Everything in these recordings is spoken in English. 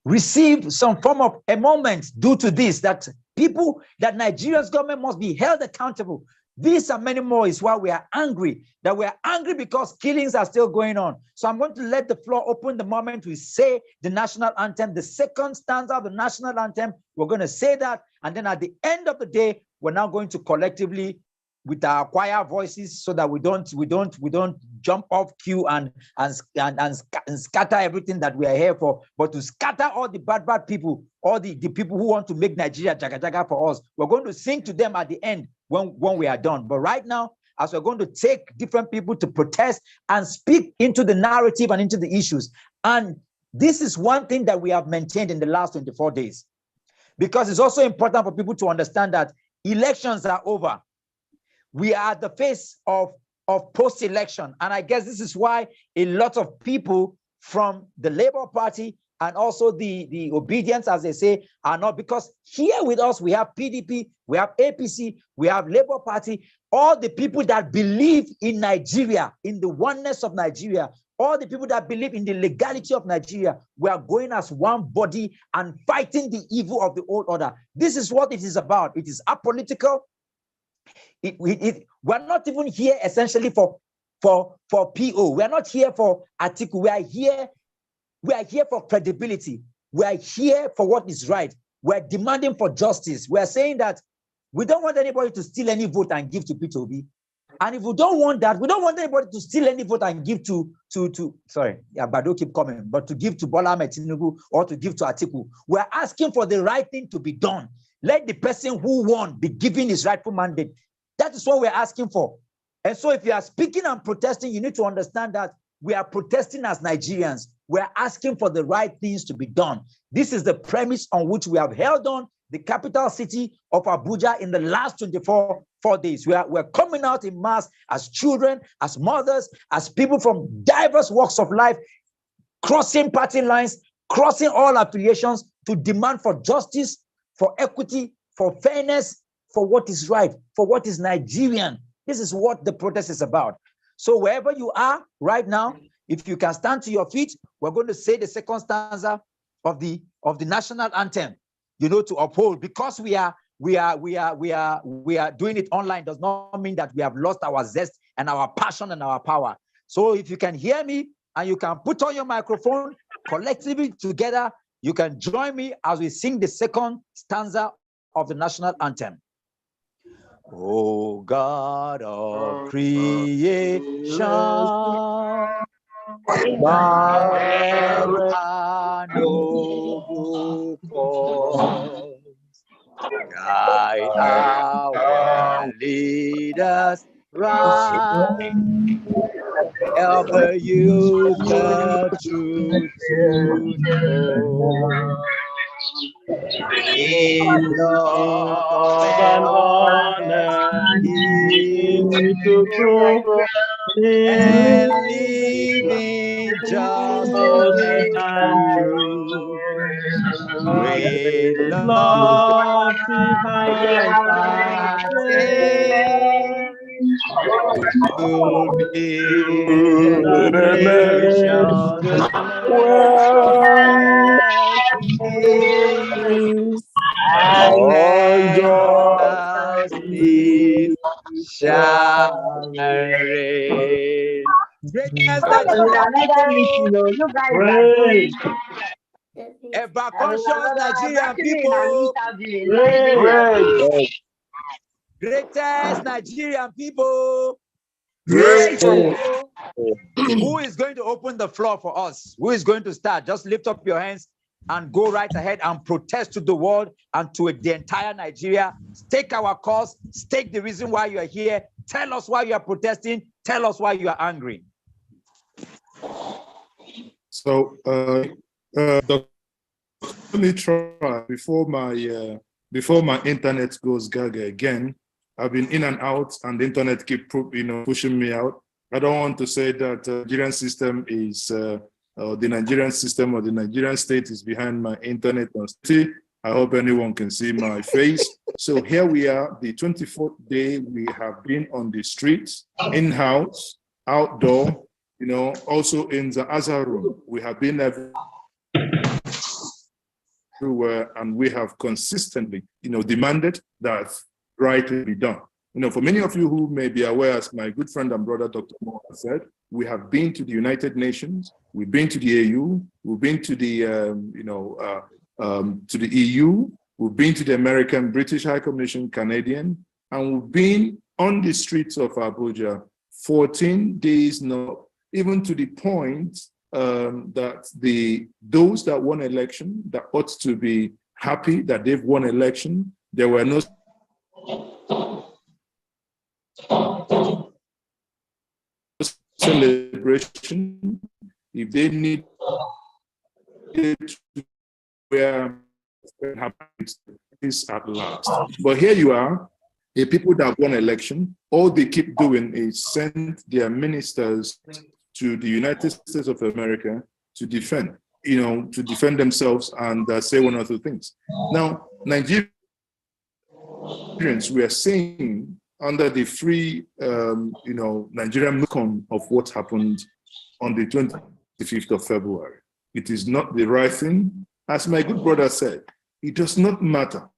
received some form of emolument due to this, that Nigeria's government must be held accountable. These and many more is why we are angry, that we are angry because killings are still going on. So I'm going to let the floor open the moment we say the national anthem, the second stanza of the national anthem. We're going to say that. And then at the end of the day, we're now going to collectively, with our choir voices, so that we don't jump off cue and scatter everything that we are here for, but to scatter all the bad people, all the people who want to make Nigeria jaga jaga for us. We're going to sing to them at the end when we are done. But right now, as we're going to take different people to protest and speak into the narrative and into the issues. And this is one thing that we have maintained in the last 24 days, because it's also important for people to understand that elections are over. We are at the face of post-election. And I guess this is why a lot of people from the Labour Party and also the obedience, as they say, are not, because here with us, we have PDP, we have APC, we have Labour Party, all the people that believe in Nigeria, in the oneness of Nigeria, all the people that believe in the legality of Nigeria, we are going as one body and fighting the evil of the old order. This is what it is about. It is apolitical. We're not even here essentially for PO. We're not here for Atiku. We are here for credibility. We are here for what is right. We're demanding for justice. We're saying that we don't want anybody to steal any vote and give to Peter Obi. And if we don't want that, we don't want anybody to steal any vote and give to Bado keep coming, but to give to Bola Ahmed Tinubu or to give to Atiku. We're asking for the right thing to be done. Let the person who won be given his rightful mandate. That is what we're asking for. And so if you are speaking and protesting, you need to understand that we are protesting as Nigerians. We're asking for the right things to be done. This is the premise on which we have held on the capital city of Abuja in the last 24 days. We're coming out in mass as children, as mothers, as people from diverse walks of life, crossing party lines, crossing all affiliations to demand for justice, for equity, for fairness, for what is right, for what is Nigerian. This is what the protest is about. So wherever you are right now, if you can stand to your feet, we're going to say the second stanza of the national anthem, to uphold. Because we are doing it online does not mean that we have lost our zest and our passion and our power. So if you can hear me and you can put on your microphone, collectively together, you can join me as we sing the second stanza of the national anthem. O God of creation, thou art noble cause, guide our leaders right, ever you the truth to know. In love and honor, to grow and living justice and truth. With love behind our faith, to build a nation where peace and justice shall reign. Ever conscious Nigerian people. Greatest Nigerian people. Who is going to open the floor for us? Who is going to start? Just lift up your hands and go right ahead and protest to the world and to the entire Nigeria. Stake our cause, stake the reason why you are here. Tell us why you are protesting. Tell us why you are angry. So, let me try before my internet goes gaga again. I've been in and out, and the internet keep pushing me out. I don't want to say that the Nigerian system is the Nigerian system or the Nigerian state is behind my internet. I hope anyone can see my face. So here we are, the 24th day we have been on the streets, in-house, outdoor, also in the Azhar room. We have been everywhere, and we have consistently, demanded that right be done. For many of you who may be aware, as my good friend and brother, Dr. Moore, said, we have been to the United Nations, we've been to the AU, we've been to the, to the EU, we've been to the American, British High Commission, Canadian, and we've been on the streets of Abuja 14 days now, even to the point that those that won election that ought to be happy that they've won election, there were no celebration. If they need to wear happiness at last. But here you are, the people that won election, all they keep doing is send their ministers to the United States of America to defend, to defend themselves and say one or two things. Now, Nigerians, we are saying under the free, Nigerian icon of what happened on the 25th of February. It is not the right thing. As my good brother said, it does not matter.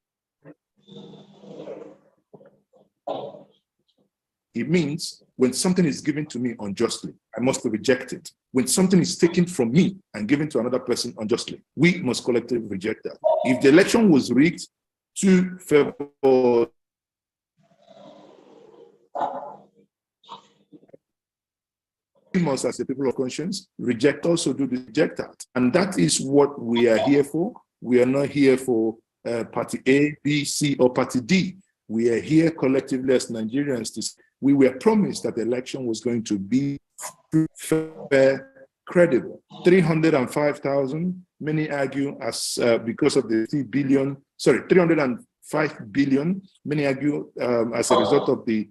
It means when something is given to me unjustly, I must reject it. When something is taken from me and given to another person unjustly, we must collectively reject that. If the election was rigged to February, we must, as a people of conscience, reject that. And that is what we are here for. We are not here for party A, B, C, or party D. We are here collectively as Nigerians to say we were promised that the election was going to be fair, credible. 305,000, many argue as because of the 305 billion, many argue as a result of the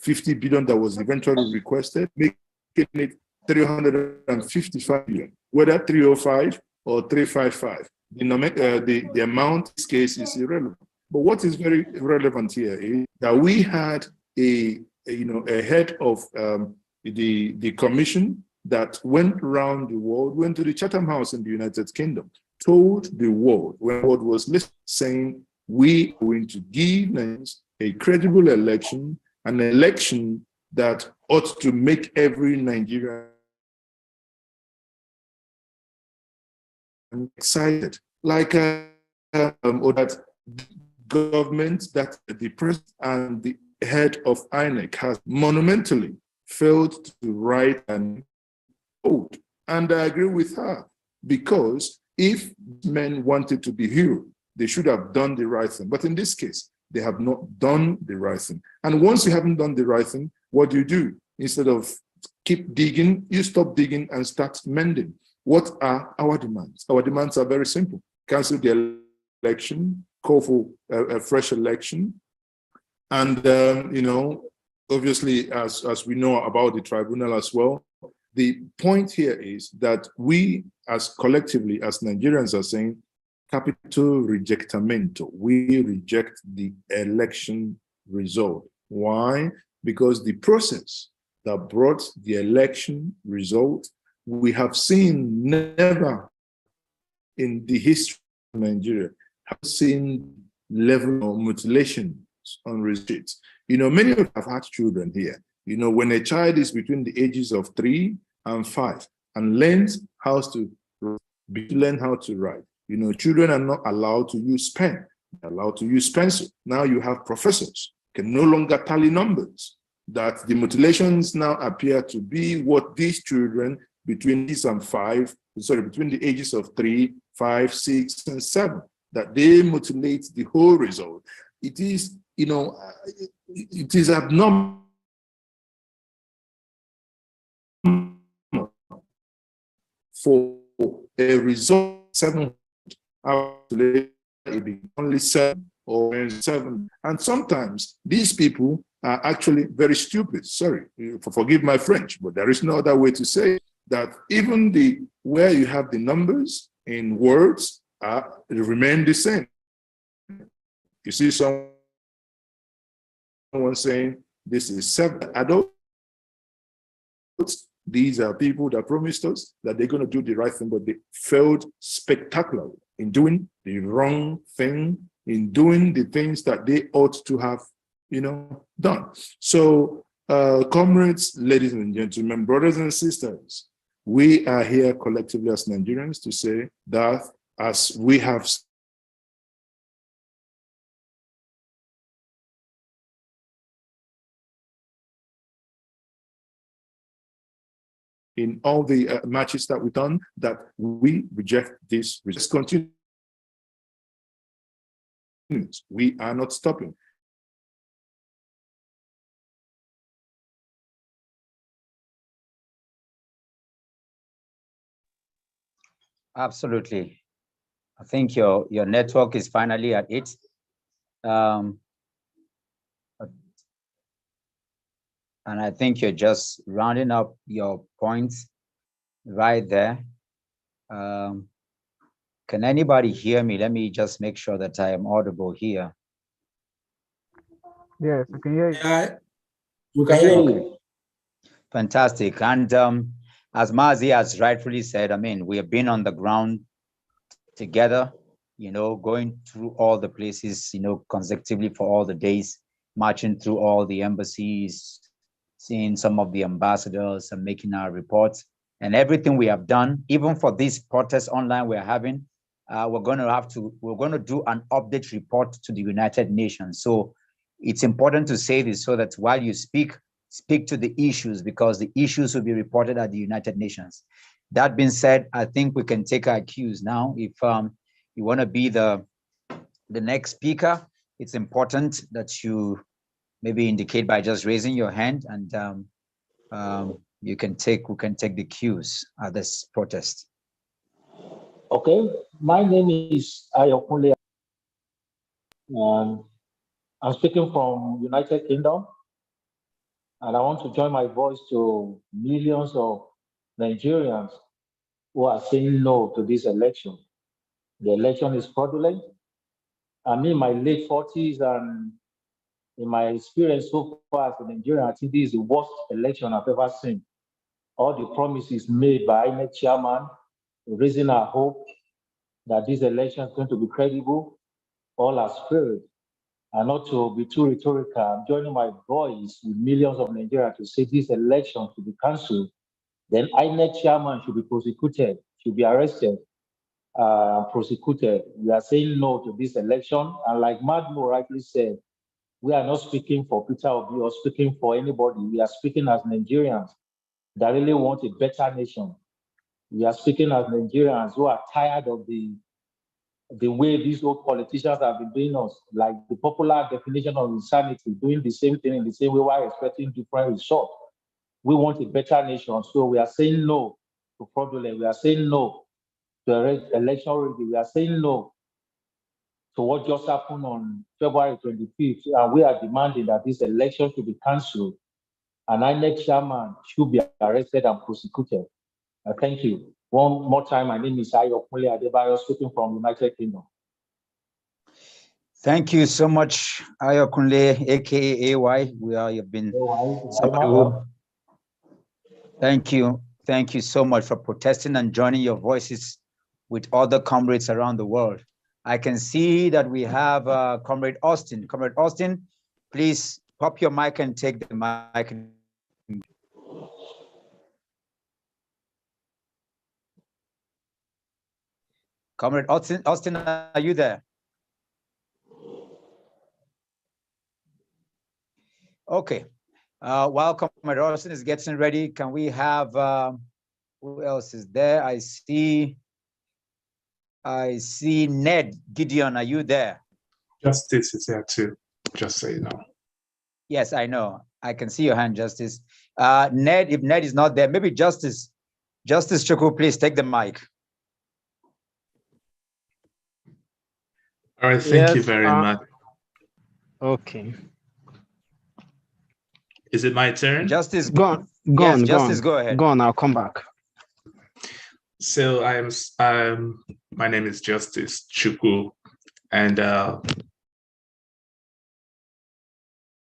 50 billion that was eventually requested, making it 355 billion, whether 305 or 355. The amount in this case is irrelevant. But what is very relevant here is that we had a head of the commission that went around the world, went to the Chatham House in the United Kingdom, told the world, when the world was listening, saying, we are going to give a credible election, an election that ought to make every Nigerian excited, like that government, that the president and the head of INEC has monumentally failed to write and vote. And I agree with her, because if men wanted to be heroes, they should have done the right thing. But in this case, they have not done the right thing. And once you haven't done the right thing, what do? Instead of keep digging, you stop digging and start mending. What are our demands? Our demands are very simple. Cancel the election, call for a fresh election. And, obviously, as we know about the tribunal as well, the point here is that we, as collectively, as Nigerians, are saying, capital rejectamento. We reject the election result. Why? Because the process that brought the election result, we have seen never in the history of Nigeria, have seen level of mutilation on results. Many of us have had children here. When a child is between the ages of 3 and 5 and learns how to learn how to write, children are not allowed to use pen, they're allowed to use pencil. Now you have professors can no longer tally numbers, that the mutilations now appear to be what these children between the ages of 3, 5, 6, and 7, that they mutilate the whole result. It is, it is abnormal for a result 7 only 7 or 7. And sometimes these people are actually very stupid. Sorry, forgive my French, but there is no other way to say it, that even where you have the numbers in words remain the same. You see someone saying this is 7 adults. These are people that promised us that they're going to do the right thing, but they failed spectacularly. in doing the wrong thing, in doing the things that they ought to have, done. So, comrades, ladies and gentlemen, brothers and sisters, we are here collectively as Nigerians to say that as we have in all the matches that we've done, that we reject this. We just continue. We are not stopping. Absolutely. I think your network is finally at it. And I think you're just rounding up your points right there. Can anybody hear me? Let me just make sure that I am audible here. Yes, I can hear you. Yeah, we can hear you. Fantastic. And as Mazi has rightfully said, I mean, we have been on the ground together, going through all the places, consecutively for all the days, marching through all the embassies, seeing some of the ambassadors and making our reports. And everything we have done, even for these protests online we're having, we're going to do an update report to the United Nations. So it's important to say this so that while you speak to the issues, because the issues will be reported at the United Nations. That being said, I think we can take our cues now. If you want to be the next speaker, it's important that you maybe indicate by just raising your hand, and we can take the cues at this protest. Okay, my name is Ayokunle. I'm speaking from United Kingdom, and I want to join my voice to millions of Nigerians who are saying no to this election. The election is fraudulent. I'm in my late 40s, and in my experience so far as a Nigerian, I think this is the worst election I've ever seen. All the promises made by INEC chairman, raising our hope that this election is going to be credible, all are failed. And not to be too rhetorical, I'm joining my voice with millions of Nigerians to say this election should be cancelled. Then INEC chairman should be prosecuted, should be arrested, prosecuted. We are saying no to this election. And like Madmo rightly said, we are not speaking for Peter Obi or speaking for anybody. We are speaking as Nigerians that really want a better nation. We are speaking as Nigerians who are tired of the way these old politicians have been doing us, like the popular definition of insanity, doing the same thing in the same way while expecting different results. We want a better nation. So we are saying no to fraudulent. We are saying no to election rigging. We are saying no to what just happened on February 25th. And we are demanding that this election should be cancelled and INEC chairman should be arrested and prosecuted. Thank you. One more time, my name is Ayokunle Adebayo, speaking from United Kingdom. Thank you so much, Ayokunle, aka AY. You've been somebody who. Thank you. Thank you so much for protesting and joining your voices with other comrades around the world. I can see that we have Comrade Austin. Comrade Austin, please pop your mic and take the mic. Comrade Austin, are you there? Okay. While Comrade Austin is getting ready, can we have, who else is there? I see Ned Gideon. Are you there? Justice is there too, just so you know. Yes, I know. I can see your hand, Justice. Ned, if Ned is not there, maybe Justice Chukwu, please take the mic. All right, thank you very much. Okay. Is it my turn? Justice, go yes, on. Justice, go ahead. Go on, I'll come back. So my name is Justice Chukwu, and I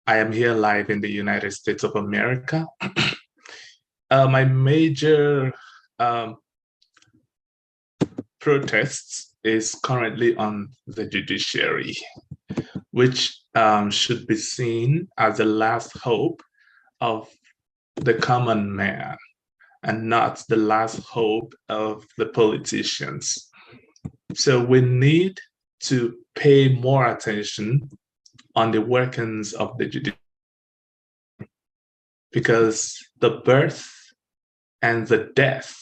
am here live in the United States of America. My major protests is currently on the judiciary, which should be seen as the last hope of the common man and not the last hope of the politicians. So we need to pay more attention on the workings of the judiciary, because the birth and the death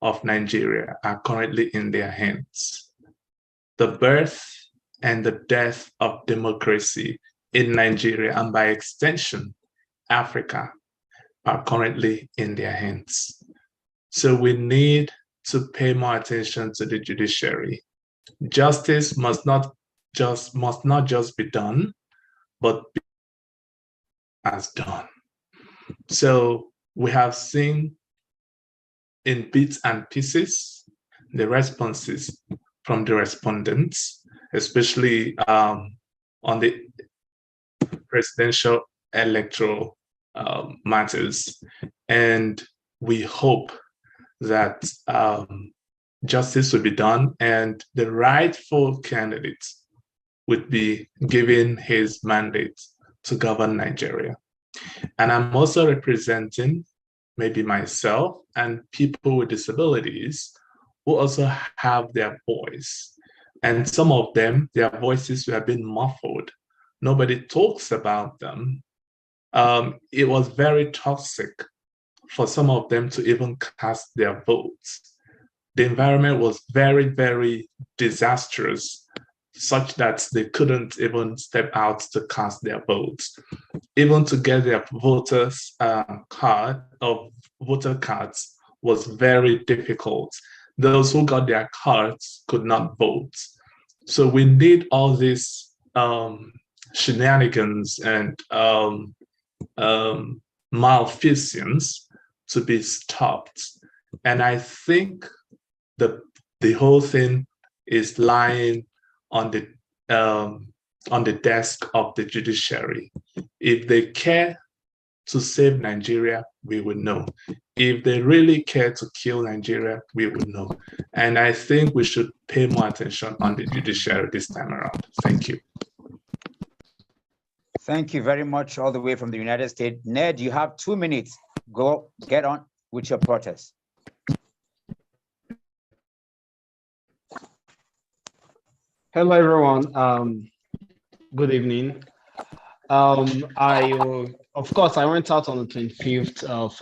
of Nigeria are currently in their hands. The birth and the death of democracy in Nigeria, and by extension, Africa, are currently in their hands. So we need to pay more attention to the judiciary. Justice must not just be done, but be as done. So we have seen in bits and pieces the responses from the respondents, especially on the presidential electoral matters. And we hope that justice will be done and the rightful candidate would be given his mandate to govern Nigeria. And I'm also representing maybe myself and people with disabilities who also have their voice. And some of them, their voices have been muffled. Nobody talks about them. It was very toxic for some of them to even cast their votes. The environment was very, very disastrous, such that they couldn't even step out to cast their votes. Even to get their voters card or voter cards was very difficult. Those who got their cards could not vote. So we need all these shenanigans and malfeasance to be stopped. And I think the whole thing is lying on the desk of the judiciary. If they care to save Nigeria, we will know. If they really care to kill Nigeria, we will know. And I think we should pay more attention on the judiciary this time around. Thank you. Thank you very much, all the way from the United States. Ned, you have 2 minutes. Go get on with your protest. Hello, everyone. Good evening. Of course, I went out on the 25th of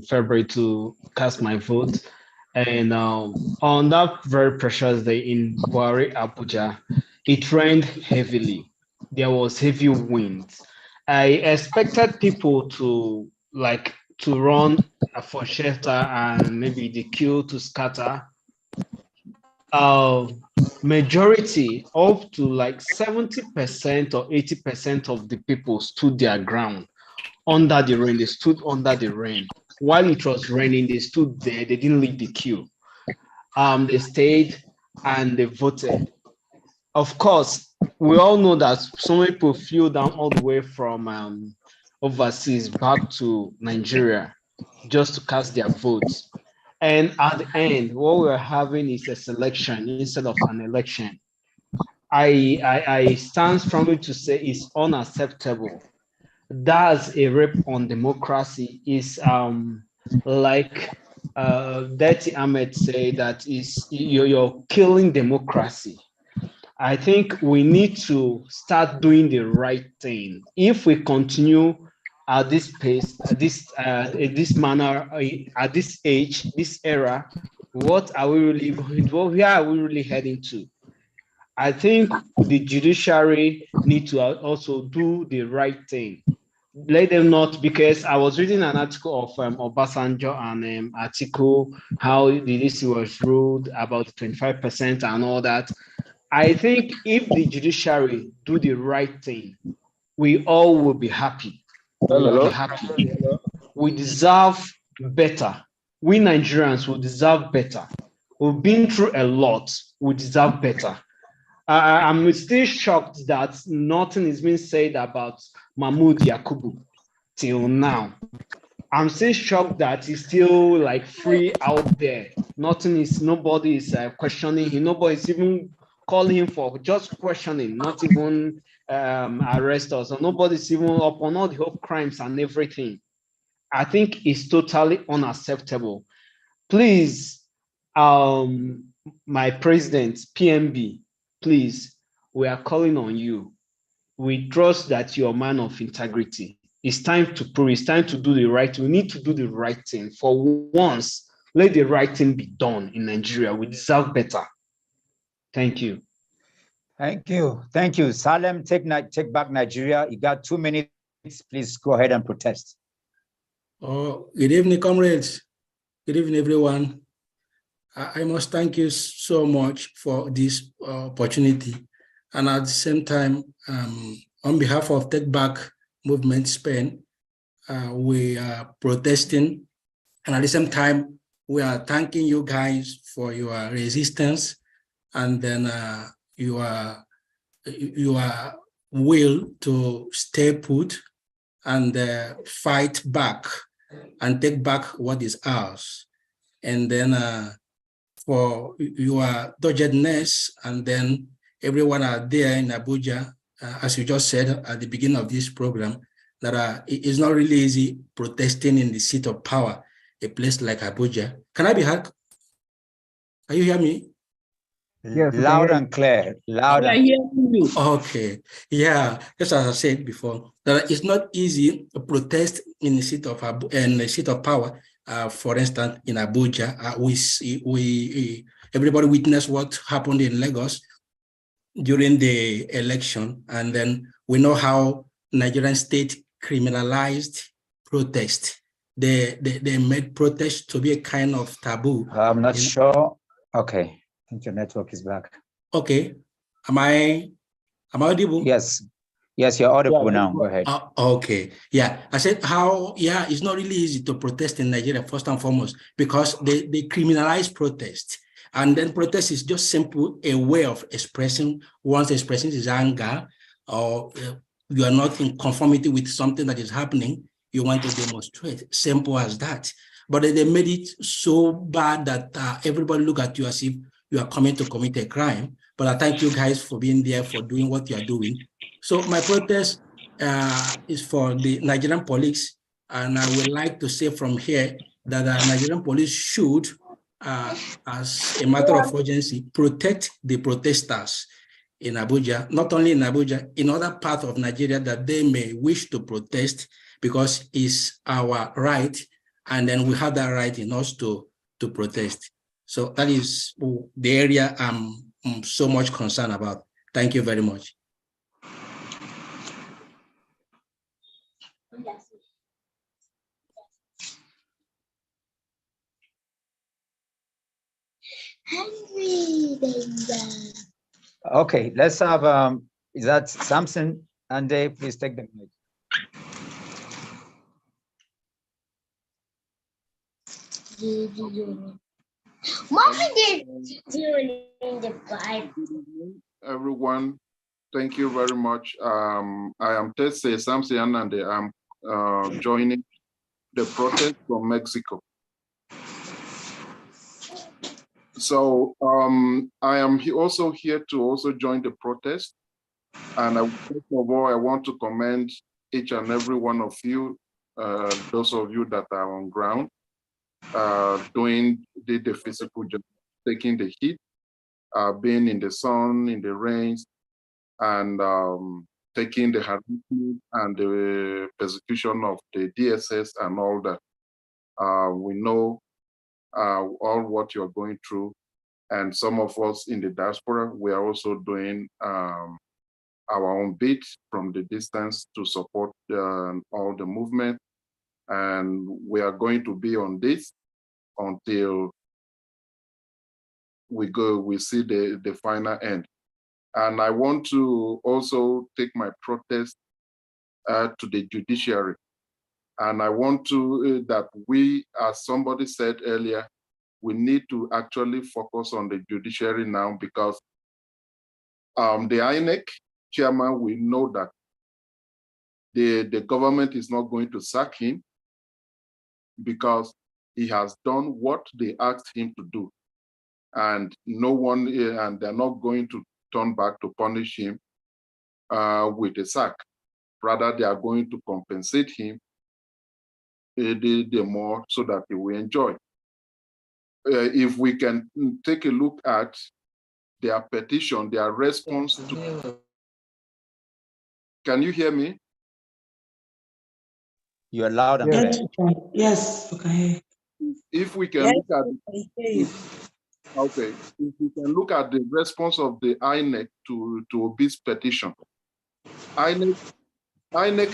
February to cast my vote. And on that very precious day in Buhari, Abuja, it rained heavily. There was heavy winds. I expected people to run for shelter and maybe the queue to scatter. Majority, up to like 70% or 80% of the people stood their ground under the rain. They stood under the rain. While it was raining, they stood there. They didn't leave the queue. They stayed and they voted. Of course, we all know that some people flew down all the way from overseas back to Nigeria just to cast their votes. And at the end, what we're having is a selection instead of an election. I stand strongly to say it's unacceptable. That's a rape on democracy. Is like Dirty Ahmed say, that is you're killing democracy. I think we need to start doing the right thing. If we continue at this pace, at this manner, at this age, this era, what are we really going to, where are we really heading to? I think the judiciary need to also do the right thing. Let them not, because I was reading an article of Obasanjo and article how the DC was ruled about 25% and all that. I think if the judiciary do the right thing, we all will be happy. We'll be happy. We deserve better. We Nigerians will deserve better. We've been through a lot. We deserve better. I'm still shocked that nothing is being said about Mahmoud Yakubu till now. I'm still shocked that he's still like free out there. Nobody is questioning him. Nobody's even calling him for just questioning, not even arrest us. Or nobody's even up on all the whole crimes and everything. I think it's totally unacceptable. Please, my president, PMB, please, we are calling on you. We trust that you're a man of integrity. It's time to prove, it's time to do the right thing. We need to do the right thing. For once, let the right thing be done in Nigeria. We deserve better. Thank you. Thank you. Thank you. Salem, take back Nigeria. You got 2 minutes. Please go ahead and protest. Oh, good evening, comrades. Good evening, everyone. I must thank you so much for this opportunity. And at the same time, on behalf of Take Back Movement Spain, we are protesting. And at the same time, we are thanking you guys for your resistance and then your will to stay put and fight back and take back what is ours. And then for your doggedness, and then everyone out there in Abuja, as you just said at the beginning of this program, that it's not really easy protesting in the seat of power, a place like Abuja. Can I be heard? Can you hear me? Yes, loud and clear. Loud and clear. Okay. Yeah, just as I said before, that it's not easy to protest in the seat of power. For instance, in Abuja, everybody witnessed what happened in Lagos during the election, and then we know how Nigerian state criminalized protest. They made protest to be a kind of taboo. I'm not sure. Okay, I think your network is back. Okay, am I audible? Yes, you're audible now. Go ahead. Okay, yeah, I said how, yeah, it's not really easy to protest in Nigeria, first and foremost, because they criminalize protest. And then protest is just simple, a way of expressing one's expressing his anger, or you are not in conformity with something that is happening, you want to demonstrate, simple as that. But they made it so bad that everybody look at you as if you are coming to commit a crime. But I thank you guys for being there, for doing what you are doing. So my protest is for the Nigerian police, and I would like to say from here that the Nigerian police should, as a matter of urgency, protect the protesters in Abuja, not only in Abuja, in other parts of Nigeria that they may wish to protest, because it's our right, and then we have that right in us to protest. So that is the area I'm so much concerned about. Thank you very much. Okay, let's have is that Samson? And Dave, please take the mic. Everyone, thank you very much. I am Tese Samson, and I'm joining the protest from Mexico. So I am also here to also join the protest. And first of all, I want to commend each and every one of you, those of you that are on ground, doing the physical job, taking the heat, being in the sun, in the rains, and taking the harassment and the persecution of the DSS and all that. We know all what you're going through. And some of us in the diaspora, we are also doing our own bit from the distance to support all the movement. And we are going to be on this until we see the final end. And I want to also take my protest to the judiciary. And I want to, that we, as somebody said earlier, we need to actually focus on the judiciary now, because the INEC chairman, we know that the government is not going to sack him. because he has done what they asked him to do. And no one, and they're not going to turn back to punish him with a sack. Rather, they are going to compensate him the more so that he will enjoy. If we can take a look at their petition, their response to... Can you hear me? You're loud and clear. Yes, okay. If we can look at... Okay, if we can look at the response of the INEC to Obi's petition. INEC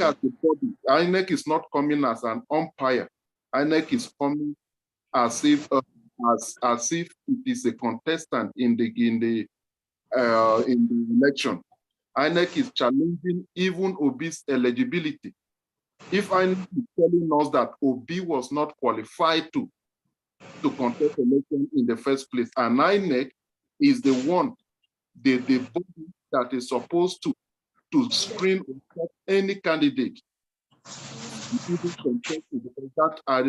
as the body, INEC is not coming as an umpire. INEC is coming as if it is a contestant in the election. INEC is challenging even Obi's eligibility. If INEC is telling us that Obi was not qualified to contest election in the first place, and INEC is the one, the body that is supposed to screen any candidate,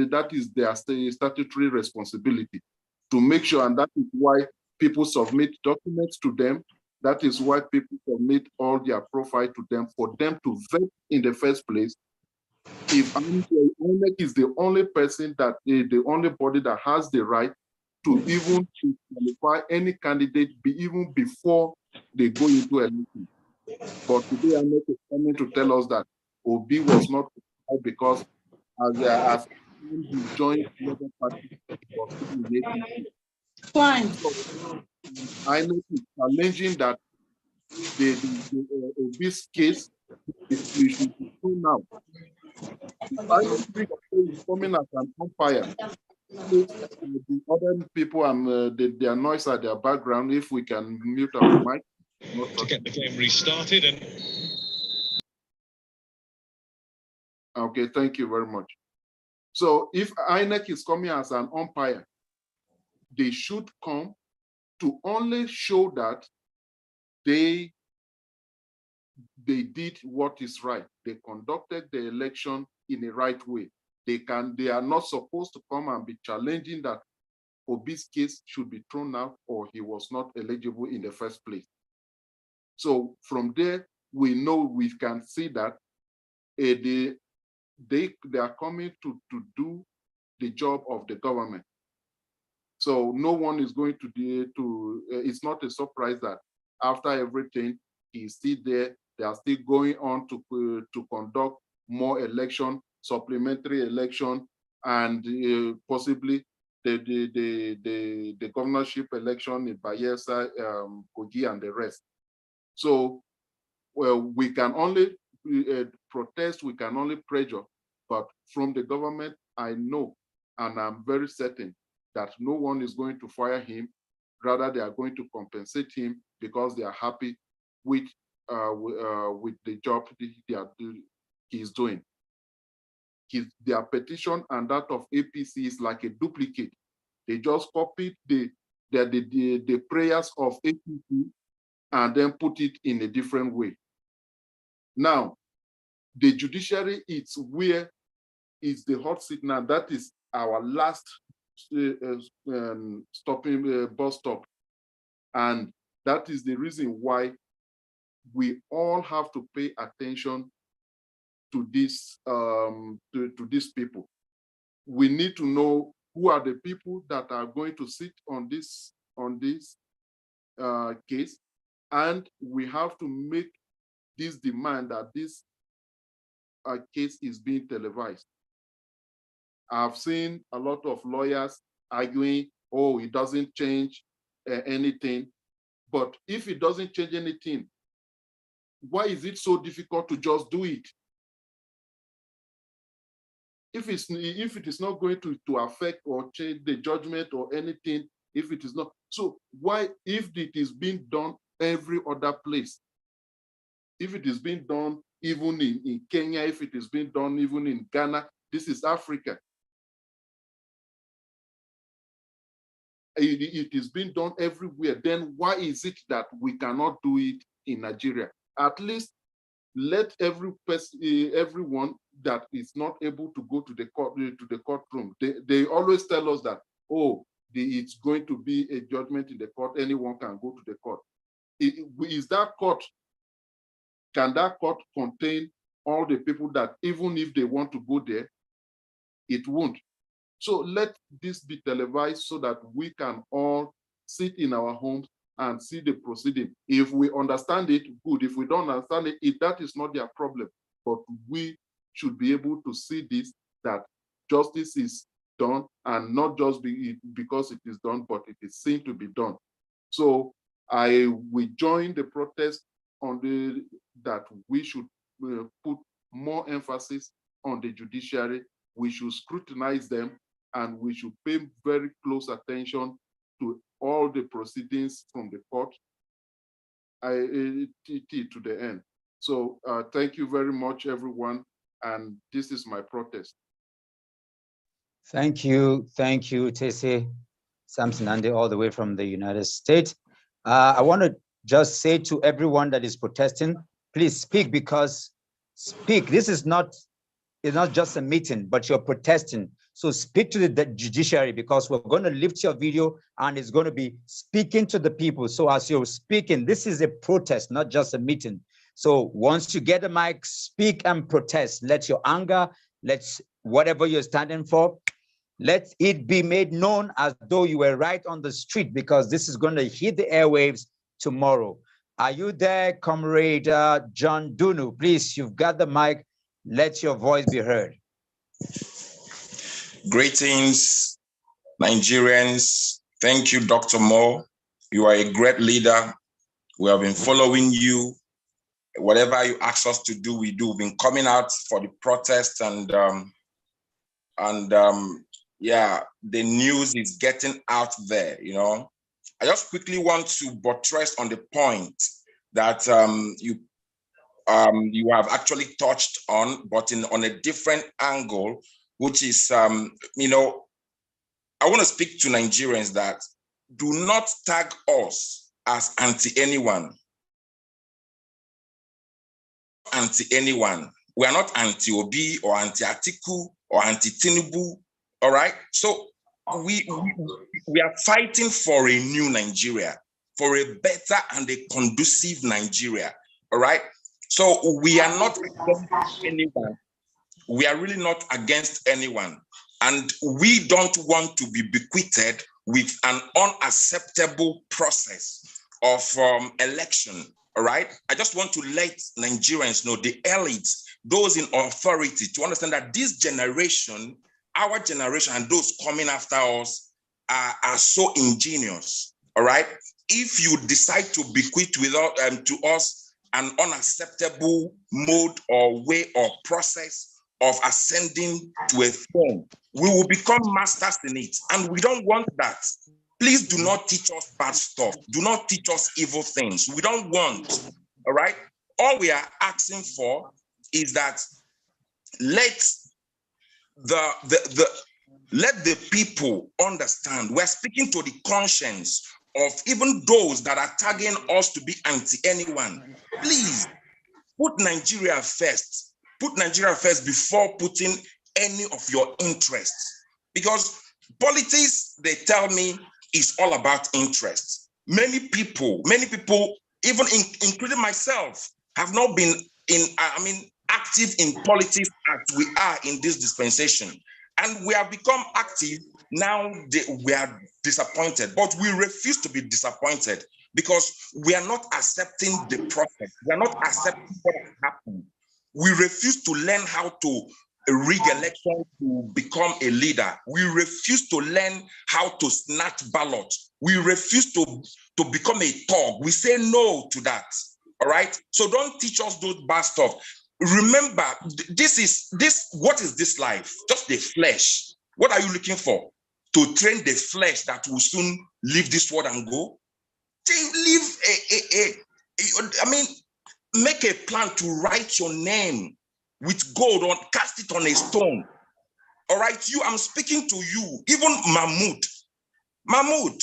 that is their statutory responsibility to make sure, and that is why people submit documents to them. That is why people submit all their profile to them, for them to vet in the first place. If INEC is the only person that the only body that has the right to even qualify any candidate, even before they go into election. But today INEC is coming to tell us that Obi was not qualified because as he joined the other party, was fine. So, INEC is challenging that Obi's case we should be thrown out. INEC is coming as an umpire. The other people and their noise at their background, if we can mute our mic. To get the game restarted. And okay, thank you very much. So if INEC is coming as an umpire, they should come to only show that they did what is right. They conducted the election in the right way. They are not supposed to come and be challenging that Obi's case should be thrown out or he was not eligible in the first place. So from there, we can see that they are coming to do the job of the government. So no one is going to it's not a surprise that after everything, he's still there. They are still going on to conduct more election, supplementary election, and possibly the governorship election in Bayelsa, Kogi, and the rest. So, well, we can only protest, we can only pressure, but from the government, I know, and I'm very certain that no one is going to fire him. Rather, they are going to compensate him because they are happy with the job he's doing. Their petition and that of APC is like a duplicate. They just copied the prayers of APC and then put it in a different way. Now, the judiciary is where is the hot seat now. That is our last bus stop. And that is the reason why we all have to pay attention to this to these people. We need to know who are the people that are going to sit on this case, and we have to make this demand that this case is being televised. I've seen a lot of lawyers arguing, oh, it doesn't change anything. But if it doesn't change anything, why is it so difficult to just do it? If it is not going to affect or change the judgment or anything, if it is not, so why, if it is being done every other place, if it is being done even in Kenya, if it is being done even in Ghana, this is Africa. It is being done everywhere. Then why is it that we cannot do it in Nigeria? At least let everyone that is not able to go to the courtroom. They always tell us that, oh, it's going to be a judgment in the court. Anyone can go to the court. Is that court? Can that court contain all the people that even if they want to go there, it won't? So let this be televised so that we can all sit in our homes and see the proceeding. If we understand it, good. If we don't understand it, that is not their problem. But we should be able to see this, that justice is done, and not just because it is done, but it is seen to be done. So we join the protest on that we should put more emphasis on the judiciary. We should scrutinize them, and we should pay very close attention to all the proceedings from the court to the end. So thank you very much, everyone. And this is my protest. Thank you, Tese Samson Ande, all the way from the United States. I want to just say to everyone that is protesting, please speak, because speak. This is not, it's not just a meeting, but you're protesting. So speak to the judiciary, because we're going to lift your video and it's going to be speaking to the people. So as you're speaking, this is a protest, not just a meeting. So once you get the mic, speak and protest. Let your anger, whatever you're standing for, let it be made known as though you were right on the street, because this is going to hit the airwaves tomorrow. Are you there, Comrade John Dunu? Please, you've got the mic. Let your voice be heard. Greetings, Nigerians. Thank you, Dr. Moore. You are a great leader. We have been following you. Whatever you ask us to do, we do. We've been coming out for the protest, and yeah, the news is getting out there, you know. I just quickly want to buttress on the point that you have actually touched on, but on a different angle, which is, you know, I want to speak to Nigerians that do not tag us as anti-anyone. Anti-anyone. We are not anti-Obi or anti-Atiku or anti-Tinubu, all right? So we are fighting for a new Nigeria, for a better and a conducive Nigeria, all right? So we are not against anyone. We are really not against anyone. And we don't want to be bequeathed with an unacceptable process of election, all right? I just want to let Nigerians know, the elites, those in authority, to understand that this generation, our generation and those coming after us are so ingenious, all right? If you decide to bequeath to us an unacceptable mode or way or process of ascending to a throne, we will become masters in it. And we don't want that. Please do not teach us bad stuff. Do not teach us evil things. We don't want, all right? All we are asking for is that let the people understand. We're speaking to the conscience of even those that are tagging us to be anti-anyone. Please put Nigeria first. Put Nigeria first before putting any of your interests. Because politics, they tell me, is all about interest. Many people, even including myself, have not been active in politics as we are in this dispensation. And we have become active. Now we are disappointed, but we refuse to be disappointed because we are not accepting the process. We are not accepting what has happened. We refuse to learn how to rig election to become a leader. We refuse to learn how to snatch ballots. We refuse to become a thug. We say no to that. All right. So don't teach us those bad stuff. Remember, what is this life? Just the flesh. What are you looking for? To train the flesh that will soon leave this world and go? Make a plan to write your name with gold or cast it on a stone. All right, I'm speaking to you, even Mahmoud.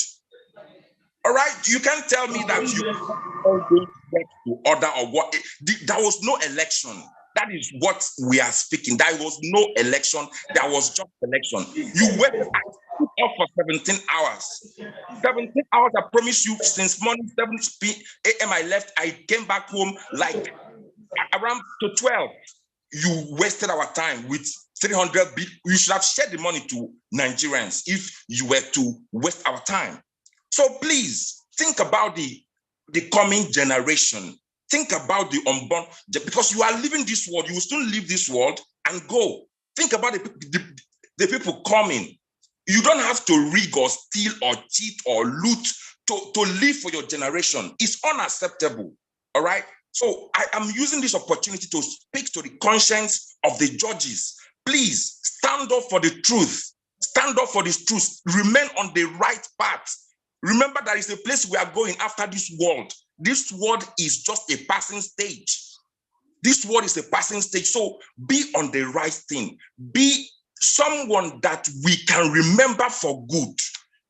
All right, you can't tell me that you are going to order or what. There was no election. That is what we are speaking. There was no election. There was just election. You went up for 17 hours. 17 hours, I promise you, since morning 7 a.m. I left, I came back home like around to 12. You wasted our time with 300. You should have shared the money to Nigerians if you were to waste our time. So please think about the coming generation. Think about the unborn, because you are leaving this world. You will soon leave this world and go. Think about the people coming. You don't have to rig or steal or cheat or loot to live for your generation. It's unacceptable. All right. So I am using this opportunity to speak to the conscience of the judges. Please stand up for the truth. Stand up for this truth. Remain on the right path. Remember, there is a place we are going after this world. This world is just a passing stage. This world is a passing stage. So be on the right thing. Be someone that we can remember for good.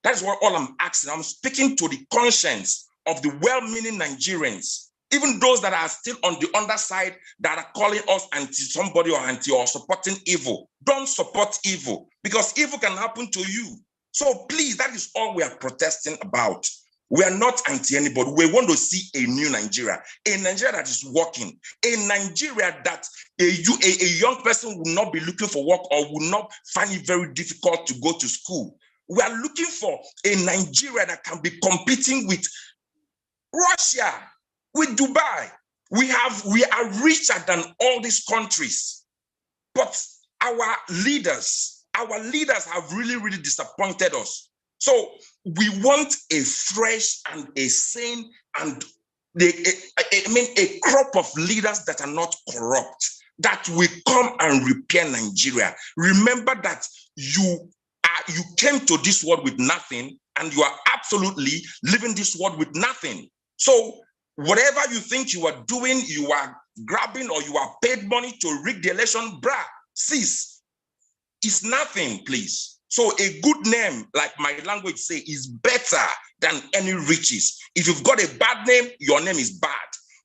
That is what all I'm asking. I'm speaking to the conscience of the well-meaning Nigerians, even those that are still on the underside that are calling us anti-somebody or anti or supporting evil. Don't support evil, because evil can happen to you. So please, that is all we are protesting about. We are not anti-anybody. We want to see a new Nigeria, a Nigeria that is working, a Nigeria that a young person will not be looking for work or will not find it very difficult to go to school. We are looking for a Nigeria that can be competing with Russia, with Dubai. We are richer than all these countries. But our leaders have really, really disappointed us. So we want a fresh and a sane and a crop of leaders that are not corrupt, that will come and repair Nigeria. Remember that you came to this world with nothing, and you are absolutely leaving this world with nothing. So whatever you think you are doing, you are grabbing or you are paid money to rig the election, cease. It's nothing, please. So a good name, like my language say, is better than any riches. If you've got a bad name, your name is bad.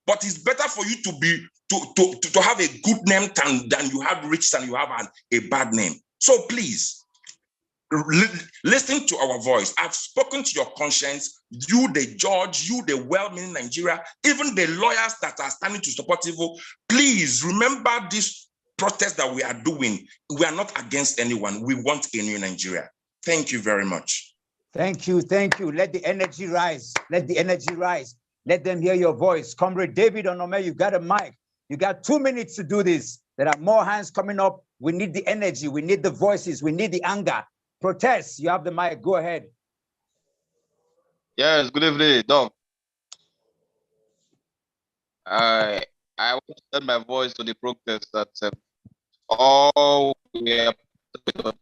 But it's better for you to have a good name than you have riches and you have a bad name. So please, listen to our voice. I've spoken to your conscience, you the judge, you the well-meaning Nigeria, even the lawyers that are standing to support evil. Please remember this protest that we are doing. We are not against anyone. We want a new Nigeria. Thank you very much. Thank you. Thank you. Let the energy rise. Let the energy rise. Let them hear your voice. Comrade David Onome, you got a mic. You got 2 minutes to do this. There are more hands coming up. We need the energy. We need the voices. We need the anger. Protest. You have the mic. Go ahead. Yes, good evening, Doc. I want to send my voice to the protest that all we are because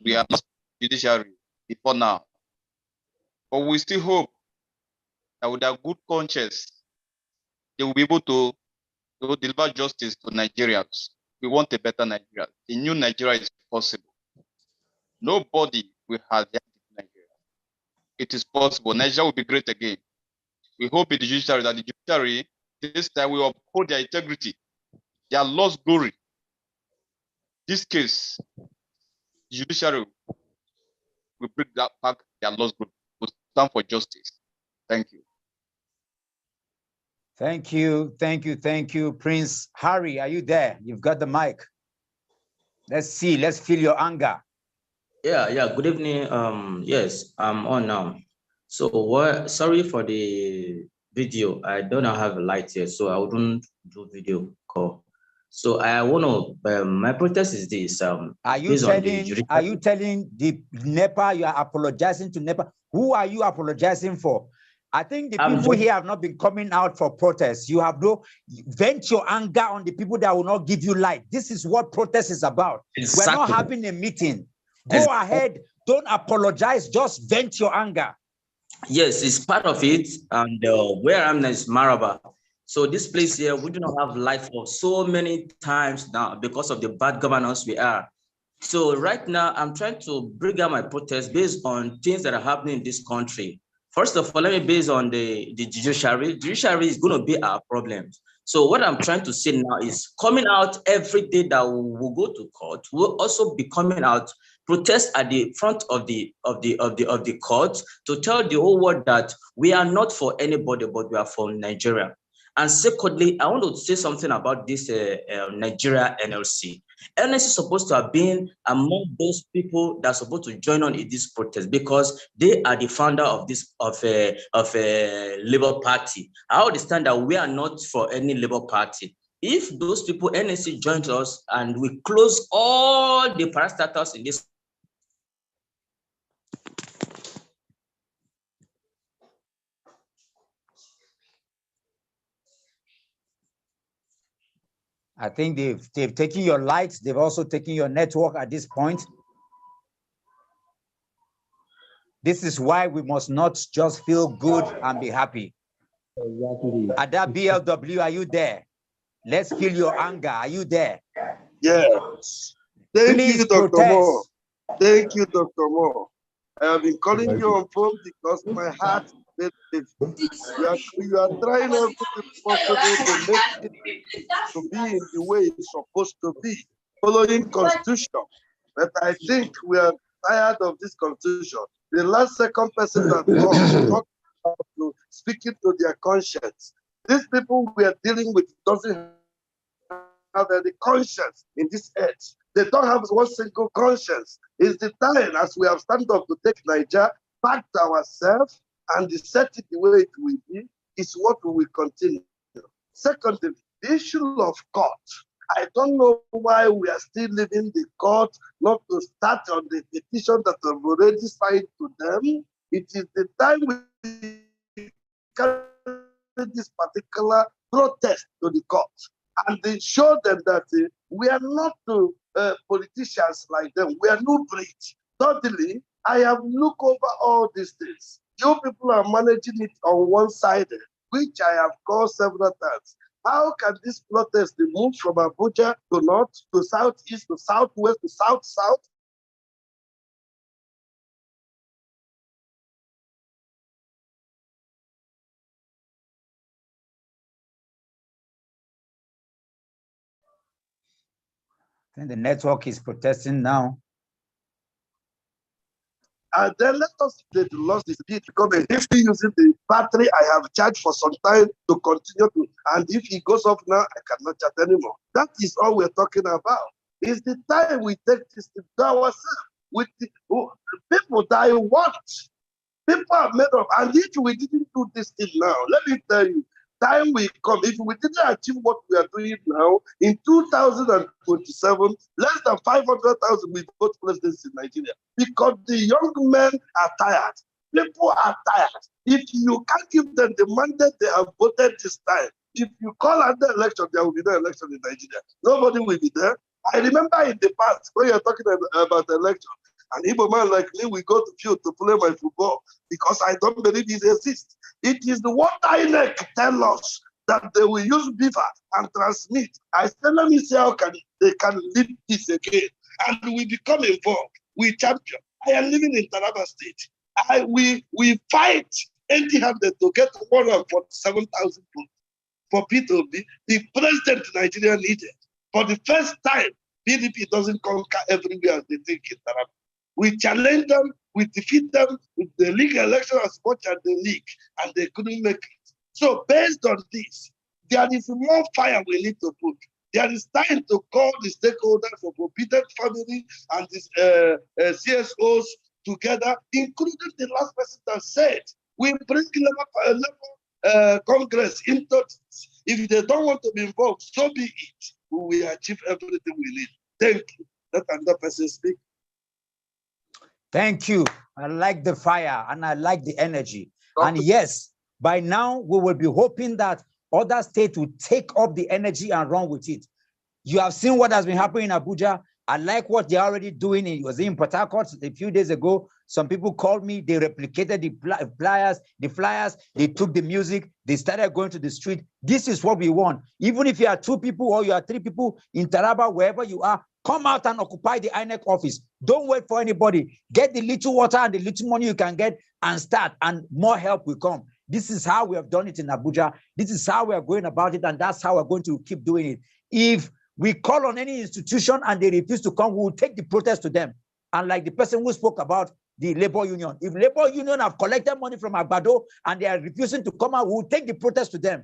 we are not judiciary before now. But we still hope that with a good conscience, they will be able to deliver justice to Nigerians. We want a better Nigeria. A new Nigeria is possible. Nobody will have Nigeria. It is possible. Nigeria will be great again. We hope in the judiciary that the judiciary this time will uphold their integrity, their lost glory. This case, the judiciary will bring that back their lost glory. Will stand for justice. Thank you. Thank you. Thank you. Thank you. Prince Harry, are you there? You've got the mic. Let's see. Let's feel your anger. Yeah. Good evening. Yes, I'm on now. So sorry for the video. I don't have a light here, so I wouldn't do video call. So I want to, my protest is this. Are you telling the NEPA you are apologizing to NEPA? Who are you apologizing for? I think the people here have not been coming out for protests. You have no vent your anger on the people that will not give you light. This is what protest is about. Exactly. We're not having a meeting. Go ahead. Don't apologize. Just vent your anger. Yes, it's part of it. And where I'm is Maraba. So this place here, we do not have light for so many times now because of the bad governance we are. So right now, I'm trying to bring out my protest based on things that are happening in this country. First of all, let me base on the judiciary. Judiciary is going to be our problem. So what I'm trying to say now is coming out every day that we will go to court. We'll also be coming out, protest at the front of the court to tell the whole world that we are not for anybody, but we are for Nigeria. And secondly, I want to say something about this Nigeria NLC. NLC is supposed to have been among those people that are supposed to join on in this protest because they are the founder of this Labour Party. I understand that we are not for any Labour Party. If those people, NLC, joins us and we close all the parastatals in this. I think they've taken your lights. They've also taken your network at this point. This is why we must not just feel good and be happy. At that BLW, are you there? Let's kill your anger. Are you there? Yes. Thank Please you, Dr. protest. Moore. Thank you, Dr. Moore. I have been calling you on phone because my heart is you are trying everything possible to make it to be in the way it's supposed to be, following Constitution. But I think we are tired of this Constitution. The last second person that talked to speaking to their conscience. These people we are dealing with doesn't have any conscience in this age. They don't have one single conscience. It's the time as we have stand up to take Nigeria back to ourselves and set it the way it will be is what we will continue. Secondly, the issue of court. I don't know why we are still leaving the court not to start on the petition that have already signed to them. It is the time we carry this particular protest to the court and they show them that we are not politicians like them. We are new breed. Thirdly, I have looked over all these things. You people are managing it on one side, which I have called several times. How can this protest be moved from Abuja to north, to southeast, to southwest, to south-south? I think the network is protesting now. And then let us say the loss is big because if he using the battery I have charged for some time to continue to, and if he goes off now, I cannot chat anymore. That is all we're talking about. It's the time we take this to do ourselves with the people that I want. People are made up, and if we didn't do this thing now, let me tell you, time will come. If we didn't achieve what we are doing now, in 2027, less than 500,000 will vote presidents in Nigeria because the young men are tired. People are tired. If you can't give them the mandate they have voted this time, if you call out the election, there will be no election in Nigeria. Nobody will be there. I remember in the past when you're talking about the election, an Igbo man like me will go to field to play my football because I don't believe it exists. It is the what INEC tell us that they will use beaver and transmit. I said, let me see how they can lead this again. And we become involved. We champion. I am living in Taraba State. We fight empty-handed to get 147,000 votes for P2B, the president Nigeria needed. For the first time, PDP doesn't conquer everywhere as they think in Taraba. We challenge them, we defeat them with the league election as much as the league, and they couldn't make it. So based on this, there is more fire we need to put. There is time to call the stakeholders of forbidden family and the CSOs together, including the last person that said, we bring level Congress into this. If they don't want to be involved, so be it. We will achieve everything we need. Thank you. Let another person speak. Thank you. I like the fire and I like the energy. And yes, by now we will be hoping that other states will take up the energy and run with it. You have seen what has been happening in Abuja. I like what they're already doing. It was in Port Harcourt a few days ago. Some people called me, they replicated the flyers, they took the music, they started going to the street. This is what we want. Even if you are 2 people or you are 3 people in Taraba, wherever you are, Come out and occupy the INEC office. Don't wait for anybody. Get the little water and the little money you can get and start, and more help will come. This is how we have done it in Abuja. This is how we are going about it, and that's how we're going to keep doing it. If we call on any institution and they refuse to come, we will take the protest to them. And like the person who spoke about the labor union, if labor union have collected money from Agbado and they are refusing to come out, we will take the protest to them.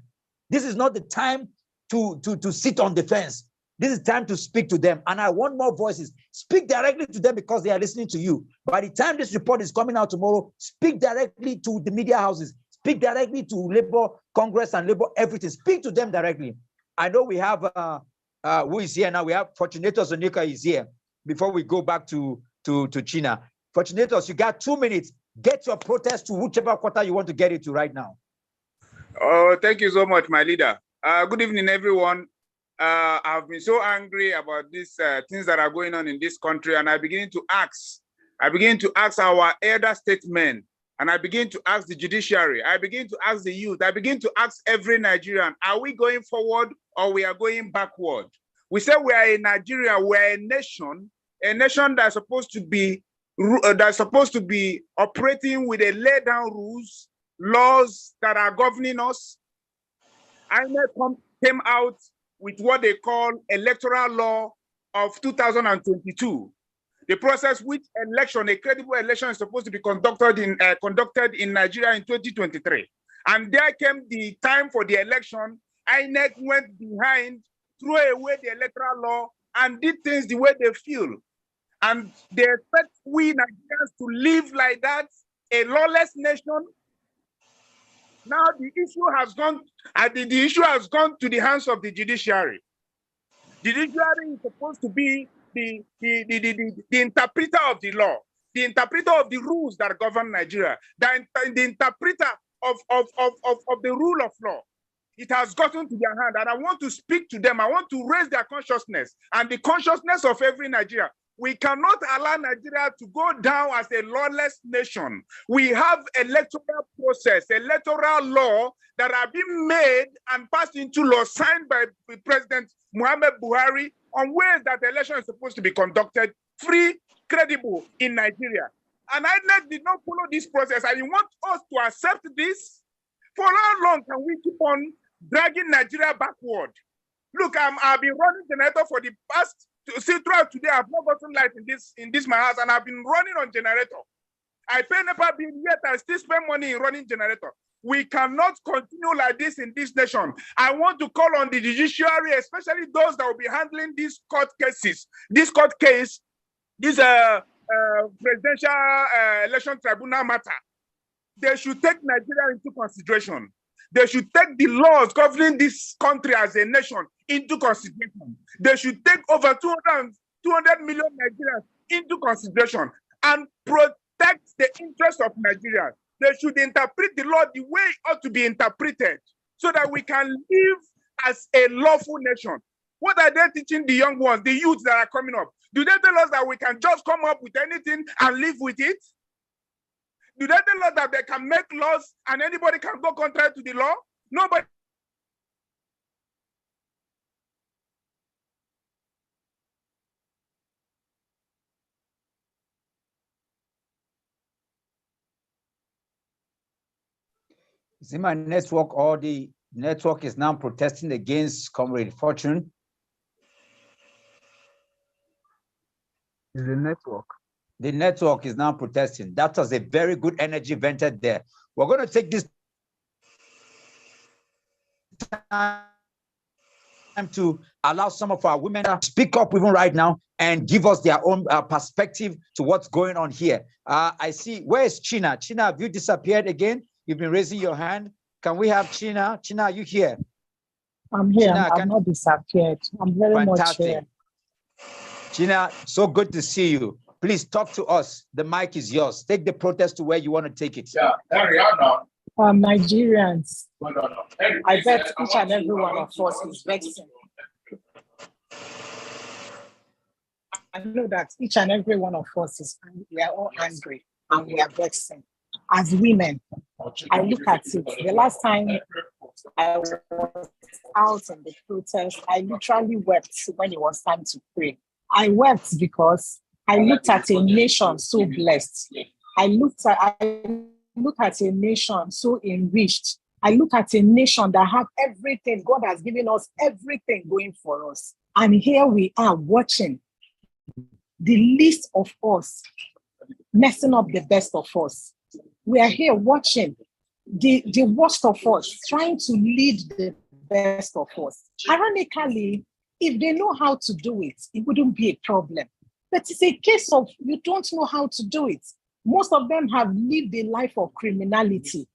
This is not the time to sit on the fence. This is time to speak to them. And I want more voices. Speak directly to them because they are listening to you. By the time this report is coming out tomorrow, speak directly to the media houses. Speak directly to Labour Congress and Labour everything. Speak to them directly. I know we have, who is here now? We have Fortunatus Onyeka is here. Before we go back to China. Fortunatus, you got 2 minutes. Get your protest to whichever quarter you want to get it to right now. Oh, thank you so much, my leader. Good evening, everyone. I've been so angry about these things that are going on in this country, and I begin to ask our elder statesmen, and I begin to ask the judiciary, I begin to ask the youth, I begin to ask every Nigerian, are we going forward or we are going backward? We say we are in Nigeria, we are a nation that's supposed to be operating with a laid down rules, laws that are governing us. INEC came out with what they call electoral law of 2022. The process which election, a credible election, is supposed to be conducted in Nigeria in 2023. And there came the time for the election. INEC went behind, threw away the electoral law, and did things the way they feel. And they expect we Nigerians to live like that, a lawless nation. Now the issue has gone, the issue has gone to the hands of the judiciary. The judiciary is supposed to be the interpreter of the law, the interpreter of the rules that govern Nigeria, the interpreter of the rule of law. It has gotten to their hand, and I want to speak to them. I want to raise their consciousness and the consciousness of every Nigerian. We cannot allow Nigeria to go down as a lawless nation. We have electoral process, electoral law that are being made and passed into law, signed by President Muhammad Buhari, on ways that the election is supposed to be conducted free, credible in Nigeria. And INEC did not follow this process, and you want us to accept this? For how long can we keep on dragging Nigeria backward? Look, I've been running generator for the past, throughout today, I've not gotten light in this my house, and I've been running on generator. I pay NEPA bill, yet I still spend money in running generator. We cannot continue like this in this nation. I want to call on the judiciary, especially those that will be handling these court cases. This court case, this presidential election tribunal matter. They should take Nigeria into consideration. They should take the laws governing this country as a nation into consideration. They should take over 200 million Nigerians into consideration and protect the interests of Nigeria. They should interpret the law the way it ought to be interpreted so that we can live as a lawful nation. What are they teaching the young ones, the youths that are coming up? Do they tell us that we can just come up with anything and live with it? Do they tell us that they can make laws and anybody can go contrary to the law? Nobody. Is it my network or the network is now protesting against Comrade Fortune? Is the network? The network is now protesting. That was a very good energy vented there. We're going to take this time to allow some of our women to speak up even right now and give us their own perspective to what's going on here. I see, where is China? China, have you disappeared again? You've been raising your hand. Can we have China? China, are you here? I'm here. China, I'm not disappeared. I'm very much here. China, so good to see you. Please talk to us. The mic is yours. Take the protest to where you want to take it. Yeah, Nigerians, I bet each and every one of us is vexing. I know that each and every one of us is, we are all angry and we are vexing. As women, I look at it. The last time I was out in the protest, I literally wept when it was time to pray. I wept because I looked at a nation so blessed. I looked at a nation so enriched. I look at a nation that have everything. God has given us everything going for us. And here we are watching the least of us messing up the best of us. We are here watching the worst of us trying to lead the best of us. Ironically, if they know how to do it, it wouldn't be a problem. But it's a case of you don't know how to do it. Most of them have lived a life of criminality.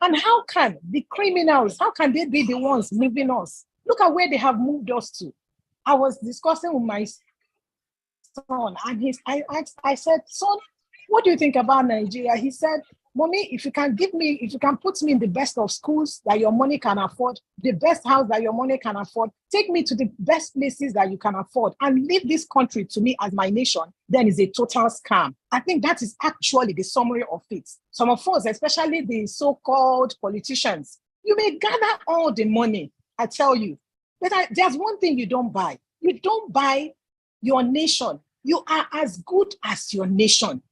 And how can the criminals, how can they be the ones moving us? Look at where they have moved us to. I was discussing with my son, and I said, son, what do you think about Nigeria? He said, Mommy, if you can put me in the best of schools that your money can afford, the best house that your money can afford, take me to the best places that you can afford, and leave this country to me as my nation, then it's a total scam. I think that is actually the summary of it. Some of us, especially the so-called politicians, you may gather all the money, I tell you, but there's one thing you don't buy. You don't buy your nation. You are as good as your nation.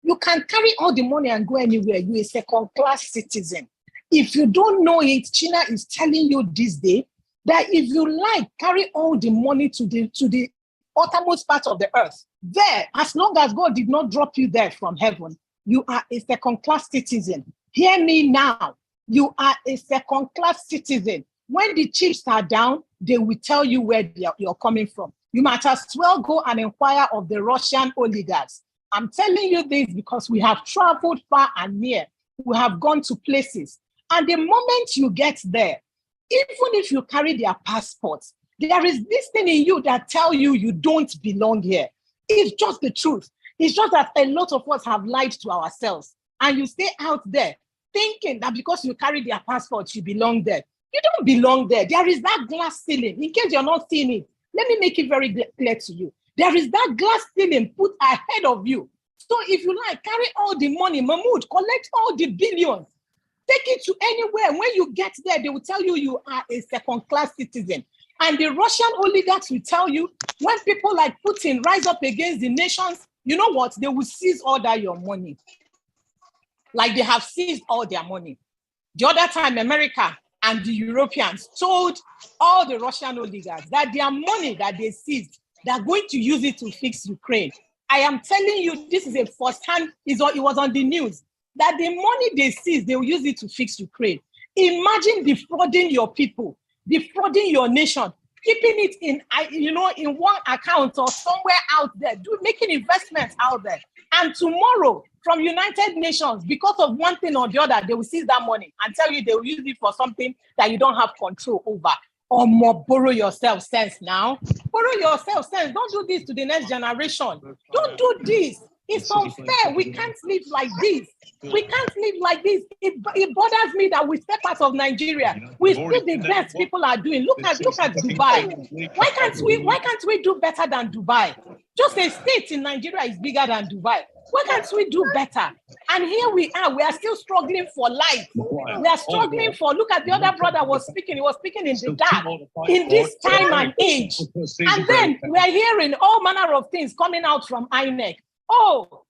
You can carry all the money and go anywhere. You're a second-class citizen. If you don't know it, China is telling you this day that if you like, carry all the money to the uttermost part of the earth. There, as long as God did not drop you there from heaven, you are a second-class citizen. Hear me now. You are a second-class citizen. When the chips are down, they will tell you where you're coming from. You might as well go and inquire of the Russian oligarchs. I'm telling you this because we have traveled far and near. We have gone to places. And the moment you get there, even if you carry their passports, there is this thing in you that tells you you don't belong here. It's just the truth. It's just that a lot of us have lied to ourselves. And you stay out there thinking that because you carry their passport, you belong there. You don't belong there. There is that glass ceiling. In case you're not seeing it, let me make it very clear to you. There is that glass ceiling put ahead of you. So if you like, carry all the money, Mahmoud, collect all the billions, take it to anywhere. When you get there, they will tell you you are a second-class citizen. And the Russian oligarchs will tell you, when people like Putin rise up against the nations, you know what? They will seize all that your money. Like they have seized all their money. The other time, America and the Europeans told all the Russian oligarchs that their money that they seized, they're going to use it to fix Ukraine. I am telling you, this is a first-hand, it was on the news, that the money they seized, they will use it to fix Ukraine. Imagine defrauding your people, defrauding your nation, keeping it in one account or somewhere out there, making investments out there. And tomorrow, from United Nations, because of one thing or the other, they will seize that money and tell you they will use it for something that you don't have control over. Or more, borrow yourself sense now. Borrow yourself sense. Don't do this to the next generation. Don't do this. It's unfair. We can't live like this. We can't live like this. It bothers me that we step out of Nigeria. We see the best people are doing. Look at Dubai. Why can't we do better than Dubai? Just a state in Nigeria is bigger than Dubai. Why can't we do better? And here we are still struggling for life. We are struggling for, look at the other brother was speaking, he was speaking in the dark, in this time and age. And then we are hearing all manner of things coming out from INEC. Oh,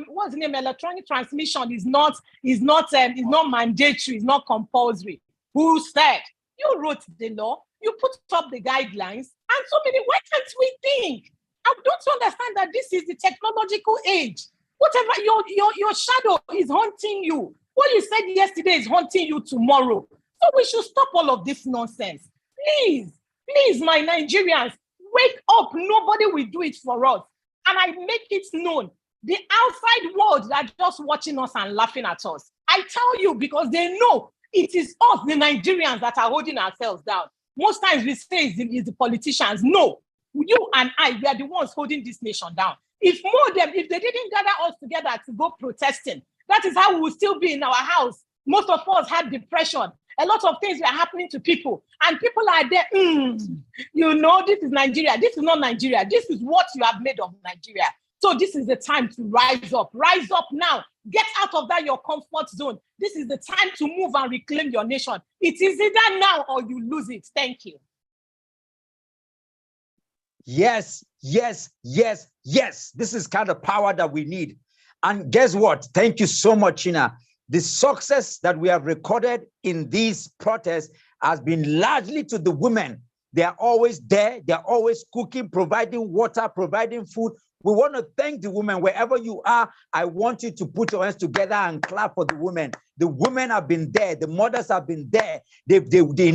what's the name? Electronic transmission is not mandatory, it's not compulsory. Who said? You wrote the law, you put up the guidelines, and so many, why can't we think? Don't you understand that this is the technological age? Whatever your shadow is haunting you. What you said yesterday is haunting you tomorrow. So we should stop all of this nonsense. Please, my Nigerians, wake up. Nobody will do it for us. And I make it known. The outside world are just watching us and laughing at us. I tell you, because they know it is us, the Nigerians, that are holding ourselves down. Most times we say it's the politicians. No. You and I, we are the ones holding this nation down. If they didn't gather us together to go protesting, that is how we will still be in our house. Most of us had depression. A lot of things were happening to people. And people are there, this is Nigeria. This is not Nigeria. This is what you have made of Nigeria. So this is the time to rise up. Rise up now. Get out of your comfort zone. This is the time to move and reclaim your nation. It is either now or you lose it. Thank you. Yes, yes, yes, yes. This is kind of power that we need. And guess what? Thank you so much, China. The success that we have recorded in these protests has been largely to the women. They are always there. They're always cooking, providing water, providing food. We want to thank the women wherever you are. I want you to put your hands together and clap for the women. The women have been there. The mothers have been there. They in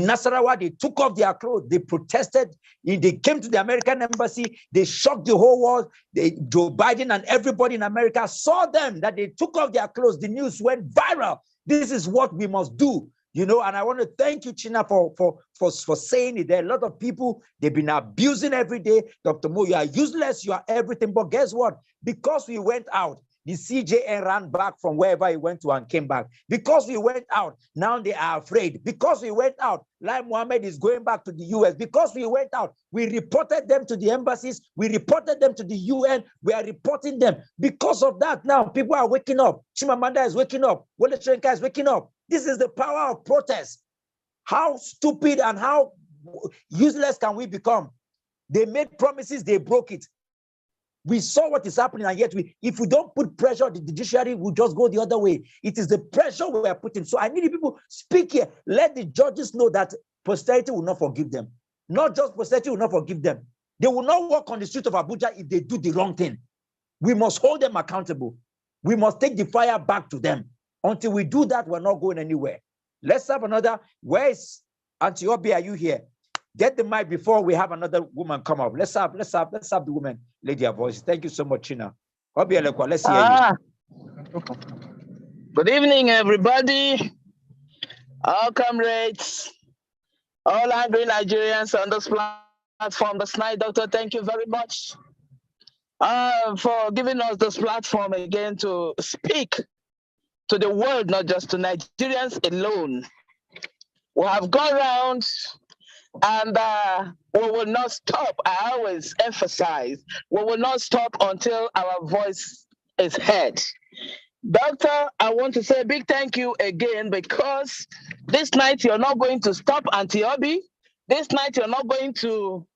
Nasarawa, they took off their clothes. They protested. They came to the American embassy. They shocked the whole world. Joe Biden and everybody in America saw them, that they took off their clothes. The news went viral. This is what we must do. You know, and I want to thank you, China, for saying it. There are a lot of people, they've been abusing every day. Dr. Mo, you are useless, you are everything. But guess what? Because we went out, the CJN ran back from wherever he went to and came back. Because we went out, now they are afraid. Because we went out, Lai Mohammed is going back to the US. Because we went out, we reported them to the embassies. We reported them to the UN. We are reporting them. Because of that, now people are waking up. Chimamanda is waking up. Wole Soyinka is waking up. This is the power of protest. How stupid and how useless can we become? They made promises, they broke it. We saw what is happening, and yet if we don't put pressure on the judiciary, we'll just go the other way. It is the pressure we are putting. So I need people speak here. Let the judges know that posterity will not forgive them. Not just posterity will not forgive them. They will not walk on the street of Abuja if they do the wrong thing. We must hold them accountable. We must take the fire back to them. Until we do that, we're not going anywhere. Let's have another. Where is Auntie Obi? Are you here? Get the mic before we have another woman come up. Let's have the woman, lady her voice. Thank you so much, China. Obi Elekwa, let's hear you. Good evening, everybody. All comrades, all angry Nigerians on this platform this night. Doctor, thank you very much for giving us this platform again to speak to the world, not just to Nigerians alone. We have gone around and we will not stop. I always emphasize, we will not stop until our voice is heard. Doctor, I want to say a big thank you again, because this night you're not going to stop Auntie Obi. This night you're not going to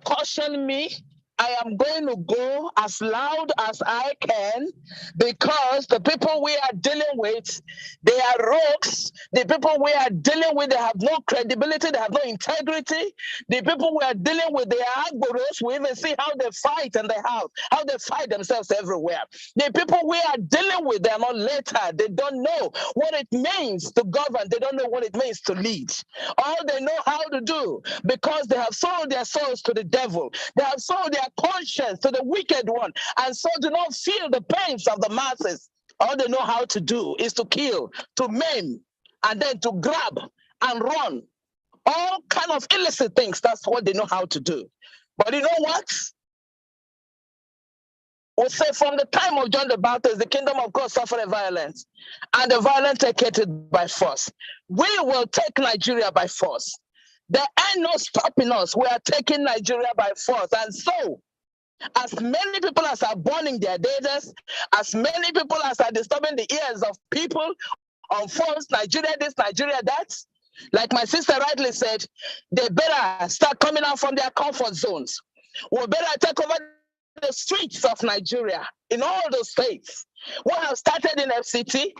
caution me. I am going to go as loud as I can, because the people we are dealing with, they are rogues. The people we are dealing with, they have no credibility, they have no integrity. The people we are dealing with, they are agboros. We even see how they fight in the house, how they fight themselves everywhere. The people we are dealing with, they are not literate. They don't know what it means to govern. They don't know what it means to lead. All they know how to do, because they have sold their souls to the devil. They have sold their conscience to the wicked one, and so do not feel the pains of the masses. All they know how to do is to kill, to maim, and then to grab and run. All kind of illicit things. That's what they know how to do. But you know what? We'll say from the time of John the Baptist, the kingdom of God suffered violence, and the violent take it by force. We will take Nigeria by force. There ain't no stopping us. We are taking Nigeria by force. And so, as many people as are burning their data, as many people as are disturbing the ears of people on phones, Nigeria this, Nigeria that, like my sister rightly said, they better start coming out from their comfort zones. We better take over the streets of Nigeria in all the states. We have started in FCT.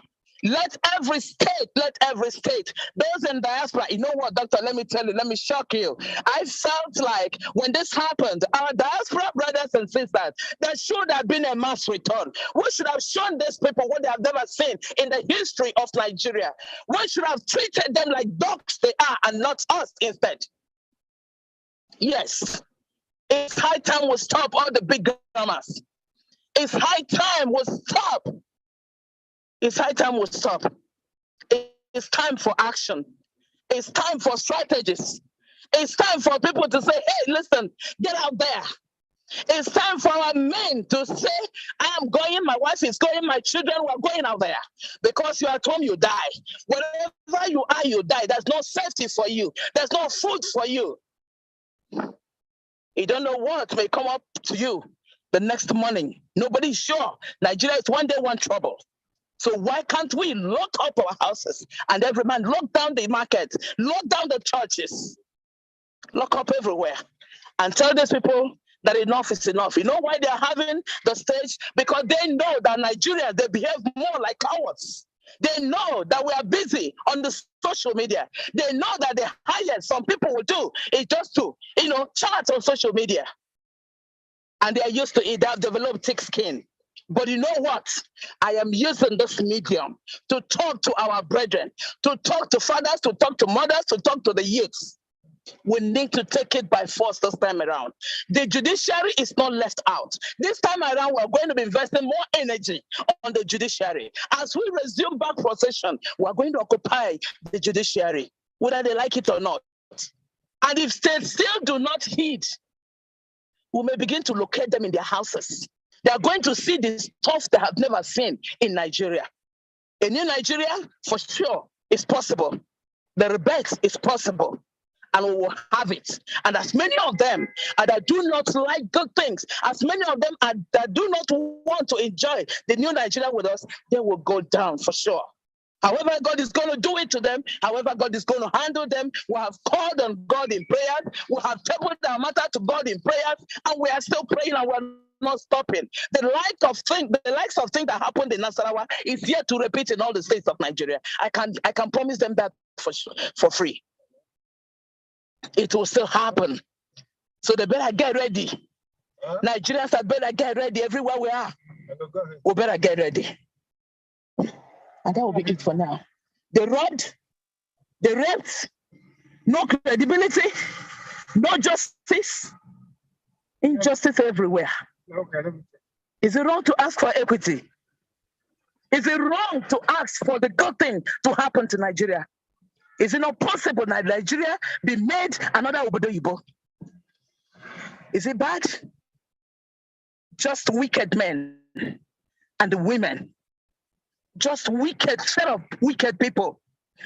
Let every state, those in diaspora, you know what, doctor, let me tell you, let me shock you. I felt like when this happened, our diaspora brothers and sisters, there should have been a mass return. We should have shown these people what they have never seen in the history of Nigeria. We should have treated them like dogs they are and not us instead. Yes, it's high time we stop all the big dramas. It's high time we stop. It's high time we stop. It's time for action. It's time for strategies. It's time for people to say, hey, listen, get out there. It's time for our men to say, I am going, my wife is going, my children were going out there. Because you are at home, you die. Wherever you are, you die. There's no safety for you. There's no food for you. You don't know what may come up to you the next morning. Nobody's sure. Nigeria is one day one trouble. So why can't we lock up our houses and every man lock down the market, lock down the churches, lock up everywhere, and tell these people that enough is enough. You know why they're having the stage? Because they know that Nigerians, they behave more like cowards. They know that we are busy on the social media. They know that the highest some people will do is just to, chat on social media. And they are used to it. They have developed thick skin. But you know what? I am using this medium to talk to our brethren, to talk to fathers, to talk to mothers, to talk to the youths. We need to take it by force this time around. The judiciary is not left out. This time around, we're going to be investing more energy on the judiciary. As we resume back procession, we're going to occupy the judiciary, whether they like it or not. And if states still do not heed, we may begin to locate them in their houses. They are going to see the stuff they have never seen in Nigeria. A new Nigeria, for sure, is possible. The rebirth is possible. And we will have it. And as many of them that do not like good things, as many of them that do not want to enjoy the new Nigeria with us, they will go down for sure. However God is going to do it to them, however God is going to handle them, we have called on God in prayers, we have tabled our matter to God in prayers, and we are still praying and we're not stopping. The likes of things that happened in Nasarawa is yet to repeat in all the states of Nigeria. I can promise them that for free. It will still happen. So they better get ready. Nigerians had better get ready everywhere we are. We better get ready. And that will be it for now. They robbed, they raped, no credibility, no justice, injustice everywhere. Is it wrong to ask for equity? Is it wrong to ask for the good thing to happen to Nigeria? Is it not possible that Nigeria be made another Obodo Yibo? Is it bad? Just wicked men and women. Just wicked, set of wicked people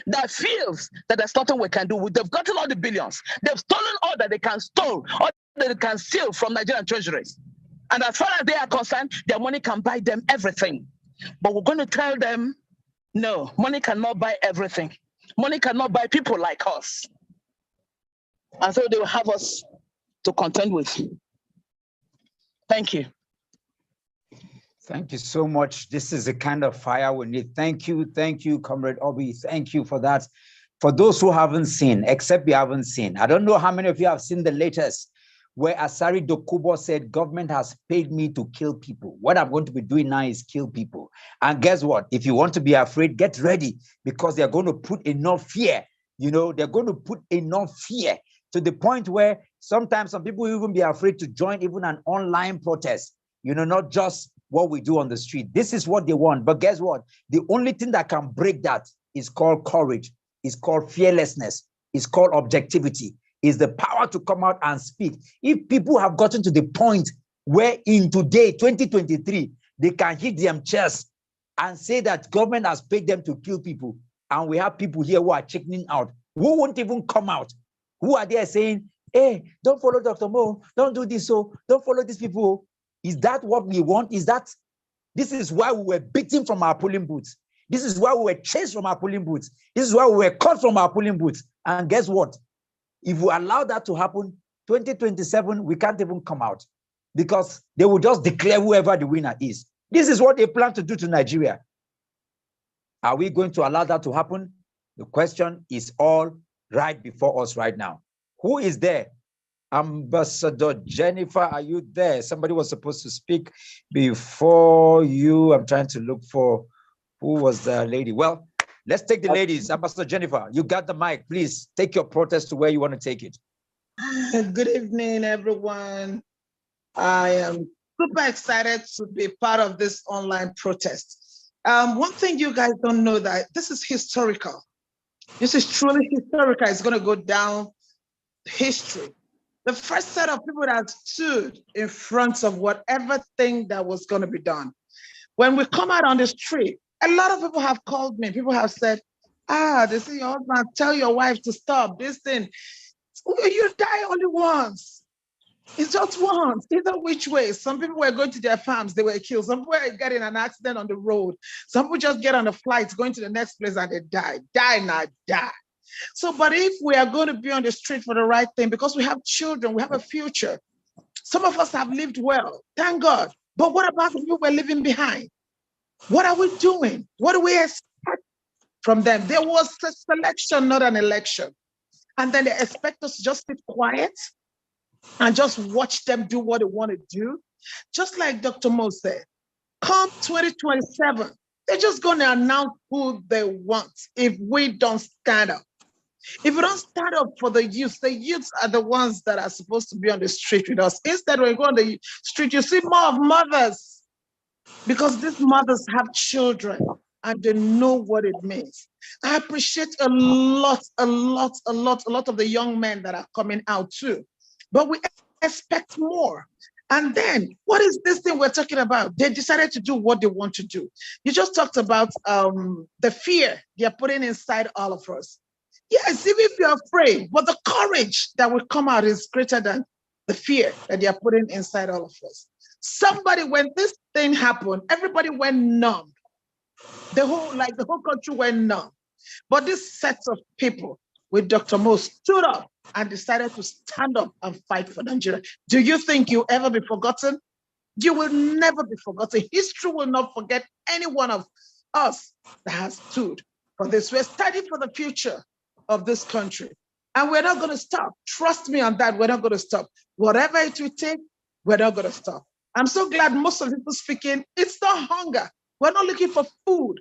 that feels that there's nothing we can do. They've gotten all the billions. They've stolen all that they can steal, all that they can steal from Nigerian treasuries. And as far as they are concerned, their money can buy them everything. But we're going to tell them, no, money cannot buy everything. Money cannot buy people like us. And so they will have us to contend with. Thank you. Thank you so much. This is the kind of fire we need. Thank you, Comrade Obi. Thank you for that. For those who haven't seen, except you haven't seen, I don't know how many of you have seen the latest, where Asari Dokubo said, government has paid me to kill people. What I'm going to be doing now is kill people. And guess what? If you want to be afraid, get ready, because they're going to put enough fear. They're going to put enough fear to the point where sometimes some people will even be afraid to join even an online protest, not just what we do on the street. This is what they want. But guess what? The only thing that can break that is called courage. It's called fearlessness. It's called objectivity. Is the power to come out and speak. If people have gotten to the point where in today, 2023, they can hit their chest and say that government has paid them to kill people, and we have people here who are checking out, who won't even come out, who are there saying, hey, don't follow Dr. Mo, don't do this, so don't follow these people. Is that what we want? This is why we were beaten from our polling booths. This is why we were chased from our polling booths. This is why we were cut from our polling booths. And guess what? If we allow that to happen, 2027, we can't even come out, because they will just declare whoever the winner is. This is what they plan to do to Nigeria. Are we going to allow that to happen? The question is all right before us right now. Who is there? Ambassador Jennifer, are you there? Somebody was supposed to speak before you. I'm trying to look for who was the lady. Well, let's take the ladies. Ambassador Jennifer, you got the mic. Please take your protest to where you want to take it. Good evening, everyone. I am super excited to be part of this online protest. One thing you guys don't know, that this is historical. This is truly historical. It's going to go down history. The first set of people that stood in front of whatever thing that was going to be done. When we come out on the street, a lot of people have called me. People have said, they say your husband, tell your wife to stop this thing. You die only once. It's just once, either which way. Some people were going to their farms, they were killed. Some people were getting an accident on the road. Some people just get on a flight, going to the next place and they die. Die, not die. So, but if we are going to be on the street for the right thing, because we have children, we have a future. Some of us have lived well, thank God. But what about the people we're leaving behind? What are we doing? What do we expect from them? There was a selection, not an election. And then they expect us to just sit quiet and just watch them do what they want to do. Just like Dr. Mo said, come 2027, they're just going to announce who they want if we don't stand up. If we don't stand up for the youths are the ones that are supposed to be on the street with us. Instead, when you go on the street, you see more of mothers, because these mothers have children and they know what it means. I appreciate a lot of the young men that are coming out too, but we expect more. And then what is this thing we're talking about? They decided to do what they want to do. You just talked about the fear they're putting inside all of us. Yes, even if you're afraid, but the courage that will come out is greater than the fear that they are putting inside all of us. Somebody, when this thing happened, everybody went numb. The whole country went numb. But this set of people with Dr. Mo stood up and decided to stand up and fight for Nigeria. Do you think you'll ever be forgotten? You will never be forgotten. History will not forget any one of us that has stood for this. We're studying for the future of this country. And we're not going to stop. Trust me on that. We're not going to stop. Whatever it will take, we're not going to stop. I'm so glad most of the people speaking, it's not hunger. We're not looking for food.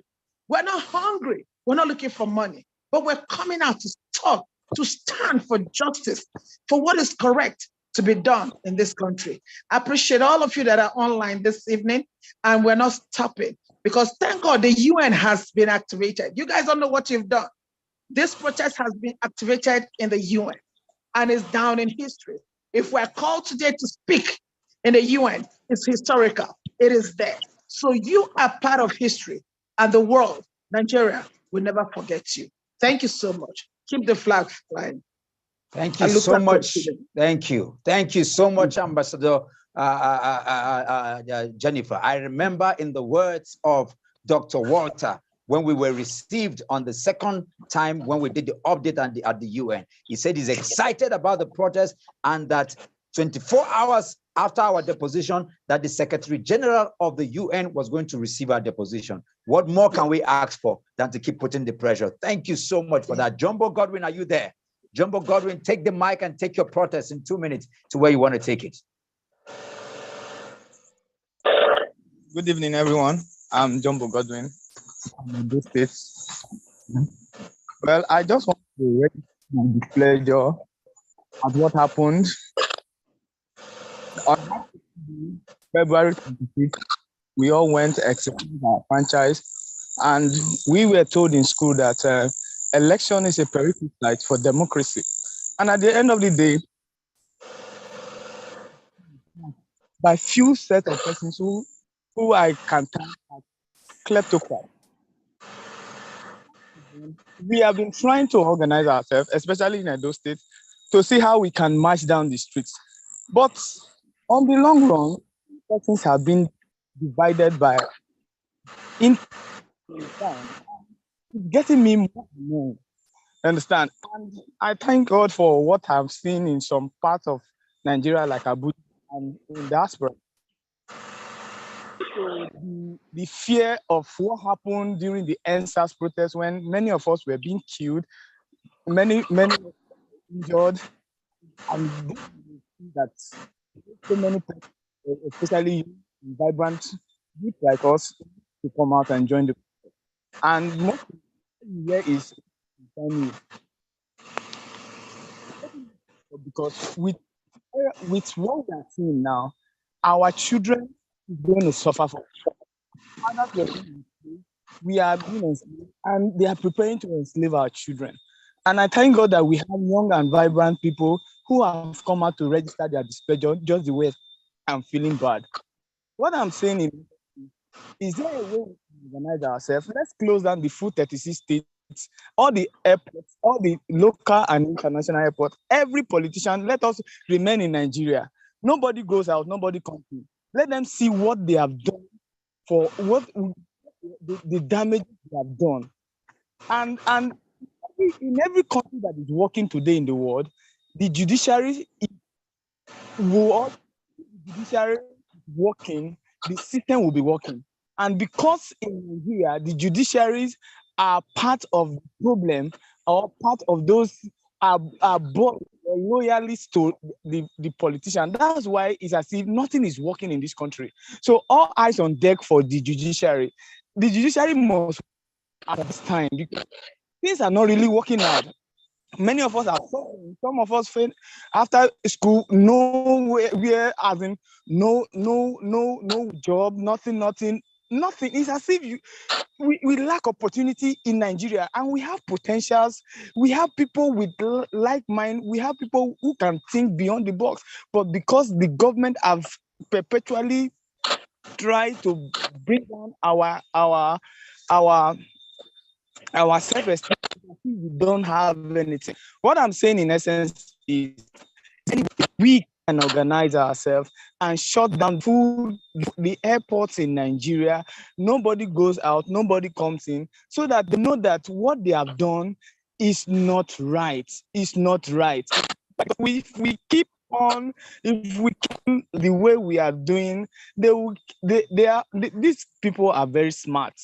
We're not hungry. We're not looking for money. But we're coming out to talk, to stand for justice, for what is correct to be done in this country. I appreciate all of you that are online this evening, and we're not stopping, because thank God the UN has been activated. You guys don't know what you've done. This protest has been activated in the UN and is down in history. If we're called today to speak in the UN, it's historical. It is there. So you are part of history, and the world, Nigeria, will never forget you. Thank you so much. Keep the flag flying. Thank you so much. Thank you. Thank you so much, Ambassador Jennifer. I remember in the words of Dr. Walter, when we were received on the second time when we did the update at the UN, he said he's excited about the protest, and that 24 hours after our deposition, that the Secretary General of the UN was going to receive our deposition. What more can we ask for than to keep putting the pressure? Thank you so much for that. Jumbo Godwin, are you there? Jumbo Godwin, take the mic and take your protest in 2 minutes to where you want to take it. Good evening, everyone. I'm Jumbo Godwin. I'm in this state. Well, I just want to raise my displeasure at what happened on February 25th. We all went executing our franchise, and we were told in school that election is a prerequisite for democracy. And at the end of the day, by few set of persons who I can tell as kleptocrats, we have been trying to organize ourselves, especially in Edo State, to see how we can march down the streets. But on the long run, persons have been divided by getting me more and more. Understand? And I thank God for what I've seen in some parts of Nigeria, like Abuja and in diaspora. So the fear of what happened during the NSAS protest, when many of us were being killed, many injured, and that so many people, especially vibrant youth like us, to come out and join the protest. And most here is family, because with what we are seeing now, our children is going to suffer for it. We are being enslaved, and they are preparing to enslave our children. And I thank God that we have young and vibrant people who have come out to register their displeasure just the way I'm feeling bad. What I'm saying is there a way we can organize ourselves? Let's close down the full 36 states, all the airports, all the local and international airports, every politician. Let us remain in Nigeria. Nobody goes out, nobody comes in. Let them see what they have done, for what the damage they have done. And in every country that is working today in the world, the judiciary the judiciary is working, the system will be working. And because in Nigeria, the judiciaries are part of the problem or part of those are bought loyalists to the politician. That's why it's as if nothing is working in this country. So all eyes on deck for the judiciary. The judiciary must at this time because things are not really working out. Many of us are suffering. Some of us fail after school, nowhere, as in no job, nothing. It's as if we lack opportunity in Nigeria, and we have potentials. We have people with like mind. We have people who can think beyond the box. But because the government have perpetually tried to bring down our self-esteem, we don't have anything. What I'm saying in essence is we can organize ourselves and shut down the airports in Nigeria. Nobody goes out, nobody comes in, so that they know that what they have done is not right. It's not right. But if we keep on, if we keep the way we are doing, these people are very smart.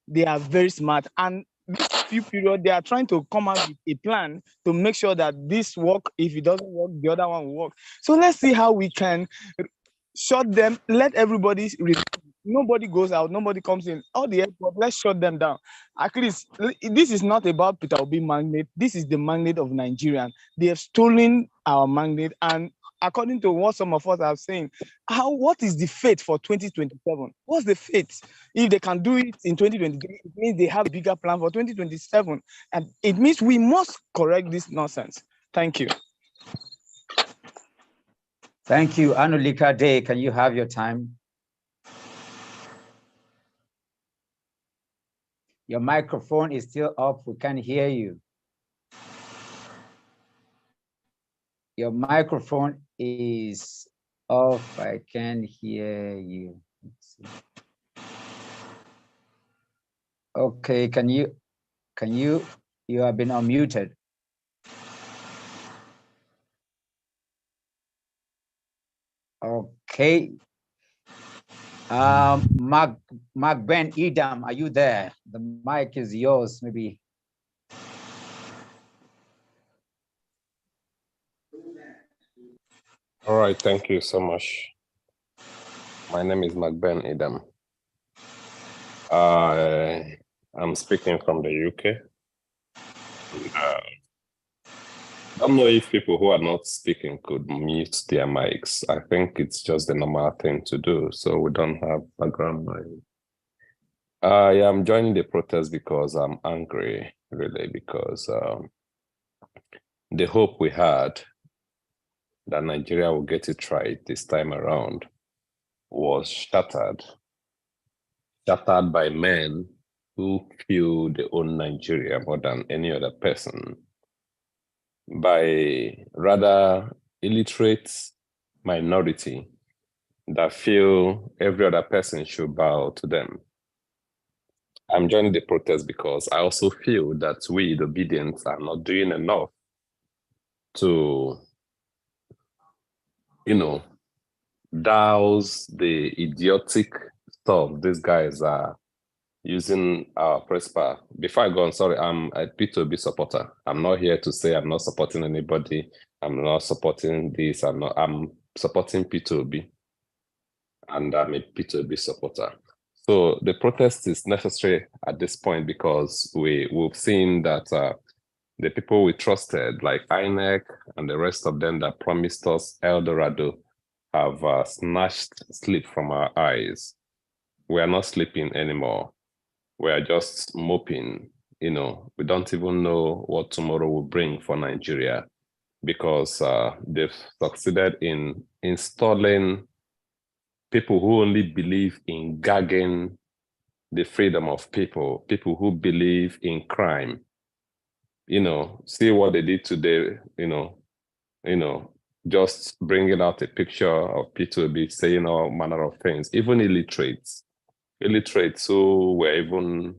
They are very smart, and this few period they are trying to come out with a plan to make sure that this work. If it doesn't work, the other one will work. So let's see how we can shut them. Let everybody. Nobody goes out. Nobody comes in. All the airport. Let's shut them down. At least this is not about Peter Obi magnet. This is the magnet of Nigerian. They have stolen our magnet, and according to what some of us are saying, what is the fate for 2027? What's the fate? If they can do it in 2023, it means they have a bigger plan for 2027. And it means we must correct this nonsense. Thank you. Thank you. Anulika Day, can you have your time? Your microphone is still off. We can't hear you. Your microphone is off. I can't hear you. Let's see. Okay, you have been unmuted. Okay. Mark Ben Edam, are you there? The mic is yours, maybe. All right, thank you so much. My name is Mark Ben Edam. I'm speaking from the UK. I don't know if people who are not speaking could mute their mics. I think it's just the normal thing to do, so we don't have background noise. I am joining the protest because I'm angry, really, because the hope we had that Nigeria will get it right this time around was shattered by men who feel they own Nigeria more than any other person, by rather illiterate minority that feel every other person should bow to them. I'm joining the protest because I also feel that we, the obedience, are not doing enough to, douse the idiotic stuff these guys are using our press power. Before I go on, sorry, I'm a P2B supporter. I'm not here to say I'm not supporting anybody. I'm not supporting this. I'm supporting P2B. And I'm a P2B supporter. So the protest is necessary at this point because we've seen that the people we trusted, like INEC and the rest of them that promised us El Dorado, have snatched sleep from our eyes. We are not sleeping anymore. We are just moping. We don't even know what tomorrow will bring for Nigeria because they've succeeded in installing people who only believe in gagging the freedom of people who believe in crime. See what they did today, just bringing out a picture of P2B saying all manner of things, even illiterates who were even,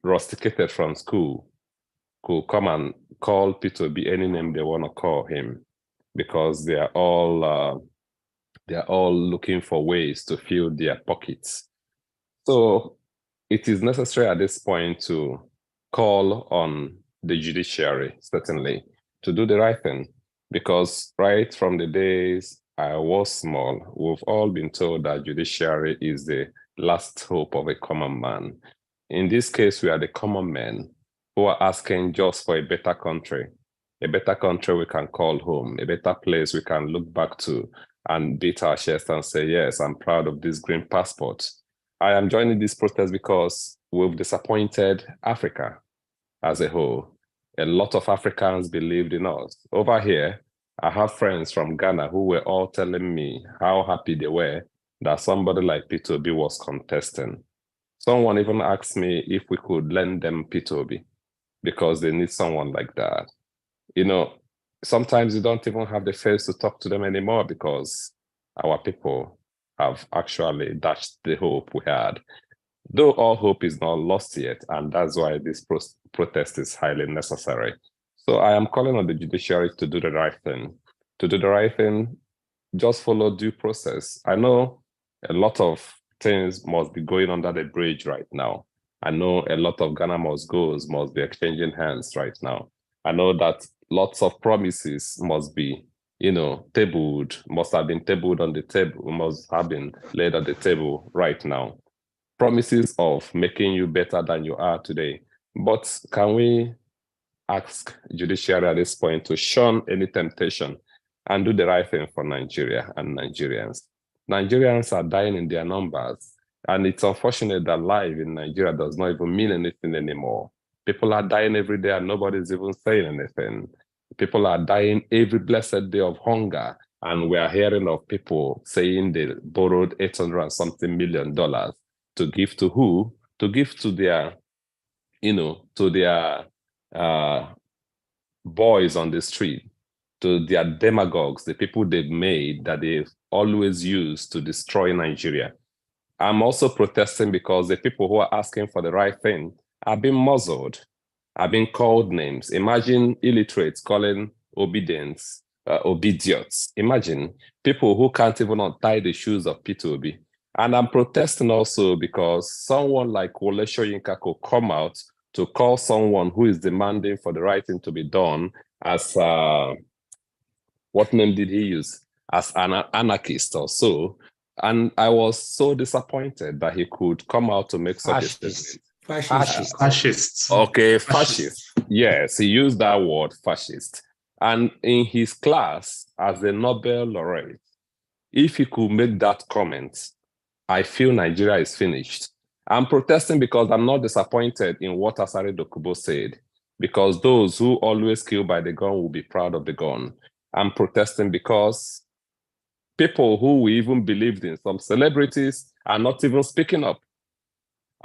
rusticated from school could come and call P2B any name they want to call him, because they are all looking for ways to fill their pockets. So it is necessary at this point to call on the judiciary, certainly, to do the right thing, because right from the days I was small, we've all been told that judiciary is the last hope of a common man. In this case, we are the common men who are asking just for a better country we can call home, a better place we can look back to and beat our chest and say, yes, I'm proud of this green passport. I am joining this protest because we've disappointed Africa as a whole. A lot of Africans believed in us. Over here, I have friends from Ghana who were all telling me how happy they were that somebody like P2B was contesting. Someone even asked me if we could lend them P2B because they need someone like that. You know, sometimes you don't even have the face to talk to them anymore because our people have actually dashed the hope we had. Though all hope is not lost yet, and that's why this protest is highly necessary. So I am calling on the judiciary to do the right thing. To do the right thing, just follow due process. I know a lot of things must be going under the bridge right now. I know a lot of Ghana must be exchanging hands right now. I know that lots of promises must be, tabled, must have been tabled on the table, must have been laid on the table right now. Promises of making you better than you are today. But can we ask judiciary at this point to shun any temptation and do the right thing for Nigeria and Nigerians? Nigerians are dying in their numbers, and it's unfortunate that life in Nigeria does not even mean anything anymore. People are dying every day and nobody's even saying anything. People are dying every blessed day of hunger, and we are hearing of people saying they borrowed $800 and something million to give to who? To give to their, to their boys on the street, to their demagogues, the people they've made that they've always used to destroy Nigeria. I'm also protesting because the people who are asking for the right thing are being muzzled, are being called names. Imagine illiterates calling obedience obidiots. Imagine people who can't even untie the shoes of P2B. And I'm protesting also because someone like Wole Soyinka could come out to call someone who is demanding for the right thing to be done as, what name did he use? As an anarchist or so. And I was so disappointed that he could come out to make such a statement. Fascists. Okay, fascist. Yes, he used that word, fascist. And in his class, as a Nobel laureate, if he could make that comment, I feel Nigeria is finished. I'm protesting because I'm not disappointed in what Asare Dokubo said, because those who always kill by the gun will be proud of the gun. I'm protesting because people who we even believed in, some celebrities, are not even speaking up.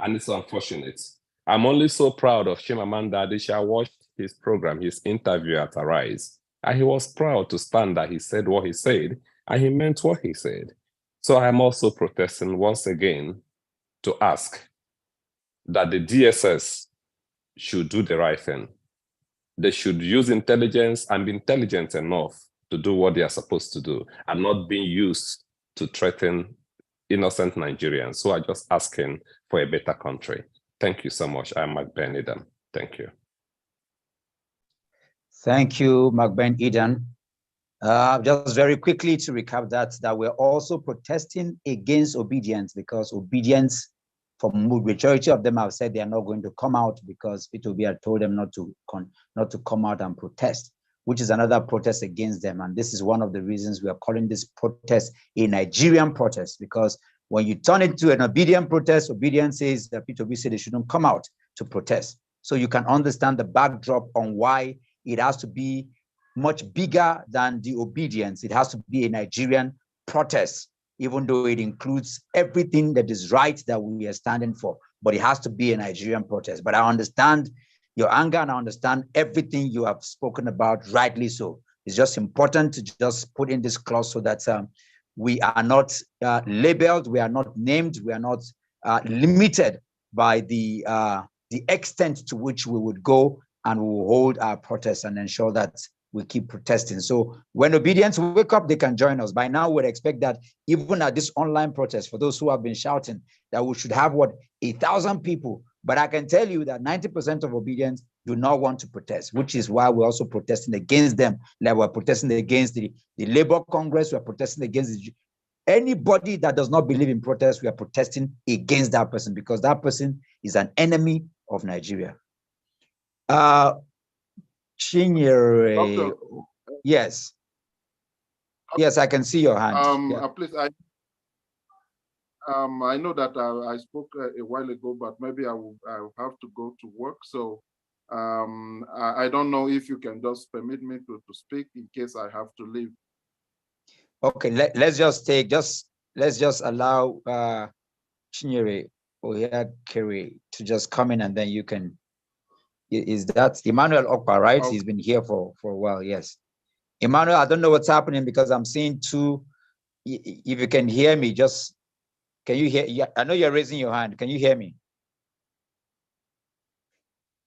And it's unfortunate. I'm only so proud of Chimamanda Adichie. I watched his program, his interview at Arise, and he was proud to stand that he said what he said, and he meant what he said. So I'm also protesting once again to ask that the DSS should do the right thing. They should use intelligence and be intelligent enough to do what they are supposed to do and not being used to threaten innocent Nigerians who are just asking for a better country. Thank you so much. I'm Mark Ben Eden. Thank you. Thank you, Mark Ben Eden. Just very quickly to recap that we're also protesting against obedience, because obedience, for majority of them have said they are not going to come out because P2B had told them not to come out and protest, which is another protest against them. And this is one of the reasons we are calling this protest a Nigerian protest, because when you turn it to an obedient protest, obedience says that P2B said they shouldn't come out to protest. So you can understand the backdrop on why it has to be much bigger than the obedience. It has to be a Nigerian protest, even though it includes everything that is right that we are standing for, but it has to be a Nigerian protest. But I understand your anger and I understand everything you have spoken about, rightly so. It's just important to just put in this clause so that we are not labeled, we are not named, we are not limited by the the extent to which we would go and we will hold our protests and ensure that we keep protesting. So when obedience wake up, they can join us. By now, we'd expect that even at this online protest, for those who have been shouting, that we should have, 1,000 people. But I can tell you that 90% of obedience do not want to protest, which is why we're also protesting against them. Like we're protesting against the Labour Congress, we're protesting against anybody that does not believe in protest, we are protesting against that person because that person is an enemy of Nigeria. Chinyere, yes. Yes, I can see your hand. Please, I know that I spoke a while ago, but maybe I'll have to go to work. So I don't know if you can just permit me to speak in case I have to leave. Okay, let's just allow Chinyere Oyakere to just come in, and then you can. Is that Emmanuel Okpa, right? Okay. He's been here for a while. Yes, Emmanuel. I don't know what's happening because I'm seeing two. If you can hear me, just can you hear? Yeah, I know you're raising your hand. Can you hear me?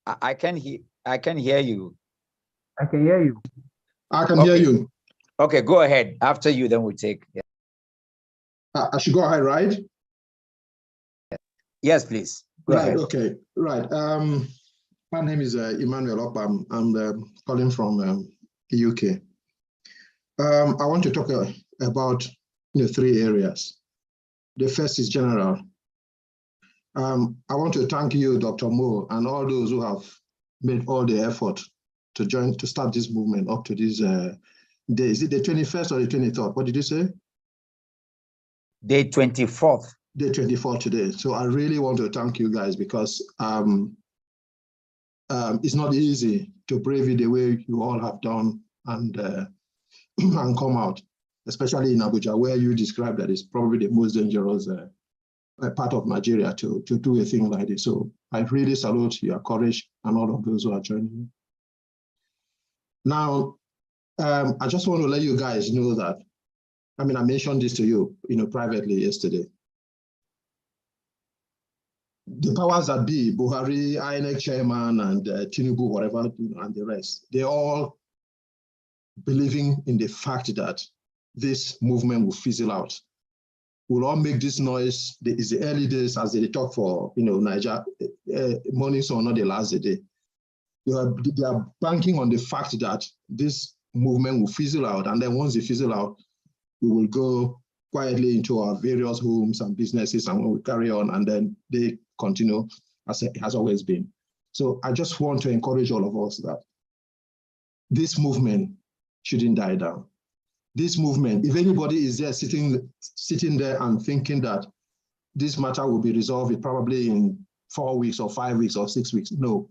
I can hear. I can hear you. I can hear you. I can hear you. Okay, go ahead. After you, then we take. Yeah. I should go ahead, right? Yes, please. Go ahead. Okay. Right. My name is Emmanuel Okpa. I'm calling from the UK. I want to talk about 3 areas. The first is general. I want to thank you, Dr. Mo, and all those who have made all the effort to start this movement up to this day. Is it the 21st or the 23rd? What did you say? Day 24th. Day 24th today. So I really want to thank you guys because it's not easy to brave it the way you all have done and come out, especially in Abuja, where you described that it's probably the most dangerous part of Nigeria to do a thing like this. So I really salute your courage and all of those who are joining you. Now, I just want to let you guys know that, I mentioned this to you, privately yesterday. The powers that be, Buhari, INEC chairman, and Tinubu, whatever, and the rest, they're all believing in the fact that this movement will fizzle out. We'll all make this noise. It's the early days as they talk for, Niger, morning sun, not the last day. They are banking on the fact that this movement will fizzle out, and then once they fizzle out, we will go quietly into our various homes and businesses, and we'll carry on, and then they continue as it has always been. So I just want to encourage all of us that this movement shouldn't die down. This movement, if anybody is there sitting there and thinking that this matter will be resolved probably in 4 weeks or 5 weeks or 6 weeks, no,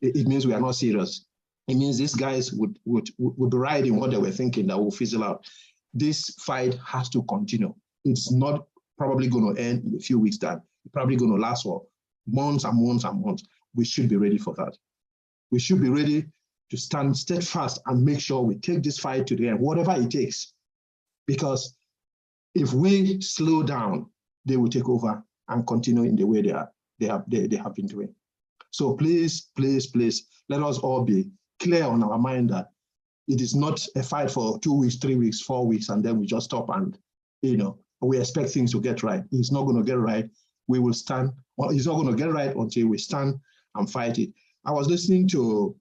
it means we are not serious. It means these guys would be right in what they were thinking, that will fizzle out. This fight has to continue. It's not probably going to end in a few weeks' time. It's probably going to last for months and months and months. We should be ready for that. We should be ready to stand steadfast and make sure we take this fight to the end, whatever it takes. Because if we slow down, they will take over and continue in the way they have been doing. So please, please, please, let us all be clear on our mind that it is not a fight for 2 weeks, 3 weeks, 4 weeks, and then we just stop and, we expect things to get right. It's not going to get right. We will stand. Well, it's not going to get right until we stand and fight it. I was listening to,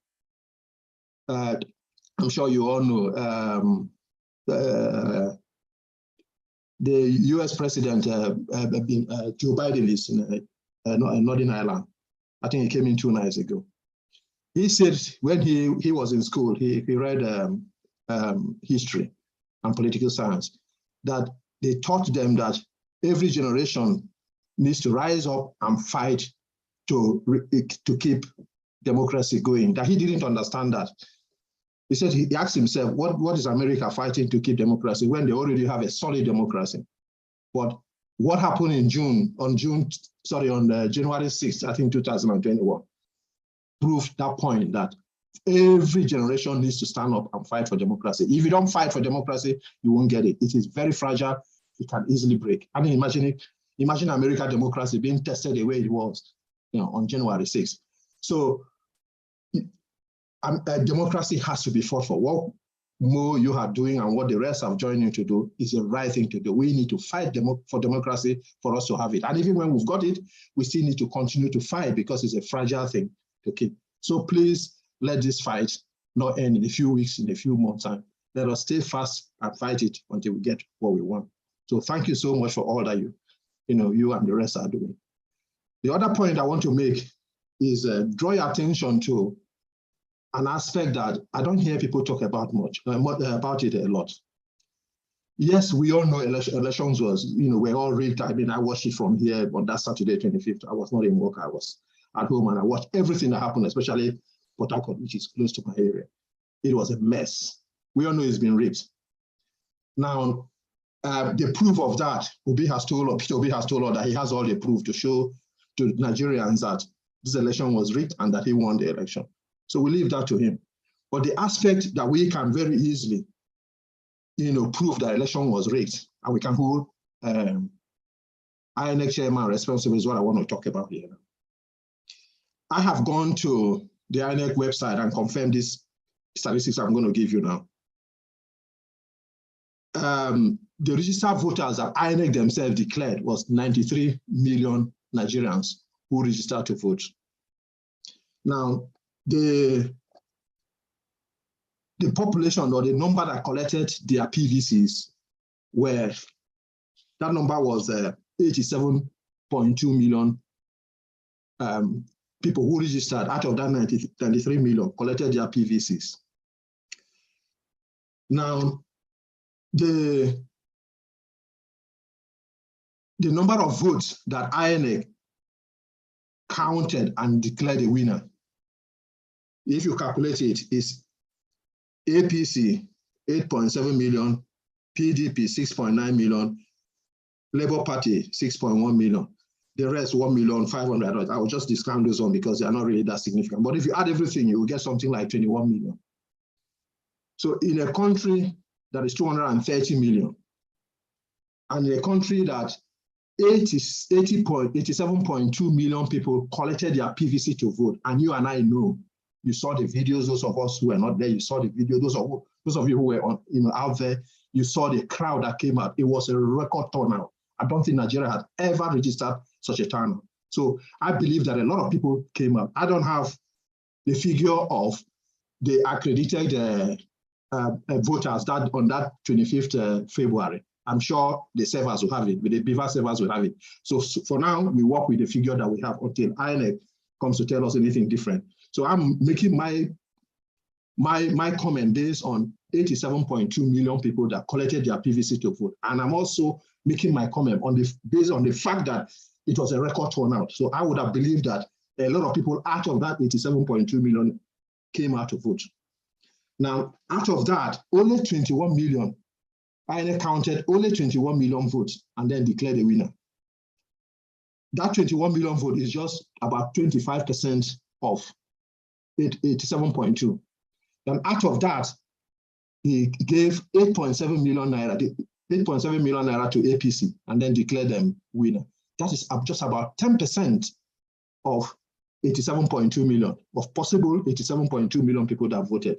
I'm sure you all know, the US President, Joe Biden is in Northern Ireland. I think he came in 2 nights ago. He said when he was in school, he read history and political science, that they taught them that every generation needs to rise up and fight to keep democracy going. That he didn't understand that. He said, he asked himself, what is America fighting to keep democracy when they already have a solid democracy? But what happened on January 6th, I think 2021, proved that point, that every generation needs to stand up and fight for democracy. If you don't fight for democracy, you won't get it. It is very fragile. It can easily break. Imagine American democracy being tested the way it was, on January 6th. So democracy has to be fought for. What more you are doing and what the rest have joined you to do is the right thing to do. We need to fight for democracy for us to have it. And even when we've got it, we still need to continue to fight because it's a fragile thing to keep. So please let this fight not end in a few weeks, in a few months time. Let us stay fast and fight it until we get what we want. So thank you so much for all that you and the rest are doing. The other point I want to make is draw your attention to an aspect that I don't hear people talk about much, about it a lot. Yes, we all know elections was, we're all rigged. I mean, I watched it from here on that Saturday, 25th. I was not in work, I was at home, and I watched everything that happened, especially Port Harcourt, which is close to my area. It was a mess. We all know it's been rigged. Now, the proof of that, Peter Obi has told us that he has all the proof to show to Nigerians that this election was rigged and that he won the election. So we leave that to him. But the aspect that we can very easily, prove that election was rigged, and we can hold INEC chairman responsible is what I want to talk about here. I have gone to the INEC website and confirmed these statistics I'm going to give you now. The registered voters that INEC themselves declared was 93 million Nigerians who registered to vote. Now, the population or the number that collected their PVCs that number was 87.2 million people who registered. Out of that 93 million collected their PVCs. Now, the number of votes that INEC counted and declared a winner, if you calculate it, is APC 8.7 million, PDP 6.9 million, Labour Party 6.1 million, the rest 1,500,000. I will just discount those one because they are not really that significant. But if you add everything, you will get something like 21 million. So in a country that is 230 million, and in a country that 87.2 million people collected their PVC to vote, and you and I know, you saw the videos, those of us who were not there, you saw the video, those of you who were out there, you saw the crowd that came out. It was a record turnout. I don't think Nigeria had ever registered such a turnout. So I believe that a lot of people came out. I don't have the figure of the accredited voters that on that 25th February. I'm sure the servers will have it, the Beaver servers will have it. So for now, we work with the figure that we have until INEC comes to tell us anything different. So I'm making my comment based on 87.2 million people that collected their PVC to vote. And I'm also making my comment based on the fact that it was a record turnout. So I would have believed that a lot of people out of that 87.2 million came out to vote. Now, out of that, only 21 million, INEC counted only 21 million votes and then declared a winner. That 21 million vote is just about 25% of 87.2. And out of that, he gave 8.7 million naira, 8.7 million naira to APC and then declared them winner. That is just about 10% of 87.2 million, of possible 87.2 million people that voted.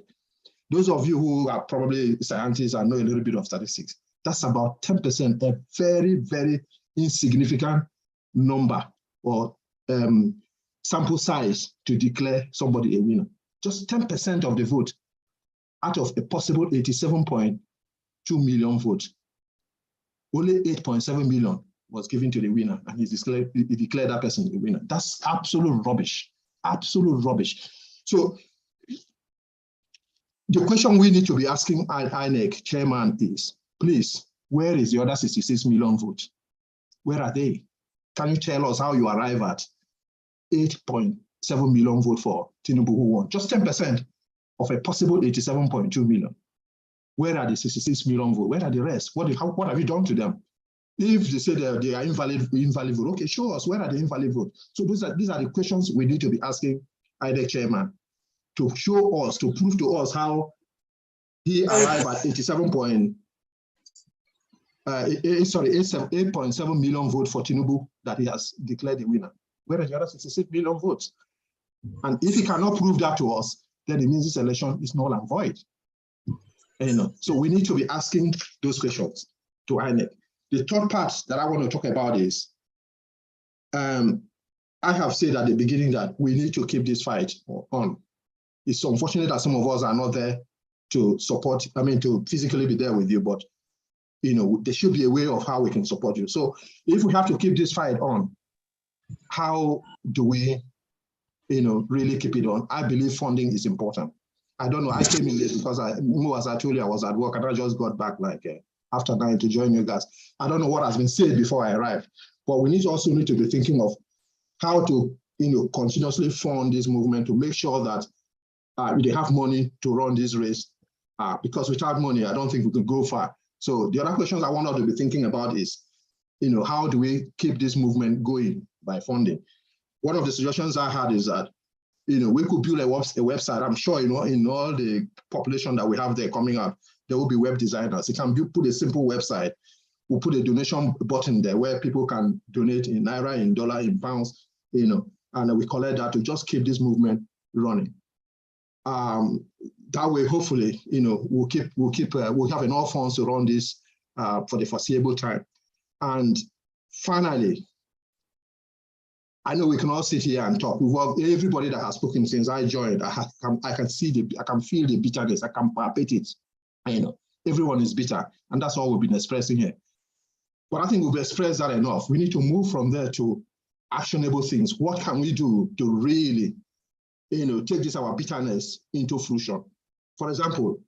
Those of you who are probably scientists and know a little bit of statistics, that's about 10%, a very, very insignificant number or sample size to declare somebody a winner. Just 10% of the vote out of a possible 87.2 million votes. Only 8.7 million was given to the winner, and he declared that person the winner. That's absolute rubbish, absolute rubbish. So the question we need to be asking INEC chairman is, please, where is the other 66 million votes? Where are they? Can you tell us how you arrive at 8.7 million vote for Tinubu who won? Just 10% of a possible 87.2 million. Where are the 66 million vote? Where are the rest? What have you done to them? If they say they are invalid vote, okay, show us where are the invalid vote. So these are the questions we need to be asking INEC chairman to show us, to prove to us how he arrived at 8.7 million votes for Tinubu that he has declared the winner. Where are the other 66 million votes? And if he cannot prove that to us, then it means this election is null and void. So we need to be asking those questions to INEC. The third part that I want to talk about is, I have said at the beginning that we need to keep this fight on. It's unfortunate that some of us are not there to support, to physically be there with you, but there should be a way of how we can support you. So if we have to keep this fight on, how do we, really keep it on? I believe funding is important. I don't know, I came in late because as I told you, I was at work and I just got back after 9 to join you guys. I don't know what has been said before I arrived, but we need to be thinking of how to, continuously fund this movement to make sure that they have money to run this race. Because without money, I don't think we can go far. So the other questions I want us to be thinking about is, how do we keep this movement going by funding? One of the suggestions I had is that, we could build a website. I'm sure, in all the population that we have there coming up, there will be web designers. You can put a simple website. We'll put a donation button there where people can donate in Naira, in dollar, in pounds, and we collect that to just keep this movement running. That way, hopefully, we'll have enough funds to run this for the foreseeable time. And finally, I know we can all sit here and talk. Everybody that has spoken since I joined, I can feel the bitterness. I can palpate it. Everyone is bitter, and that's all we've been expressing here. But I think we've expressed that enough. We need to move from there to actionable things. What can we do to really, take our bitterness into fruition? For example,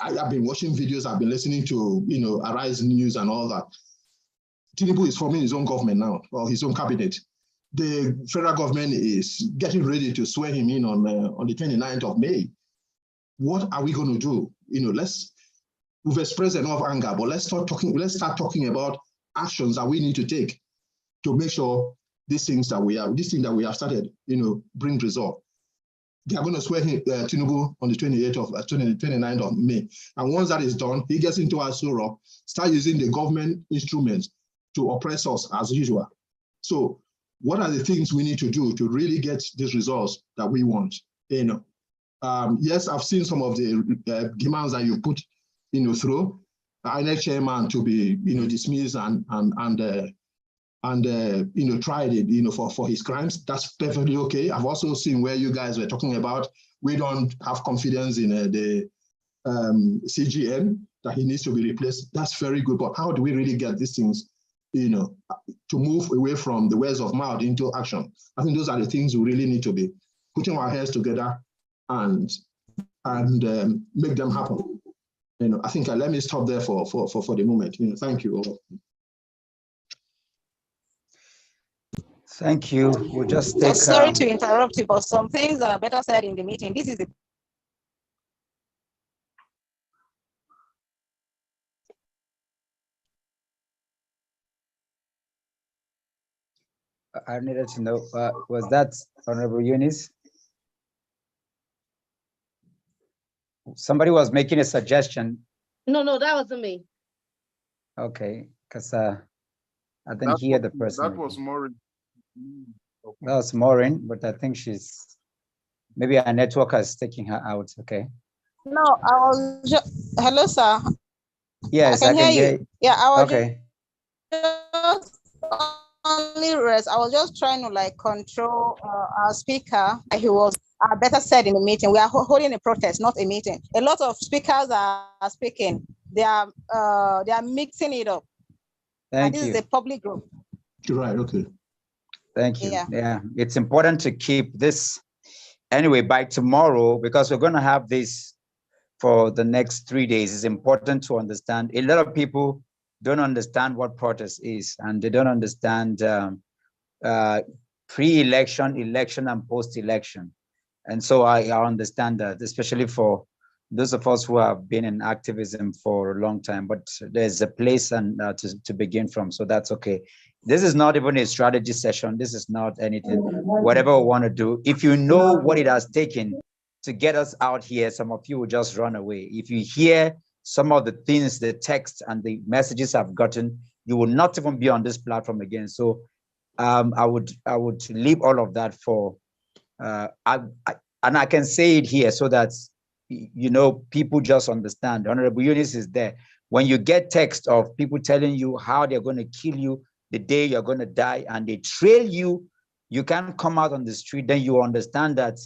I've been watching videos, I've been listening to, Arise News and all that. Tinubu is forming his own government now, or his own cabinet. The federal government is getting ready to swear him in on the 29th of May. What are we going to do? We've expressed enough anger, but let's start talking about actions that we need to take to make sure these things that we have started, bring result. They are going to swear Tinubu on the 29th of May. And once that is done, he gets into Aso Rock, start using the government instruments to oppress us as usual. So what are the things we need to do to really get these results that we want? Yes, I've seen some of the demands that you put, through INEC chairman to be, dismissed and tried it, for his crimes. That's perfectly okay. I've also seen where you guys were talking about we don't have confidence in the CGN, that he needs to be replaced. That's very good. But how do we really get these things, to move away from the words of mouth into action? I think those are the things we really need to be putting our heads together and make them happen. I think let me stop there for the moment. Thank you all. Thank you. We'll just take. Sorry to interrupt you, but some things are better said in the meeting. This is the I needed to know, was that Honorable Eunice? Somebody was making a suggestion. No, that wasn't me. Okay, because I didn't hear the person. That was Maureen. That was Maureen, but I think maybe our network is taking her out. Okay. No, I was just, hello, sir. Yes, I can hear you. Yeah, I was okay. Just only rest. I was just trying to control our speaker. He was better said in the meeting. We are holding a protest, not a meeting. A lot of speakers are speaking. They are mixing it up. Thank you. This is a public group. Right. Okay. Thank you. Yeah, it's important to keep this anyway by tomorrow, because we're going to have this for the next 3 days. It's important to understand. A lot of people don't understand what protest is, and they don't understand pre-election, election, and post-election. And so I understand that, especially for those of us who have been in activism for a long time, but there's a place and to begin from, so that's okay. This is not even a strategy session. This is not anything. Whatever we want to do, if you know what it has taken to get us out here, some of you will just run away. If you hear some of the things, the text and the messages I've gotten, you will not even be on this platform again. So I would leave all of that for And I can say it here so that, you know, people just understand. Honorable Eunice is there. When you get text of people telling you how they're going to kill you the day you're going to die, and they trail you, you can't come out on the street, then you understand that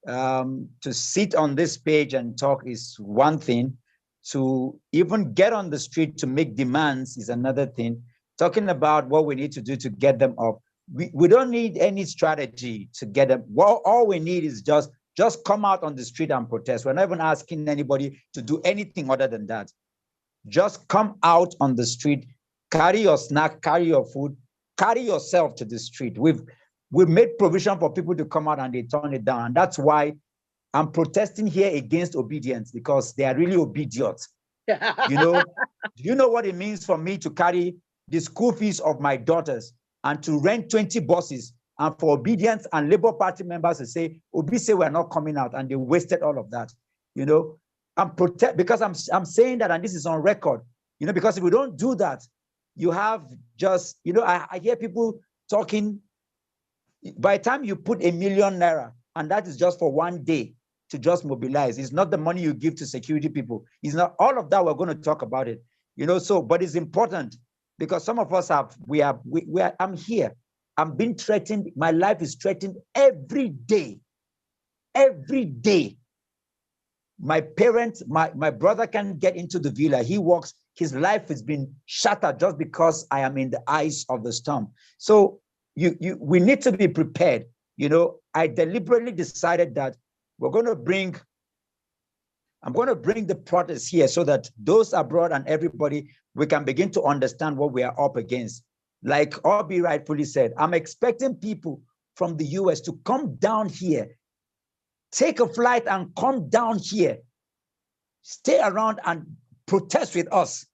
to sit on this page and talk is one thing. To even get on the street to make demands is another thing. Talking about what we need to do to get them up. We don't need any strategy to get them. Well, all we need is just come out on the street and protest. We're not even asking anybody to do anything other than that. Just come out on the street, carry your snack, carry your food, carry yourself to the street. We've made provision for people to come out and they turn it down. And that's why I'm protesting here against obedience, because they are really obedient. You know, do you know what it means for me to carry the school fees of my daughters and to rent 20 buses, and for obedience and Labour Party members to say, Obi say we're not coming out, and they wasted all of that. You know, because I'm saying that, and this is on record, you know, because if we don't do that, you have just, you know, I hear people talking, by the time you put ₦1 million, and that is just for one day to just mobilize, it's not the money you give to security people. It's not all of that. We're going to talk about it, you know, so, but it's important because some of us I'm here. I'm being threatened. My life is threatened every day. Every day. My parents, my brother can get into the villa. He walks, his life has been shattered just because I am in the eyes of the storm. So we need to be prepared. You know, I deliberately decided that I'm going to bring the protests here so that those abroad and everybody, we can begin to understand what we are up against. Like Obi rightfully said, I'm expecting people from the US to come down here, take a flight and come down here, stay around and protest with us.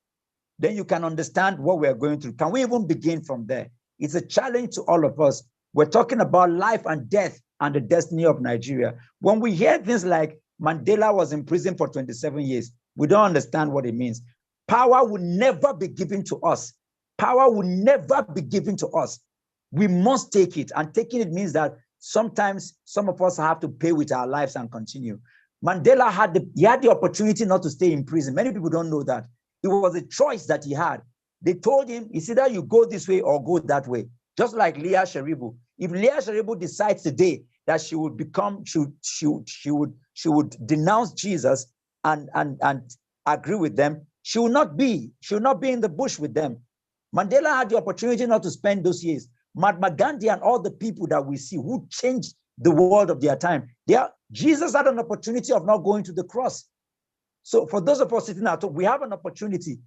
Then you can understand what we're going through. Can we even begin from there? It's a challenge to all of us. We're talking about life and death and the destiny of Nigeria. When we hear things like Mandela was in prison for 27 years, we don't understand what it means. Power will never be given to us. Power will never be given to us. We must take it. And taking it means that sometimes some of us have to pay with our lives and continue. Mandela had the opportunity not to stay in prison. Many people don't know that. It was a choice that he had. They told him, it's either you go this way or go that way. Just like Leah Sharibu. If Leah Sharibu decides today that she would become, she would denounce Jesus and agree with them, she will not be in the bush with them. Mandela had the opportunity not to spend those years. Mahatma Gandhi and all the people that we see who changed the world of their time, Jesus had an opportunity of not going to the cross. So for those of us sitting at home, we have an opportunity.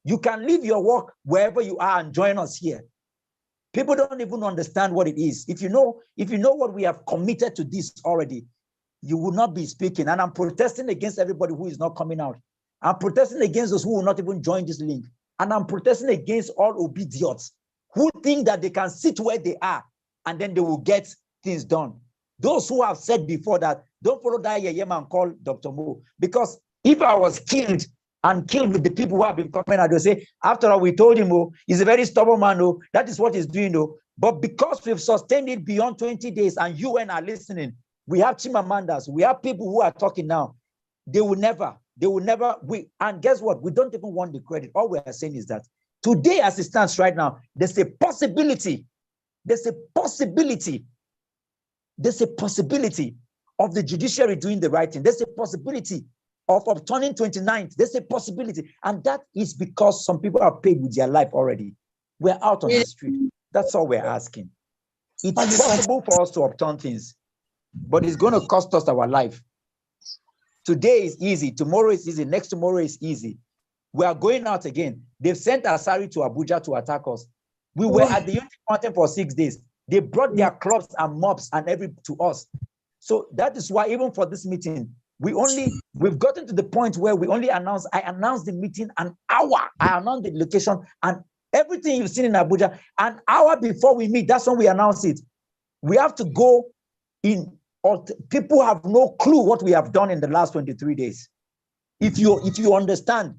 You can leave your work wherever you are and join us here. People don't even understand what it is. If you know what we have committed to this already, you will not be speaking. And I'm protesting against everybody who is not coming out. I'm protesting against those who will not even join this link. And I'm protesting against all obedience who think that they can sit where they are and then they will get things done. Those who have said before that, don't follow that yeye man called Dr. Mo, because if I was killed with the people who have been coming out, they'll say, after all, we told him, oh, he's a very stubborn man, oh, that is what he's doing, oh. But because we've sustained it beyond 20 days and UN are listening, we have Chimamandas, we have people who are talking now. They will never, and guess what? We don't even want the credit. All we are saying is that today, as it stands right now, there's a possibility of the judiciary doing the right thing. There's a possibility of turning 29th. There's a possibility. And that is because some people are paid with their life already. We're out on the street. That's all we're asking. It's possible for us to upturn things, but it's going to cost us our life. Today is easy. Tomorrow is easy. Next tomorrow is easy. We are going out again. They've sent Asari to Abuja to attack us. We were at the Unity Mountain for 6 days. They brought their clubs and mobs and to us. So that is why even for this meeting, we've gotten to the point where I announced the meeting an hour. I announced the location and everything you've seen in Abuja. An hour before we meet, that's when we announce it. We have to go in, or people have no clue what we have done in the last 23 days. If you understand,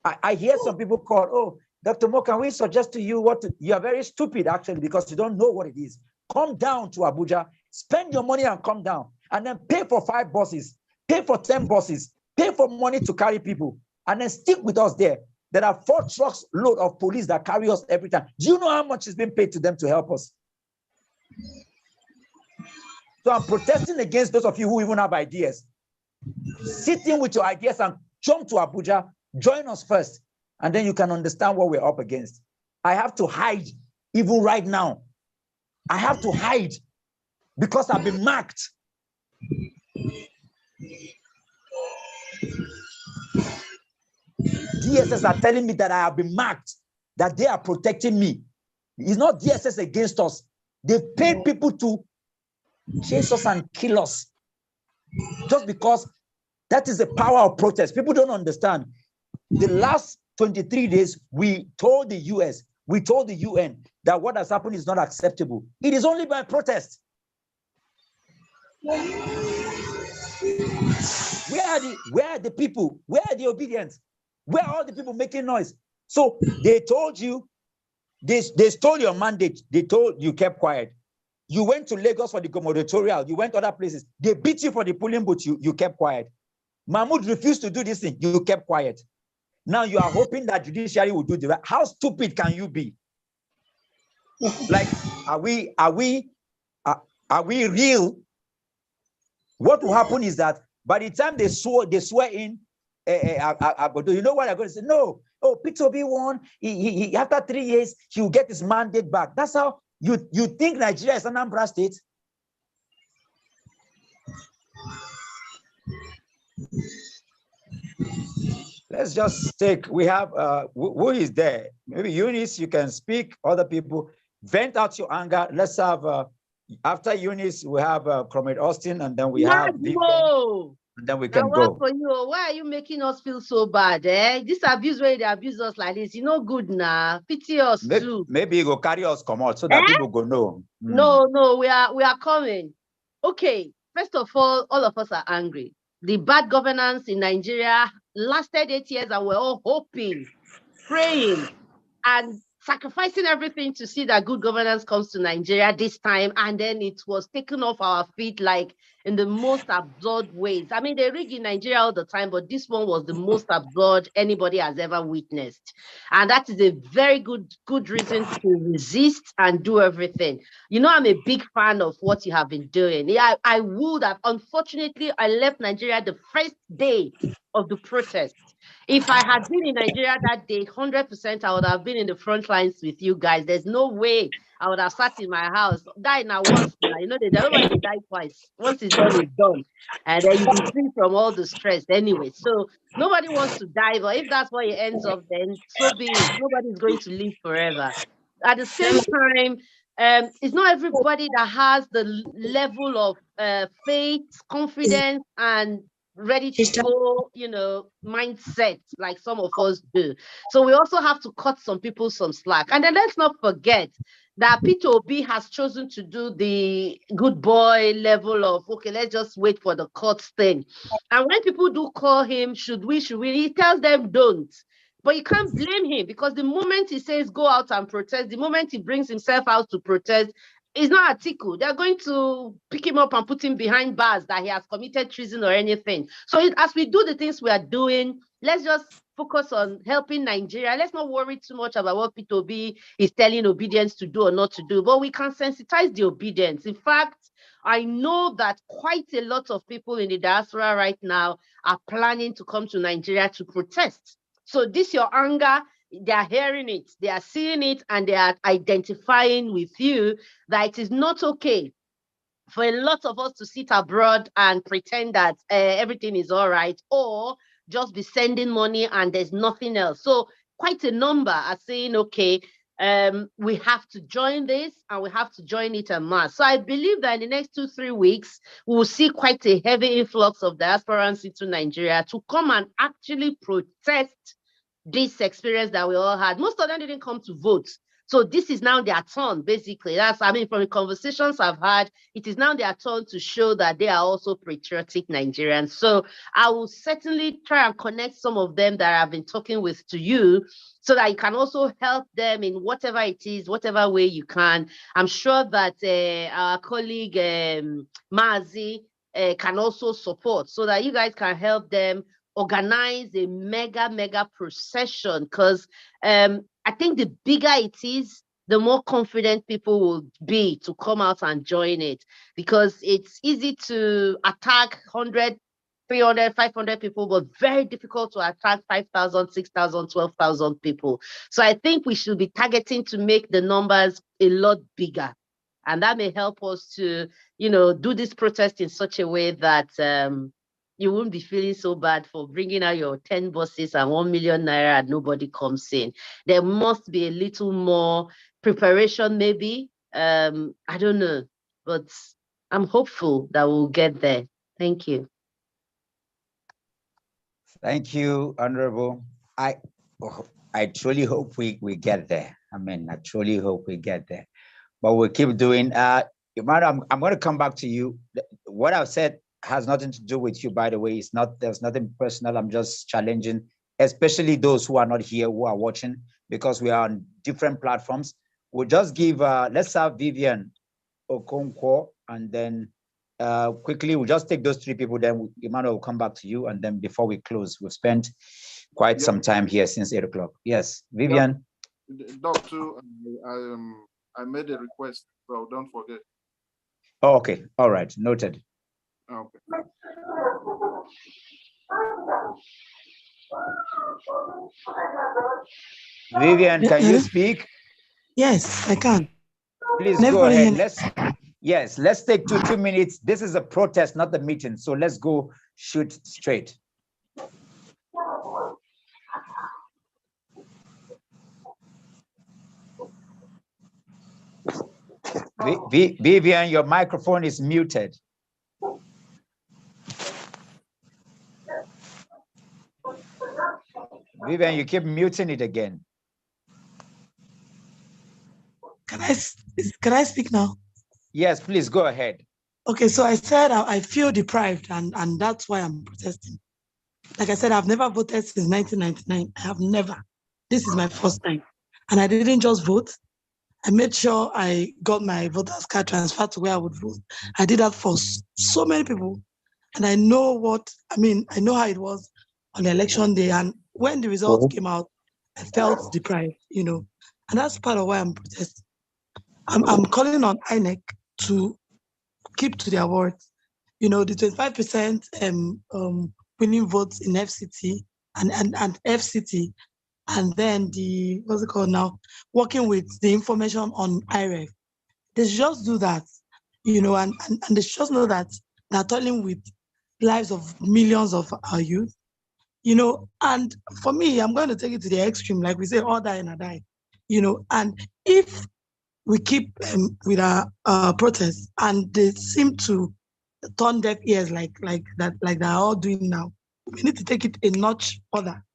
I hear some people call, oh, Dr. Mo, can we suggest to you you are very stupid actually, because you don't know what it is. Come down to Abuja spend your money and come down, and then pay for 5 buses, pay for 10 buses, pay for money to carry people, and then stick with us there. There are 4 trucks load of police that carry us every time. Do you know how much is being paid to them to help us? So I'm protesting against those of you who even have ideas. Sit in with your ideas and jump to Abuja, join us first, and then you can understand what we're up against. I have to hide even right now. I have to hide because I've been marked. DSS are telling me that I have been marked, that they are protecting me. It's not DSS against us. They've paid people to chase us and kill us just because that is the power of protest. People don't understand. The last 23 days, we told the US, we told the UN that what has happened is not acceptable. It is only by protest. Where are the people? Where are the obedience? Where are all the people making noise? So they told you, they stole your mandate. They told you kept quiet. You went to Lagos for the gubernatorial. You went other places. They beat you for the polling booth. You kept quiet. Mahmoud refused to do this thing. You kept quiet. Now you are hoping that judiciary will do the right. How stupid can you be? Like, are we real? What will happen is that by the time they swear in, you know what I'm going to say? No. Oh, Peter Obi won. He after 3 years, he will get his mandate back. That's how you think Nigeria is an Anambra state? Let's just take, we have, who is there? Maybe Eunice, you can speak, other people, vent out your anger. Let's have, after Eunice, we have Comrade Austin, and then we have Vivian, and then we can go. For you, why are you making us feel so bad? This abuse, where they abuse us like this, you know, good now. Pity us too. Maybe you go carry us come out so that people go know. No, we are coming. Okay, first of all of us are angry. The bad governance in Nigeria lasted 8 years, and we're all hoping, praying, and sacrificing everything to see that good governance comes to Nigeria this time, and then it was taken off our feet like in the most absurd ways. I mean, they rig in Nigeria all the time, but this one was the most absurd anybody has ever witnessed. And that is a very good reason to resist and do everything. You know, I'm a big fan of what you have been doing. Yeah, I would have, unfortunately, I left Nigeria the first day of the protest. If I had been in Nigeria that day, 100%, I would have been in the front lines with you guys. There's no way I would have sat in my house. Die now once, you know, everybody die twice. Once it's done, it's done. And then you'll be free from all the stress anyway. So nobody wants to die, but if that's what it ends up, then so be it. Nobody's going to live forever. At the same time, it's not everybody that has the level of faith, confidence, and ready to go, you know, mindset like some of us do. So we also have to cut some people some slack. And then let's not forget that Peter Obi has chosen to do the good boy level of, okay, let's just wait for the courts thing. And when people do call him, should we, he tells them don't. But you can't blame him, because the moment he says go out and protest, the moment he brings himself out to protest, it's not Atiku. They're going to pick him up and put him behind bars that he has committed treason or anything. So as we do the things we are doing, let's just focus on helping Nigeria. Let's not worry too much about what Peter Obi is telling obedience to do or not to do, but we can sensitize the obedience. In fact, I know that quite a lot of people in the diaspora right now are planning to come to Nigeria to protest. So this, your anger, they are hearing it, they are seeing it, and they are identifying with you that it is not okay for a lot of us to sit abroad and pretend that everything is all right, or just be sending money and there's nothing else. So quite a number are saying, okay, we have to join this, and we have to join it en masse. So I believe that in the next 2-3 weeks, we will see quite a heavy influx of diasporans into Nigeria to come and actually protest this experience that we all had. Most of them didn't come to vote. So this is now their turn, basically. I mean, from the conversations I've had, it is now their turn to show that they are also patriotic Nigerians. So I will certainly try and connect some of them that I've been talking with to you, so that you can also help them in whatever it is, whatever way you can. I'm sure that our colleague Mazi can also support, so that you guys can help them organize a mega procession, because I think the bigger it is, the more confident people will be to come out and join it, because it's easy to attack 100, 300, 500 people, but very difficult to attract 5,000, 6,000, 12,000 people. So I think we should be targeting to make the numbers a lot bigger. And that may help us to, do this protest in such a way that you won't be feeling so bad for bringing out your 10 buses and 1 million naira and nobody comes in. There must be a little more preparation, maybe. I don't know, but I'm hopeful that we'll get there. Thank you. Thank you, Honorable. I truly hope we get there. I mean, I truly hope we get there. But we'll keep doing. Madam, I'm going to come back to you. What I've said has nothing to do with you, by the way. There's nothing personal. I'm just challenging, especially those who are not here, who are watching, because we are on different platforms. We'll just give, let's have Vivian Okonkwo, and then quickly, we'll just take those three people, then Emmanuel will come back to you, and then before we close, we've spent quite some time here since 8 o'clock. Yes, Vivian. Doctor, I made a request, so don't forget. Oh, okay, all right, noted. Okay. Vivian, can you speak? Yes, I can. Please go ahead. Let's take 2 minutes. This is a protest, not the meeting. So let's go shoot straight. Vivian, your microphone is muted. Vivian, you keep muting it again. Can I speak now? Yes, please go ahead. Okay, so I said I feel deprived, and that's why I'm protesting. Like I said, I've never voted since 1999. I have never. This is my first time. And I didn't just vote. I made sure I got my voter's card transferred to where I would vote. I did that for so many people. And I know I know how it was on election day. And when the results came out, I felt deprived, and that's part of why I'm protesting. I'm calling on INEC to keep to their words. The 25% winning votes in FCT and FCT, and then the, what's it called now, working with the information on IREF. They should just do that, and they should just know that they're toiling with lives of millions of our youth, and for me, I'm going to take it to the extreme, like we say, all die and I die, and if we keep with our protests and they seem to turn deaf ears like they're all doing now, we need to take it a notch further.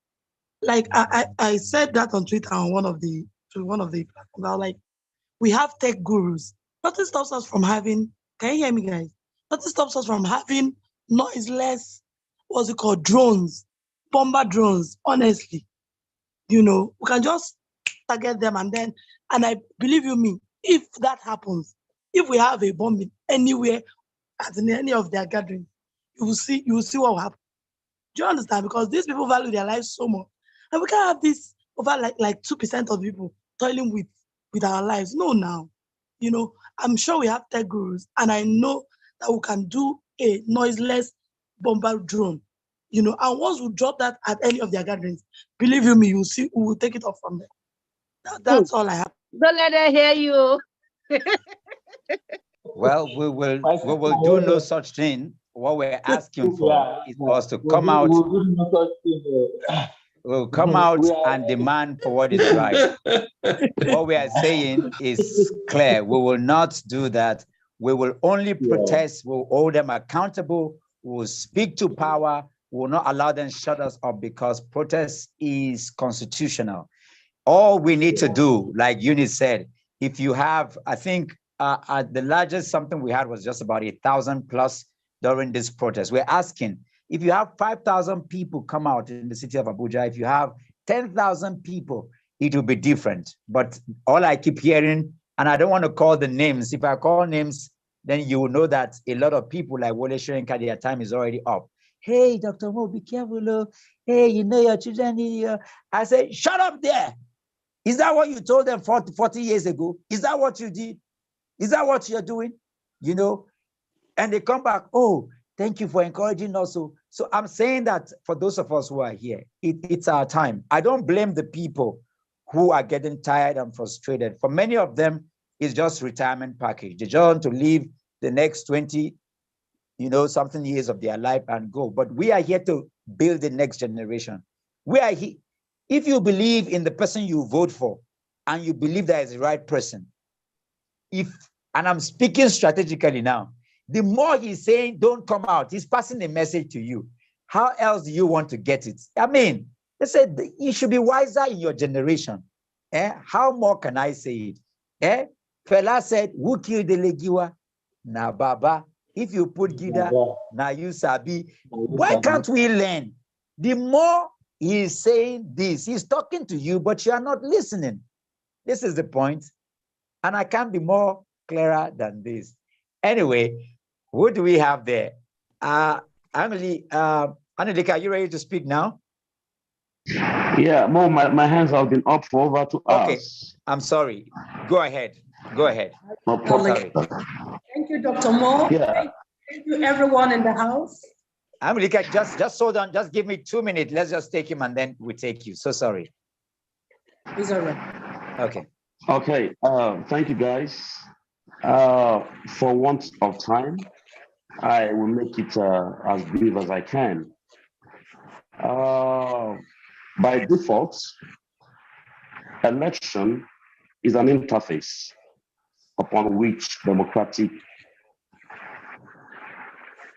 Like I said that on Twitter on one of the platforms. I was like, we have tech gurus. Nothing stops us from having, can you hear me, guys? Nothing stops us from having noiseless, what's it called, drones, bomber drones, honestly. We can just target them, and I believe you me, if that happens, if we have a bombing anywhere at any of their gatherings, you will see what will happen. Do you understand? Because these people value their lives so much. And we can't have this over like 2% of people toiling with our lives. No, now. I'm sure we have tech gurus, and I know that we can do a noiseless bomber drone. And once we drop that at any of their gatherings, believe you me, you'll see, we will take it off from there. That's all I have. Don't let her hear you. Well, we will do no such thing. What we're asking for is for us to come out. We'll come out and demand for what is right. What we are saying is clear. We will not do that. We will only protest. We'll hold them accountable. We'll speak to power. We will not allow them to shut us up, because protest is constitutional. all we need to do, like Eunice said, if you have, I think the largest something we had was just about 1,000 plus during this protest. We're asking, if you have 5,000 people come out in the city of Abuja, if you have 10,000 people, it will be different. But all I keep hearing, and I don't want to call the names, if I call names, then you will know that a lot of people like Wole Soyinka, their time is already up. Hey, Dr. Mo, be careful. Hey, you know your children need you. I said, shut up there. Is that what you told them 40 years ago? Is that what you did? Is that what you're doing? You know, and they come back, oh, thank you for encouraging us. So I'm saying that for those of us who are here, it's our time. I don't blame the people who are getting tired and frustrated. For many of them, it's just retirement package. They just want to live the next 20, something years of their life and go. But we are here to build the next generation. We are here. If you believe in the person you vote for and you believe that is the right person, and I'm speaking strategically now, the more he's saying, don't come out, he's passing a message to you. How else do you want to get it? I mean, they said you should be wiser in your generation. How more can I say it? Fela said, who killed the Legiwa? Na Baba. If you put Gida, na you sabi. Why can't we learn? The more he's saying this, he's talking to you, but you are not listening. This is the point. And I can't be more clearer than this. Anyway, what do we have there? Anelika, are you ready to speak now? Yeah, Mo, my hands have been up for over 2 hours. Okay, I'm sorry. Go ahead. Go ahead. No problem. Thank you, Dr. Mo. Yeah. Thank you, everyone in the house. Anelika, just hold on. Just give me 2 minutes. Let's just take him and then we take you. So sorry. It's all right. Okay. Okay. Thank you, guys. For want of time, I will make it as brief as I can. By default, election is an interface upon which democratic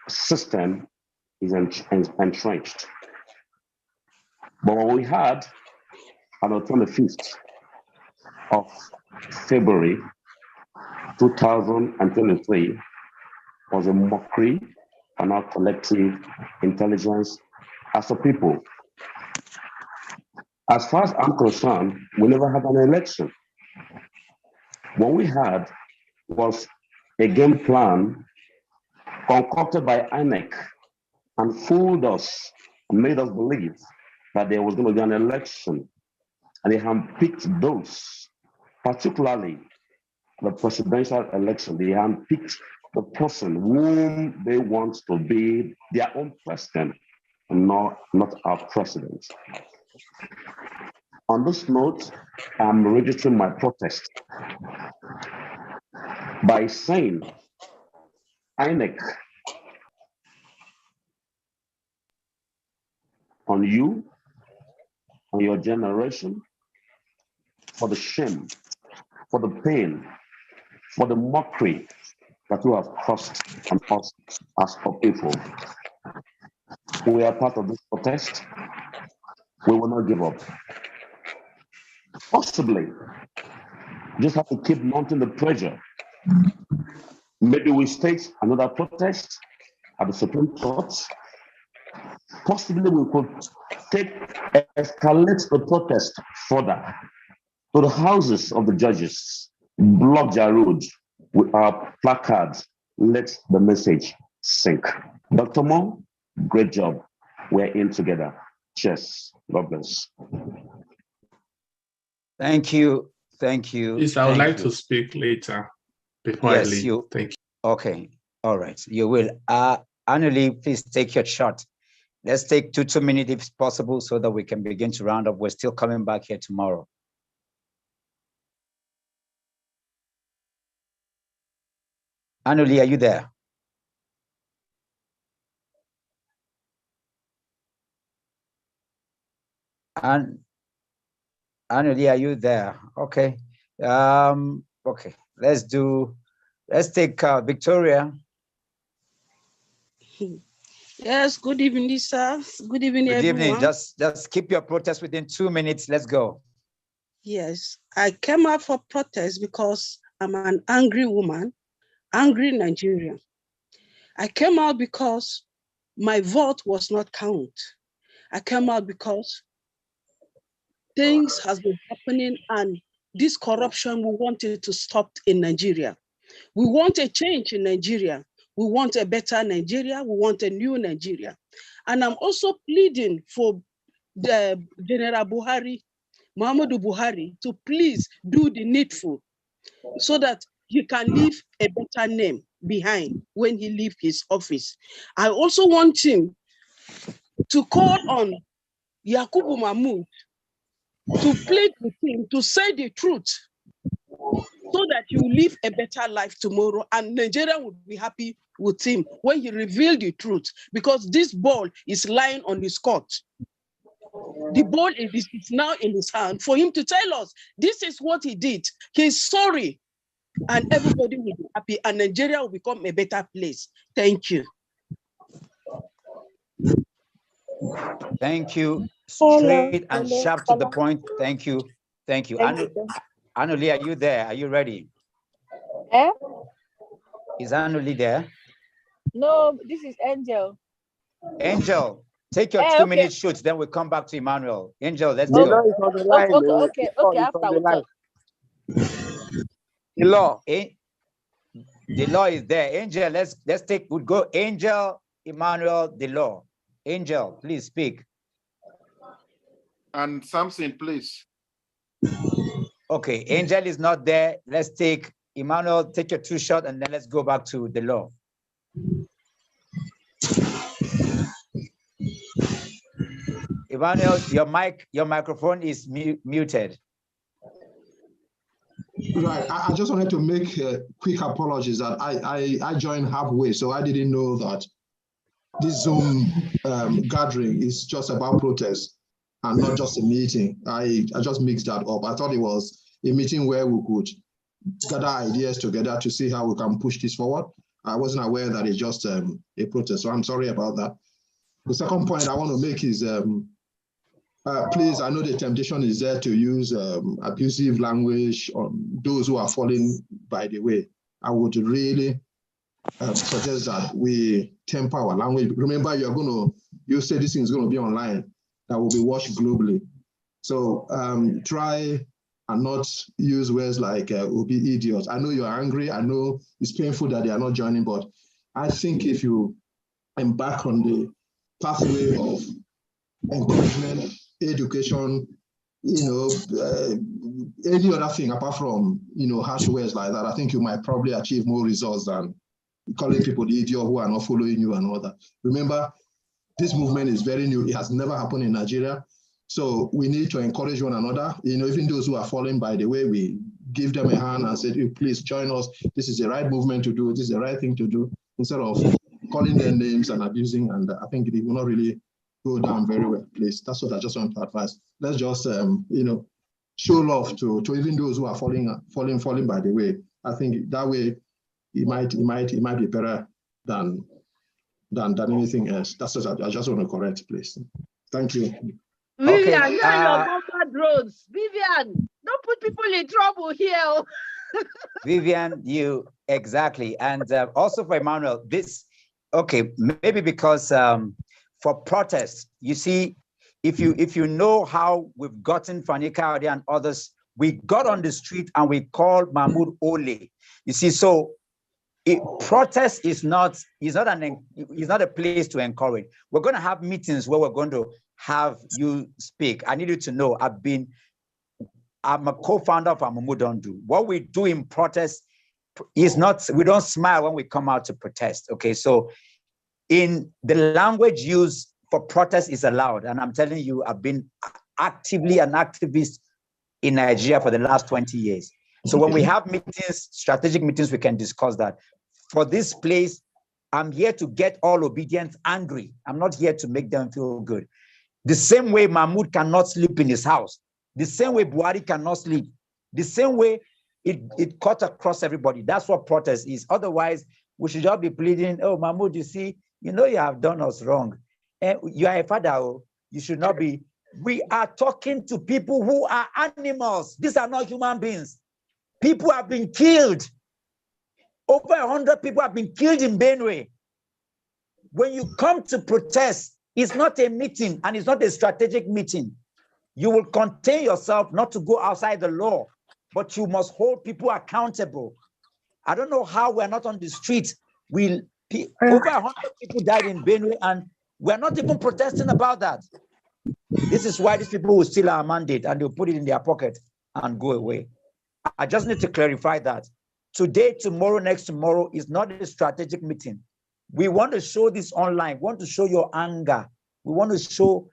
system is entrenched. But what we had on the 25th of February 2023 was a mockery on our collective intelligence as a people. As far as I'm concerned, we never had an election. What we had was a game plan concocted by INEC and fooled us and made us believe that there was going to be an election. And they handpicked those, particularly the presidential election. They handpicked the person whom they want to be their own president, and not our president. On this note, I'm registering my protest by saying, INEC, on you, on your generation, for the shame, for the pain, for the mockery that you have caused on us as a people. We are part of this protest. We will not give up. Possibly, just have to keep mounting the pressure. Maybe we stage another protest at the Supreme Court. Possibly we could escalate the protest further to the houses of the judges, block their road with our placards. Let the message sink. Dr. Mo, great job. We're in together. Cheers. God bless. Thank you. Thank you. Yes, I would like to speak later before I leave. Thank you. Okay. All right. You will. Anuli, please take your shot. Let's take 2 minutes if possible so that we can begin to round up. We're still coming back here tomorrow. Anuli, are you there? Anuli, are you there? Okay. Okay. Let's take Victoria. Yes, good evening, sir. Good evening, everyone. Good evening. Just keep your protest within 2 minutes. Let's go. Yes, I came out for protest because I'm an angry woman, angry Nigerian. I came out because my vote was not counted. I came out because things has been happening and this corruption, we wanted to stop in Nigeria. We want a change in Nigeria. We want a better Nigeria. We want a new Nigeria. And I'm also pleading for the General Buhari, Muhammadu Buhari, to please do the needful so that he can leave a better name behind when he leaves his office. I also want him to call on Yakubu Mahmoud to plead with him to say the truth so that he will live a better life tomorrow and Nigeria will be happy with him when he revealed the truth, because this ball is lying on his court. The ball is now in his hand for him to tell us this is what he did. He's sorry and everybody will be happy and Nigeria will become a better place. Thank you. Thank you. Straight and sharp to the point. Thank you. Thank you. Anuli, are you there? Are you ready? Eh? Is Anuli there? No, this is Angel. Angel, take your 2-minute shoot, then we'll come back to Emmanuel. Angel, let's Okay. go. Okay, after we talk. The law. The law is there. Angel, let's take, we'll go Angel, Emmanuel, the law. Angel, please speak. And Samson, please. Okay, Angel is not there. Let's take Emmanuel, take your 2 shots, and then let's go back to the law. Emmanuel, your microphone is muted. Right, I just wanted to make quick apologies that I joined halfway, so I didn't know that this Zoom gathering is just about protest and not just a meeting. I just mixed that up. I thought it was a meeting where we could gather ideas together to see how we can push this forward. I wasn't aware that it's just a protest, so I'm sorry about that. The second point I want to make is, please, I know the temptation is there to use abusive language on those who are falling by the way. I would really suggest that we temper our language. Remember, you say this thing is going to be online, that will be watched globally. So try and not use words like will be idiots. I know you're angry. I know it's painful that they are not joining, but I think if you embark on the pathway of encouragement, education, any other thing apart from, harsh words like that, I think you might probably achieve more results than calling people the idiot who are not following you and all that. Remember, this movement is very new. It has never happened in Nigeria. So we need to encourage one another. Even those who are falling by the way, we give them a hand and say, please join us. This is the right movement to do. This is the right thing to do, instead of calling their names and abusing. And I think it will not really go down very well, please. That's what I just want to advise. Let's just, show love to even those who are falling by the way. I think that way it might be better than anything else. That's what I just want to correct, please. Thank you. Vivian, okay, you're your bumper drones. Vivian, don't put people in trouble here. Vivian, you exactly. And also for Emmanuel, maybe because for protests, you see, if you know how we've gotten Fani Kayode and others, we got on the street and we called Mahmoud Ole. You see, so protest is not a place to encourage. We're going to have meetings where we're going to have you speak. I need you to know I'm a co-founder of Amumu Don't Do. What we do in protest is not, we don't smile when we come out to protest. Okay, so in the language used for protest is allowed. And I'm telling you, I've been actively an activist in Nigeria for the last 20 years. So when we have meetings, strategic meetings, we can discuss that. For this place, I'm here to get all Obedience angry. I'm not here to make them feel good. The same way Mahmoud cannot sleep in his house, the same way Buhari cannot sleep, the same way it cuts across everybody. That's what protest is. Otherwise, we should just be pleading, oh, Mahmoud, you see, you have done us wrong. And you are a father, you should not be We are talking to people who are animals. These are not human beings. People have been killed. Over 100 people have been killed in Benue. When you come to protest, it's not a meeting and it's not a strategic meeting. You will contain yourself not to go outside the law, but you must hold people accountable. I don't know how we're not on the street. Over 100 people died in Benue and we're not even protesting about that. This is why these people will steal our mandate and they'll put it in their pocket and go away. I just need to clarify that. Today, tomorrow, next tomorrow is not a strategic meeting. We want to show this online. We want to show your anger. We want to show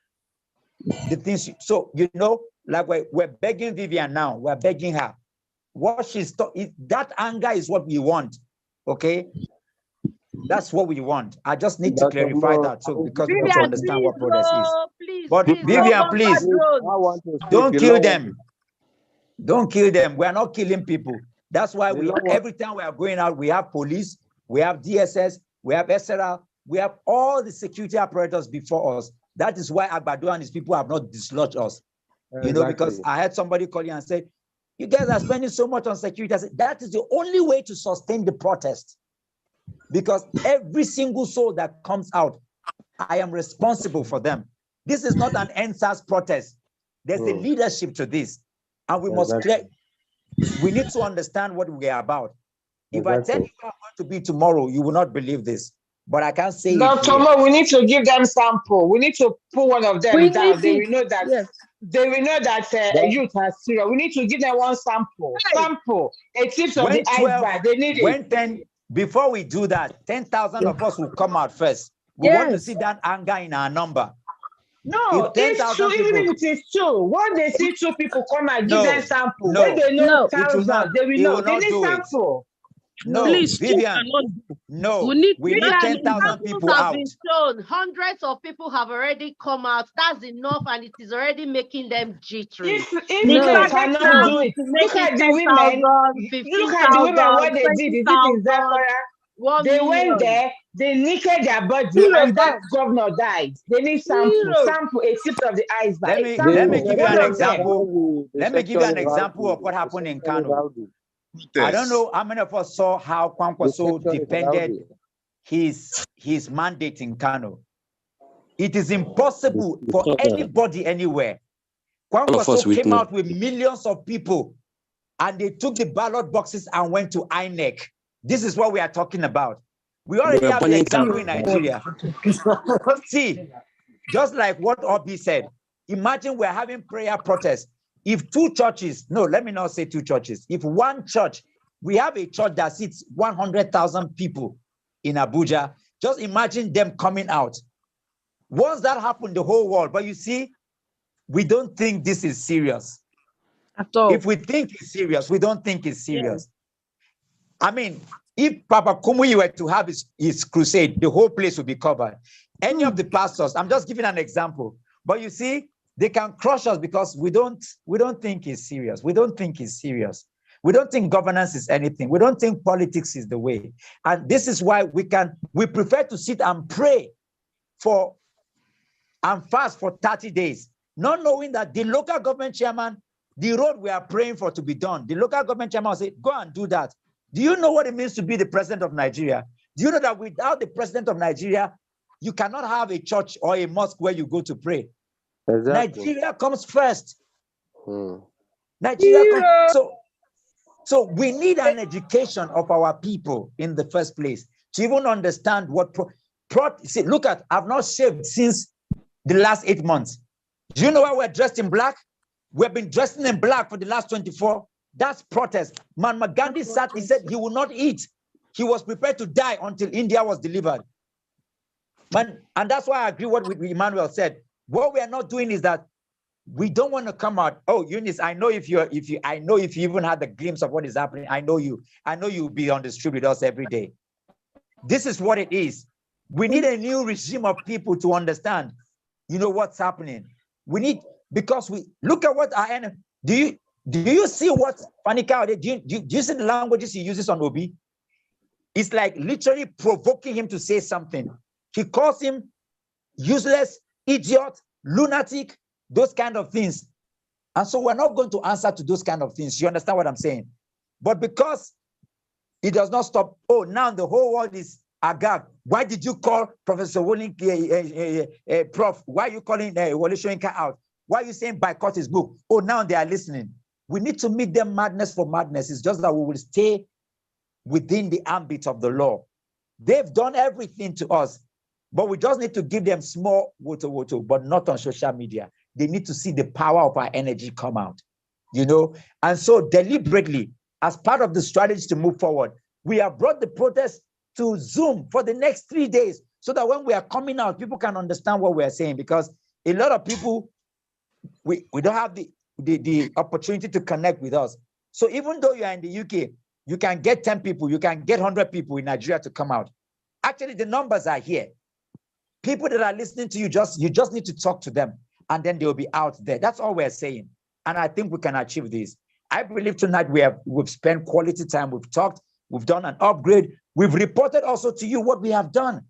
the things. So, you know, like we're begging Vivian now. We're begging her. What she's that anger is what we want. Okay? That's what we want. I just need to clarify that. So because we want to understand what protest is. But Vivian, please, don't kill them. Don't kill them. We are not killing people. That's why every time we are going out, we have police, we have DSS, we have SRL, we have all the security apparatus before us. That is why Agbado and his people have not dislodged us. You know, because I had somebody call you and say, you guys are spending so much on security. I said, that is the only way to sustain the protest. Because every single soul that comes out, I am responsible for them. This is not an NSAS protest. There's a leadership to this. And we must clear. We need to understand what we are about. If I tell you how I'm going to be tomorrow, you will not believe this. But I can't say Dr. Mo, we need to give them sample. We need to put one of them down. They will know that. Yes. They will know that youth are serious. We need to give them one sample. Sample. A tip of the iceberg. They need it. Before we do that, 10,000 of us will come out first. We want to see that anger in our number. No, it's true. Even if it is true, once they see 2 people come and give them sample, when they know thousands, they will know. They need sample. No, please, Vivian. No, we need 10,000 people out. Been shown. Hundreds of people have already come out. That's enough, and it is already making them jittery. If you cannot do it, look at the women. Look at the women. What they did. Is it in Zamfara? They went there. They naked their body, and that governor died. They need sample, a tip of the iceberg. Let me give you an example. Let me give you an example of what happened in Kano. I don't know how many of us saw how Kwankwaso defended his mandate in Kano. It is impossible for anybody anywhere. Kwankwaso came out with millions of people and they took the ballot boxes and went to INEC. This is what we are talking about. We already have the example in Nigeria. See, just like what Obi said, imagine we're having prayer protests. If 2 churches, no, let me not say 2 churches. If one church, we have a church that seats 100,000 people in Abuja, just imagine them coming out. Once that happened, the whole world, but you see, we don't think this is serious. At all. If we think it's serious, we don't think it's serious. Yeah. I mean, if Papa Kumuyi were to have his crusade, the whole place would be covered. Any of the pastors, I'm just giving an example, but you see, they can crush us because we don't think it's serious. We don't think it's serious. We don't think governance is anything. We don't think politics is the way. And this is why we prefer to sit and pray and fast for 30 days, not knowing that the local government chairman, the road we are praying for to be done, the local government chairman will say, go and do that. Do you know what it means to be the president of Nigeria? Do you know that without the president of Nigeria, you cannot have a church or a mosque where you go to pray? Exactly. Nigeria comes first. Nigeria comes, so we need an education of our people in the first place to even understand what see, look at, I've not shaved since the last 8 months. Do you know why we're dressed in black? We've been dressing in black for the last 24. That's protest. Mahatma Gandhi sat, he said he would not eat. He was prepared to die until India was delivered. And that's why I agree with what Emmanuel said. What we are not doing is that we don't want to come out. Oh, Eunice, I know if you even had the glimpse of what is happening, I know you'll be on the street with us every day. This is what it is. We need a new regime of people to understand, you know, what's happening. We need, because we look at what our enemy, do you see what Fanika, do you see the languages he uses on Obi? It's like literally provoking him to say something. He calls him useless, idiot, lunatic. those kind of things. And so we're not going to answer to those kind of things. You understand what I'm saying? But because it does not stop, oh, now the whole world is agog. Why did you call Professor Wolink, Prof? Why are you calling Wole Soyinka out? Why are you saying boycott his book? Oh, now they are listening. We need to meet them madness for madness. It's just that we will stay within the ambit of the law. They've done everything to us, but we just need to give them small woto, but not on social media. They need to see the power of our energy come out, you know? And so deliberately, as part of the strategy to move forward, we have brought the protest to Zoom for the next 3 days so that when we are coming out, people can understand what we are saying, because a lot of people, we don't have the opportunity to connect with us. So even though you are in the UK, you can get 10 people, you can get 100 people in Nigeria to come out. Actually, the numbers are here. People that are listening to you, you just need to talk to them, and then they'll be out there. That's all we're saying. And I think we can achieve this. I believe tonight we've spent quality time, we've talked, we've done an upgrade. We've reported also to you what we have done.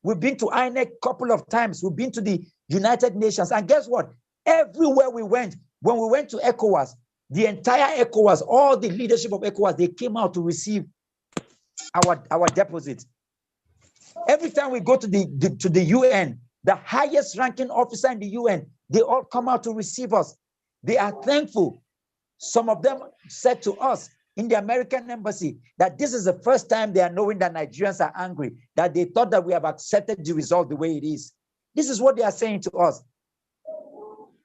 We've been to INEC a couple of times. We've been to the United Nations. And guess what? Everywhere we went, when we went to ECOWAS, the entire ECOWAS, all the leadership of ECOWAS, they came out to receive our deposits. Every time we go to the UN, the highest ranking officer in the UN, they all come out to receive us. They are thankful. Some of them said to us in the American embassy that this is the first time they are knowing that Nigerians are angry, that they thought that we have accepted the result the way it is. This is what they are saying to us.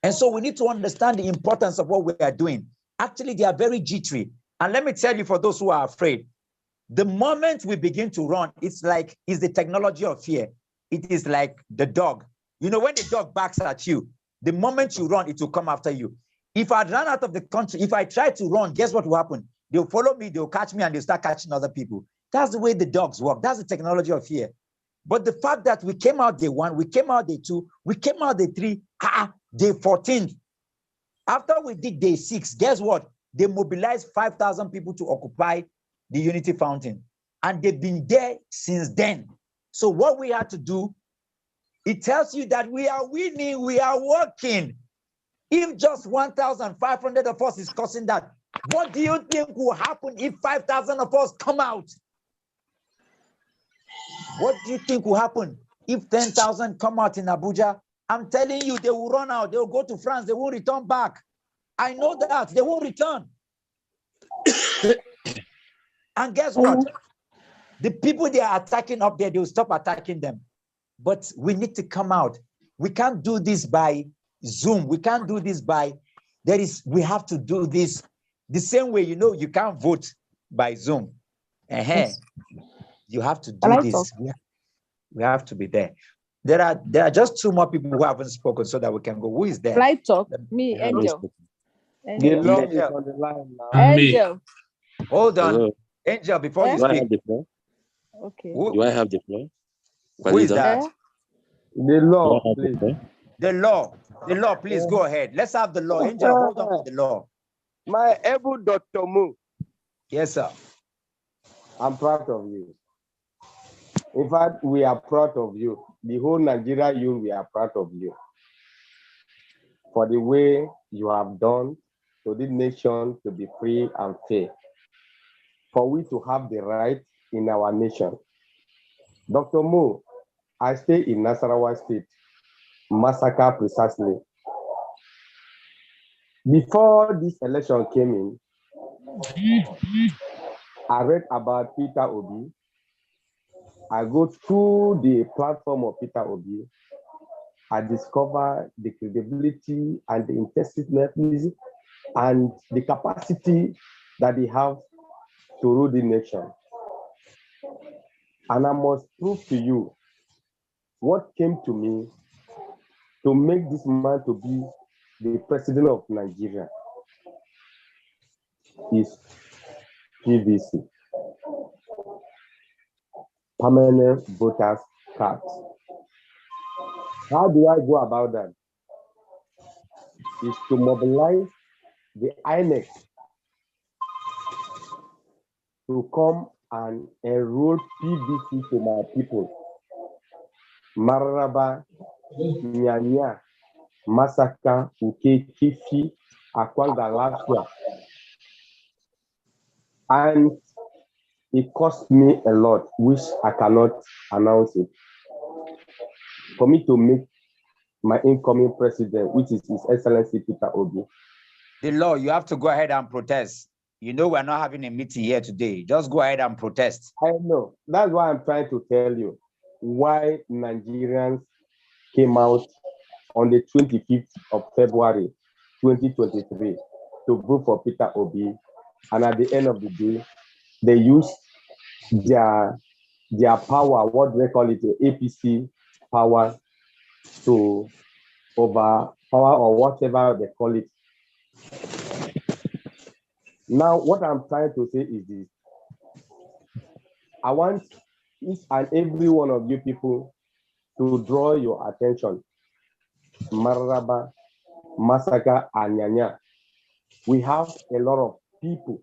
And so we need to understand the importance of what we are doing. Actually, they are very jittery. And let me tell you, for those who are afraid, the moment we begin to run, it's the technology of fear. It is like the dog. You know, when the dog barks at you, the moment you run, it will come after you. If I run out of the country, if I try to run, guess what will happen? They'll follow me, they'll catch me, and they'll start catching other people. That's the way the dogs work. That's the technology of fear. But the fact that we came out day 1, we came out day 2, we came out day 3, day 14. After we did day 6, guess what? They mobilized 5,000 people to occupy the Unity Fountain. And they've been there since then. So what we had to do, it tells you that we are winning, we are working. If just 1,500 of us is causing that, what do you think will happen if 5,000 of us come out? What do you think will happen if 10,000 come out in Abuja? I'm telling you, they will run out. They will go to France. They won't return back. I know that. They won't return. And guess what? The people they are attacking up there, they will stop attacking them. But we need to come out. We can't do this by Zoom. We can't do this by, we have to do this the same way, you know, you can't vote by Zoom. You have to do this. We have to be there. There are just 2 more people who haven't spoken so that we can go. Who is there? Light talk. Me, Angel. Angel. Is on the line now. Angel. Hold on. Hello. Angel, before you speak. Okay. Do I have the floor? Who is that? The law, please. The law, please go ahead. Let's have the law. Angel, hold on with the law. My able Dr. Mo. Yes, sir. I'm proud of you. In fact, we are proud of you. The whole Nigeria youth, we are proud of you. For the way you have done to this nation to be free and fair. For we to have the right in our nation. Dr. Mo, I stay in Nasarawa State, Massacre precisely. Before this election came in, I read about Peter Obi. I go through the platform of Peter Obi. I discover the credibility and the intensiveness and the capacity that they have to rule the nation. And I must prove to you what came to me to make this man to be the president of Nigeria is PVC, permanent voters card. How do I go about that? Is to mobilize the INEC to come and enroll PVC to my people. Mararaba, Nyanya, massacre Uke Kifi Akwanga last year. And it cost me a lot, which I cannot announce it. For me to meet my incoming president, which is His Excellency Peter Obi. The law, you have to go ahead and protest. You know we're not having a meeting here today. Just go ahead and protest. I know. That's why I'm trying to tell you why Nigerians came out on the 25th of February, 2023 to vote for Peter Obi. And at the end of the day, they used their power, what do they call it, the APC power, to overpower or whatever they call it. Now, what I'm trying to say is this. I want each and every one of you people to draw your attention. Mararaba, Massacre, and Nyanya. We have a lot of people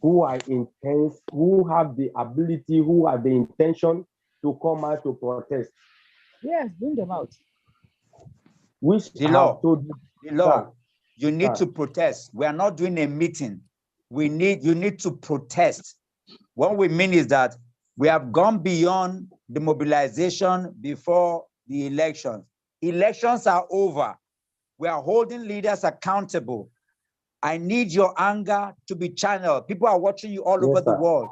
who are intense, who have the ability, who have the intention to come out to protest. Yes, bring them out. Which The law, you need to protest. We are not doing a meeting. You need to protest. What we mean is that we have gone beyond the mobilization before the elections. Elections are over. We are holding leaders accountable. I need your anger to be channeled. People are watching you all over the world.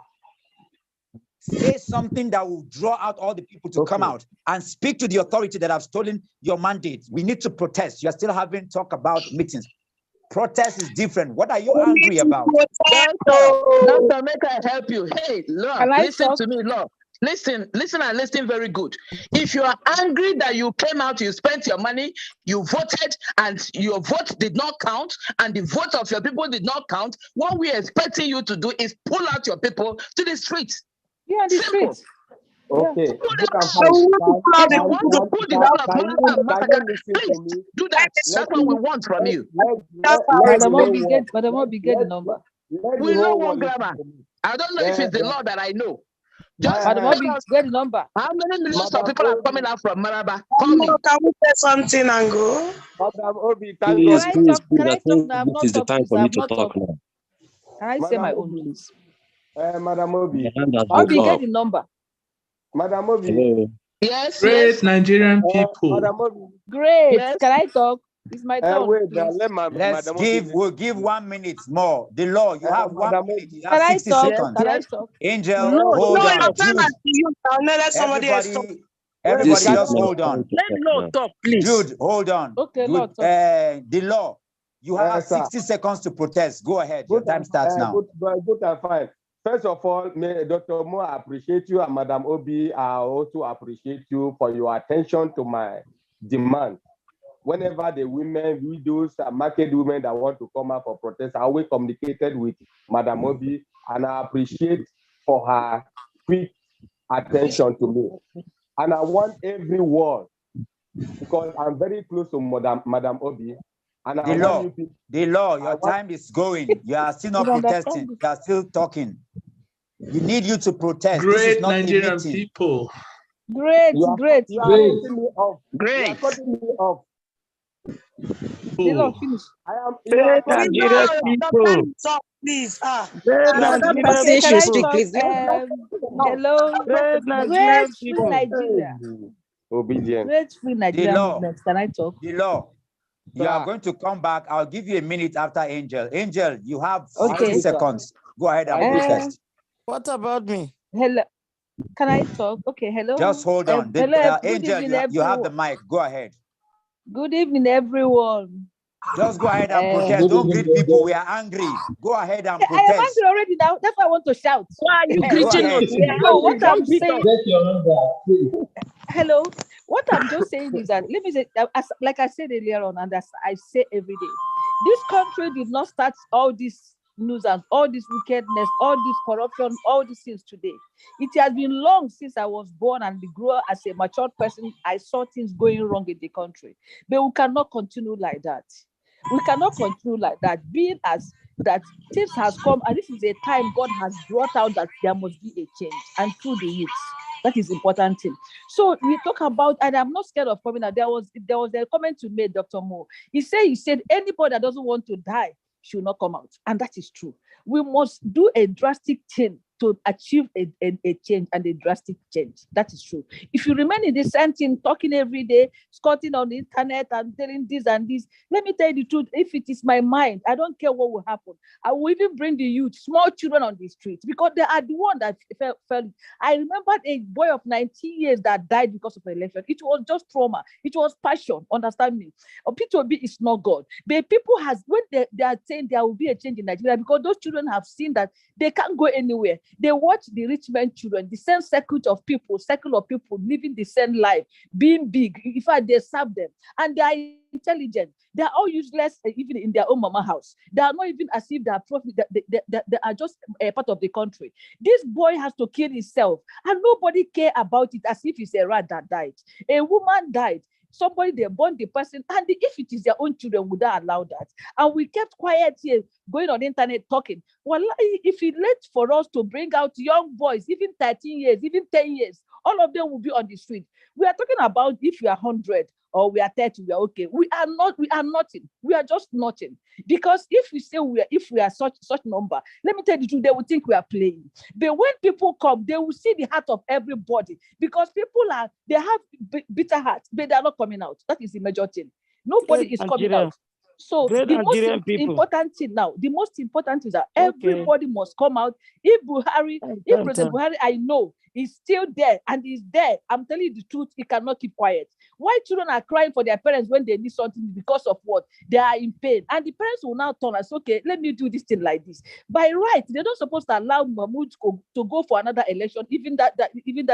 Say something that will draw out all the people to come out and speak to the authority that have stolen your mandate. We need to protest. You're still having talk about meetings. Protest is different. What are you angry about? Doctor, make I help you. Hey, Lord, listen to me, Lord. Listen and listen very good. If you are angry that you came out, you spent your money, you voted, and your vote did not count, and the vote of your people did not count, what we are expecting you to do is pull out your people to the streets. Yeah, the streets. Okay. If you want to pull the whole of Massacre, please do that. That's what we want from you. Madam Obi, get the number. We know one grammar. I don't know if it's the law that I know. Just Madam Obi, get the number. How many millions of people are coming out from Maraba? Call me. Can we say something and go? Madam Obi, Please, I think this is the time for me to talk now. Can I say my own, please? Madam Obi. Obi, get the number. Madam Obi. Hello. Yes, Great Nigerian people. Madam Obi. Great. Yes. Can I talk? It's my turn. We'll give 1 minute more. The law, you have 1 minute. You have 60 seconds. Can I talk? Angel, No, hold on. your time is you. Let somebody else talk. Everybody just hold on. Let Law talk, please. Jude, hold on. Okay, Law talk. The law, you have 60 seconds to protest. Go ahead. Your time starts now. Good and fine. First of all, Dr. Mo, I appreciate you, and Madam Obi, I also appreciate you for your attention to my demand. Whenever the women, widows, market women that want to come out for protest, I always communicated with Madam Obi, and I appreciate for her quick attention to me. And I want everyone, because I'm very close to Madam Obi, and I want you the law, your time is going. You are still not protesting. You are still talking. You need you to protest. Great Nigerian people. Great. You are cutting me off. Great. You are cutting me off. The law finish. I am Great Nigerian people. Please. Great Nigerian people. Hello. Great Nigerian people. Nigeria. Obedient. Great free Nigeria movement. Can I talk? The law. You are going to come back. I'll give you a minute after Angel. Angel, you have 60 seconds. Go ahead and protest. What about me? Hello. Can I talk? Okay, hello. Just hold on. Hello. Angel, you have the mic. Go ahead. Good evening, everyone. Just go ahead and protest. Don't greet people. We are angry. Go ahead and protest. I am angry already now. That's why I want to shout. Why are you greeting us? No, what I'm saying. Hello. What I'm just saying is that, let me say, like I said earlier on, and as I say every day, this country did not start all this news and all this wickedness, all this corruption, all these things today. It has been long since I was born and grew as a mature person. I saw things going wrong in the country. But we cannot continue like that. We cannot continue like that, being as that things has come, and this is a time God has brought out that there must be a change, and through the youth. That is important thing. So we talk about, and I'm not scared of coming out. There was a comment you made, Dr. Mo. He said anybody that doesn't want to die should not come out. And that is true. We must do a drastic change to achieve a change and a drastic change. That is true. If you remain in the same thing, talking every day, scouting on the internet and telling this and this, let me tell you the truth. If it is my mind, I don't care what will happen. I will even bring the youth, small children on the street, because they are the one that felt. I remember a boy of 19 years that died because of an election. It was just trauma. It was passion. Understand me? P2B is not God. But people when they are saying there will be a change in Nigeria, because those children have seen that they can't go anywhere. They watch the rich men children, the same circle of people living the same life, being big. In fact, they serve them, and they are intelligent. They are all useless, even in their own mama house. They are not even as if they are profit. They are just a part of the country. This boy has to kill himself, and nobody care about it, as if it's a rat that died. A woman died. Somebody, they born the person, and if it is their own children, would not allow that? And we kept quiet here, going on the internet talking. Well, if it late for us to bring out young boys, even 13 years, even 10 years, all of them will be on the street. We are talking about if we are 100 or we are 30, we are okay. We are nothing. We are just nothing. Because if we say if we are such number, let me tell you the truth, they will think we are playing. But when people come, they will see the heart of everybody, because people they have bitter hearts, but they are not coming out. That is the major thing. Nobody is coming out. So the most important thing now, the most important is that everybody must come out. If President Buhari, I know, is still there and is there, I'm telling you the truth, he cannot keep quiet. Why children are crying for their parents when they need something because of what? They are in pain. And the parents will now turn and say, okay, let me do this thing like this. By right, they're not supposed to allow Mahmoud to go for another election, even that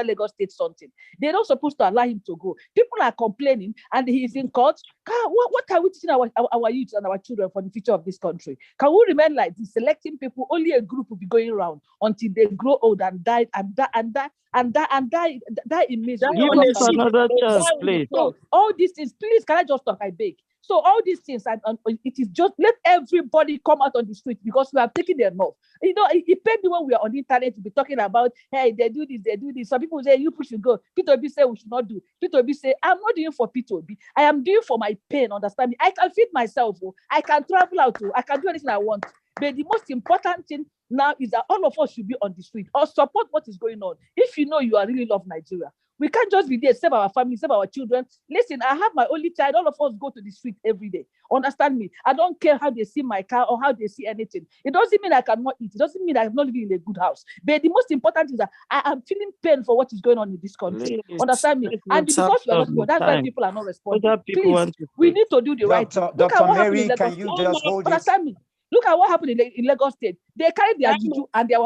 Lagos State something. They're not supposed to allow him to go. People are complaining and he is in court. What are we teaching our youth and our children for the future of this country? Can we remain like this, selecting people? Only a group will be going around until they grow old and die in misery. Give us another chance, please. So all these things, please, can I just talk? I beg. So all these things, it is just let everybody come out on the street, because we have taken enough. You know, it paid me when we are on the internet to be talking about, hey, they do this. Some people say you should go. P2B say we should not do. P2B say I'm not doing for P2B. I am doing for my pain. Understand me? I can feed myself. I can travel out. I can do anything I want. But the most important thing now is that all of us should be on the street or support what is going on. If you know you are really love Nigeria, we can't just be there, save our family, save our children. Listen, I have my only child. All of us go to the street every day. Understand me? I don't care how they see my car or how they see anything. It doesn't mean I cannot eat. It doesn't mean I'm not living in a good house. But the most important is that I am feeling pain for what is going on in this country. Please, understand me? And because we are not, that's why people are not responding. Please, we need to do the right thing. Dr. Mary, can you just hold it? Understand me? Look at what happened in Lagos State. They carried their juju and their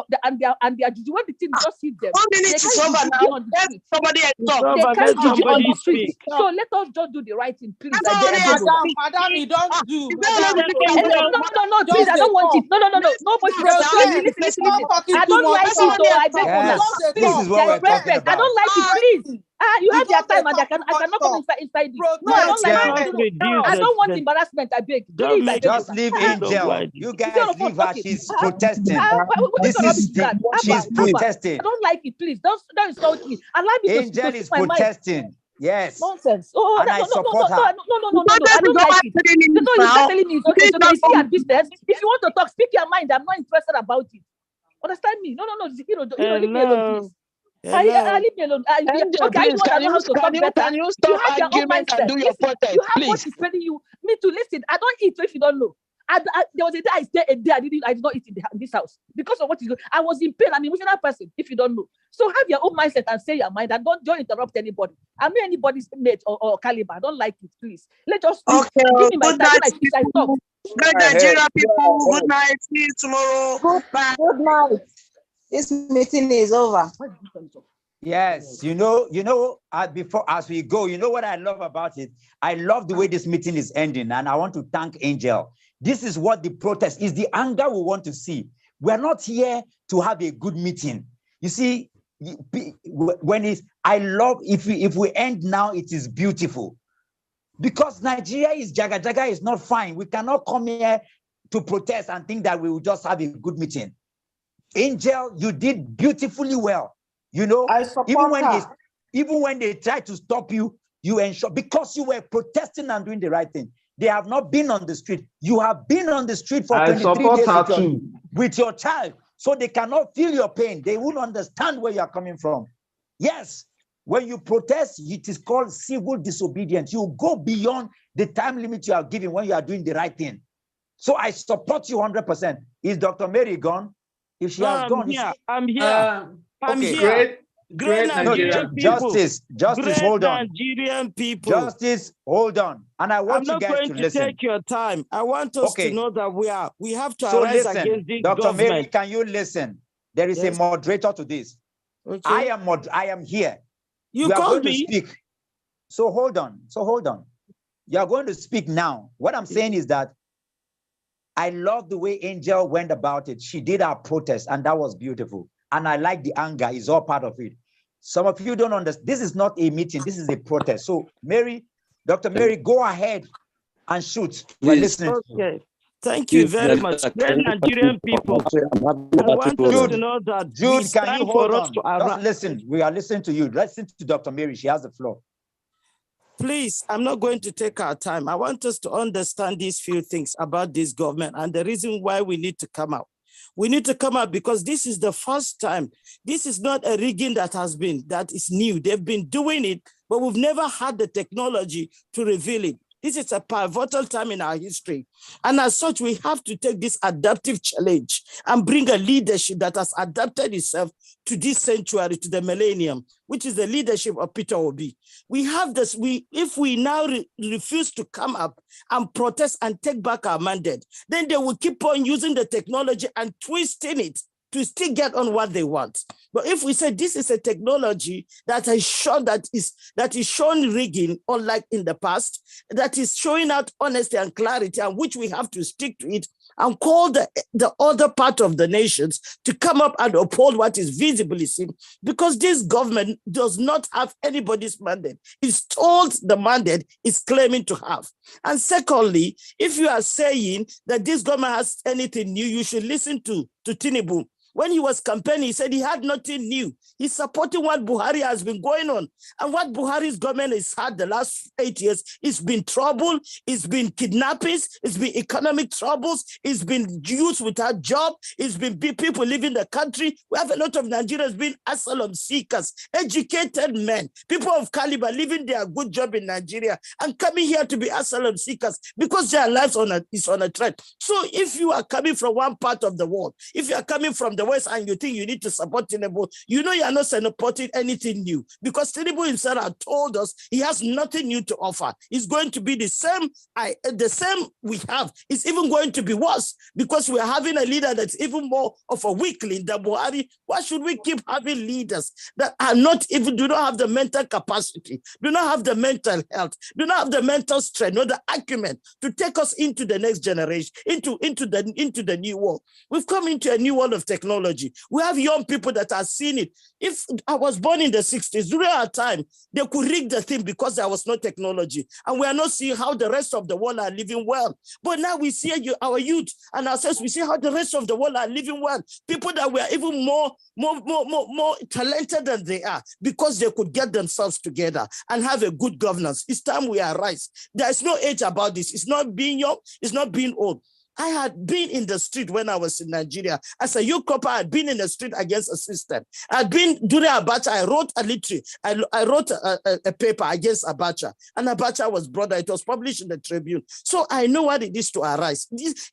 juju. When the thing just hit them, 1 minute is over now. Let somebody talk. They carried juju on the street. So let us just do the right thing, please. Madam, you don't do. No, please, I don't want it. No. Listen. I don't like it, though. I beg you. This is what we're talking about. I don't like it, please. You have your time, and I cannot come inside you. No, I don't like it. I don't want embarrassment. I beg. Please, just leave Angel. You guys leave her. She's protesting. She's protesting. I don't like it. Please, don't insult me. Allow me to speak. Angel is protesting. Yes. Nonsense. And I support her. No. I don't like it. You start telling me it's okay. So it's your business. If you want to talk, speak your mind. I'm not interested about it. Understand me? No. Leave me alone, please. Leave me alone. Can you stop argument and do your protest, you have please? What is telling you me to listen. I don't eat if you don't know. There was a day I stayed a day. I did not eat in this house because of what is going. I was in pain. I'm an emotional person. If you don't know, so have your own mindset and say your mind, and don't interrupt anybody. I'm not anybody's mate or caliber. I don't like it. Please, let's just okay. Give me my Good night, I talk. Good Nigeria people. Good night. See you tomorrow. Bye. Good night. This meeting is over. Yes, you know, before as we go, you know what I love about it? I love the way this meeting is ending, and I want to thank Angel. This is what the protest is, the anger we want to see. We're not here to have a good meeting. You see, I love if we end now, it is beautiful. Because Nigeria is Jaga is not fine. We cannot come here to protest and think that we will just have a good meeting. Angel, you did beautifully well. You know, I support her. even when they try to stop you, you ensure, because you were protesting and doing the right thing. They have not been on the street. You have been on the street for 23 days with your child, so they cannot feel your pain. They won't understand where you are coming from. Yes, when you protest, it is called civil disobedience. You go beyond the time limit you are given when you are doing the right thing. So I support you 100%. Is Dr. Mary gone? If she has gone, I'm here. I'm okay. here. Great Nigerian people. Justice, hold on. Nigerian people. Justice, hold on. And I want you guys to listen. I'm not going to take your time. I want us to know that we have to so arise listen, against this Dr. government. Mary, can you listen? There is a moderator to this. Okay. I am here. You called me. To speak. So hold on. You are going to speak now. What I'm saying is that I love the way Angel went about it. She did our protest, and that was beautiful. And I like the anger. It's all part of it. Some of you don't understand. This is not a meeting. This is a protest. So, Mary, Dr. Mary, go ahead and shoot. We're listening. Okay. Thank you very much. Nigerian people. I want us to know that Jude, can you hold on? Listen, we are listening to you. Listen to Dr. Mary. She has the floor. Please, I'm not going to take our time. I want us to understand these few things about this government and the reason why we need to come out. We need to come out because this is the first time. This is not a rigging that is new. They've been doing it, but we've never had the technology to reveal it. This is a pivotal time in our history. And as such, we have to take this adaptive challenge and bring a leadership that has adapted itself to this century, to the millennium, which is the leadership of Peter Obi. We have this, if we now refuse to come up and protest and take back our mandate, then they will keep on using the technology and twisting it to still get on what they want. But if we say this is a technology that is shown that is shown rigging, unlike in the past, that is showing out honesty and clarity, and which we have to stick to it and call the other part of the nations to come up and uphold what is visibly seen, because this government does not have anybody's mandate. It's told the mandate it's claiming to have. And secondly, if you are saying that this government has anything new, you should listen to Tinubu. When he was campaigning, he said he had nothing new. He's supporting what Buhari has been going on. And what Buhari's government has had the last 8 years, it's been trouble, it's been kidnappings, it's been economic troubles, it's been youth without job, it's been people leaving the country. We have a lot of Nigerians being asylum seekers, educated men, people of caliber leaving their good job in Nigeria and coming here to be asylum seekers because their lives is on a threat. So if you are coming from one part of the world, if you are coming from the West and you think you need to support Tinubu, you know you are not supporting anything new, because Tinubu himself has told us he has nothing new to offer. It's going to be the same we have. It's even going to be worse because we are having a leader that's even more of a weakling than Buhari. Why should we keep having leaders that are do not have the mental capacity, do not have the mental health, do not have the mental strength or the acumen to take us into the next generation, into the new world? We've come into a new world of technology. We have young people that are seeing it. If I was born in the 60s, during our time, they could rig the thing because there was no technology. And we are not seeing how the rest of the world are living well. But now we see our youth and ourselves, we see how the rest of the world are living well. People that were even more talented than they are because they could get themselves together and have a good governance. It's time we arise. There is no age about this. It's not being young, it's not being old. I had been in the street when I was in Nigeria. As a youth corper, I had been in the street against a system. I'd been during Abacha, I wrote a literature. I wrote a paper against Abacha, and Abacha was brought out. It was published in the Tribune. So I know what it is to arise.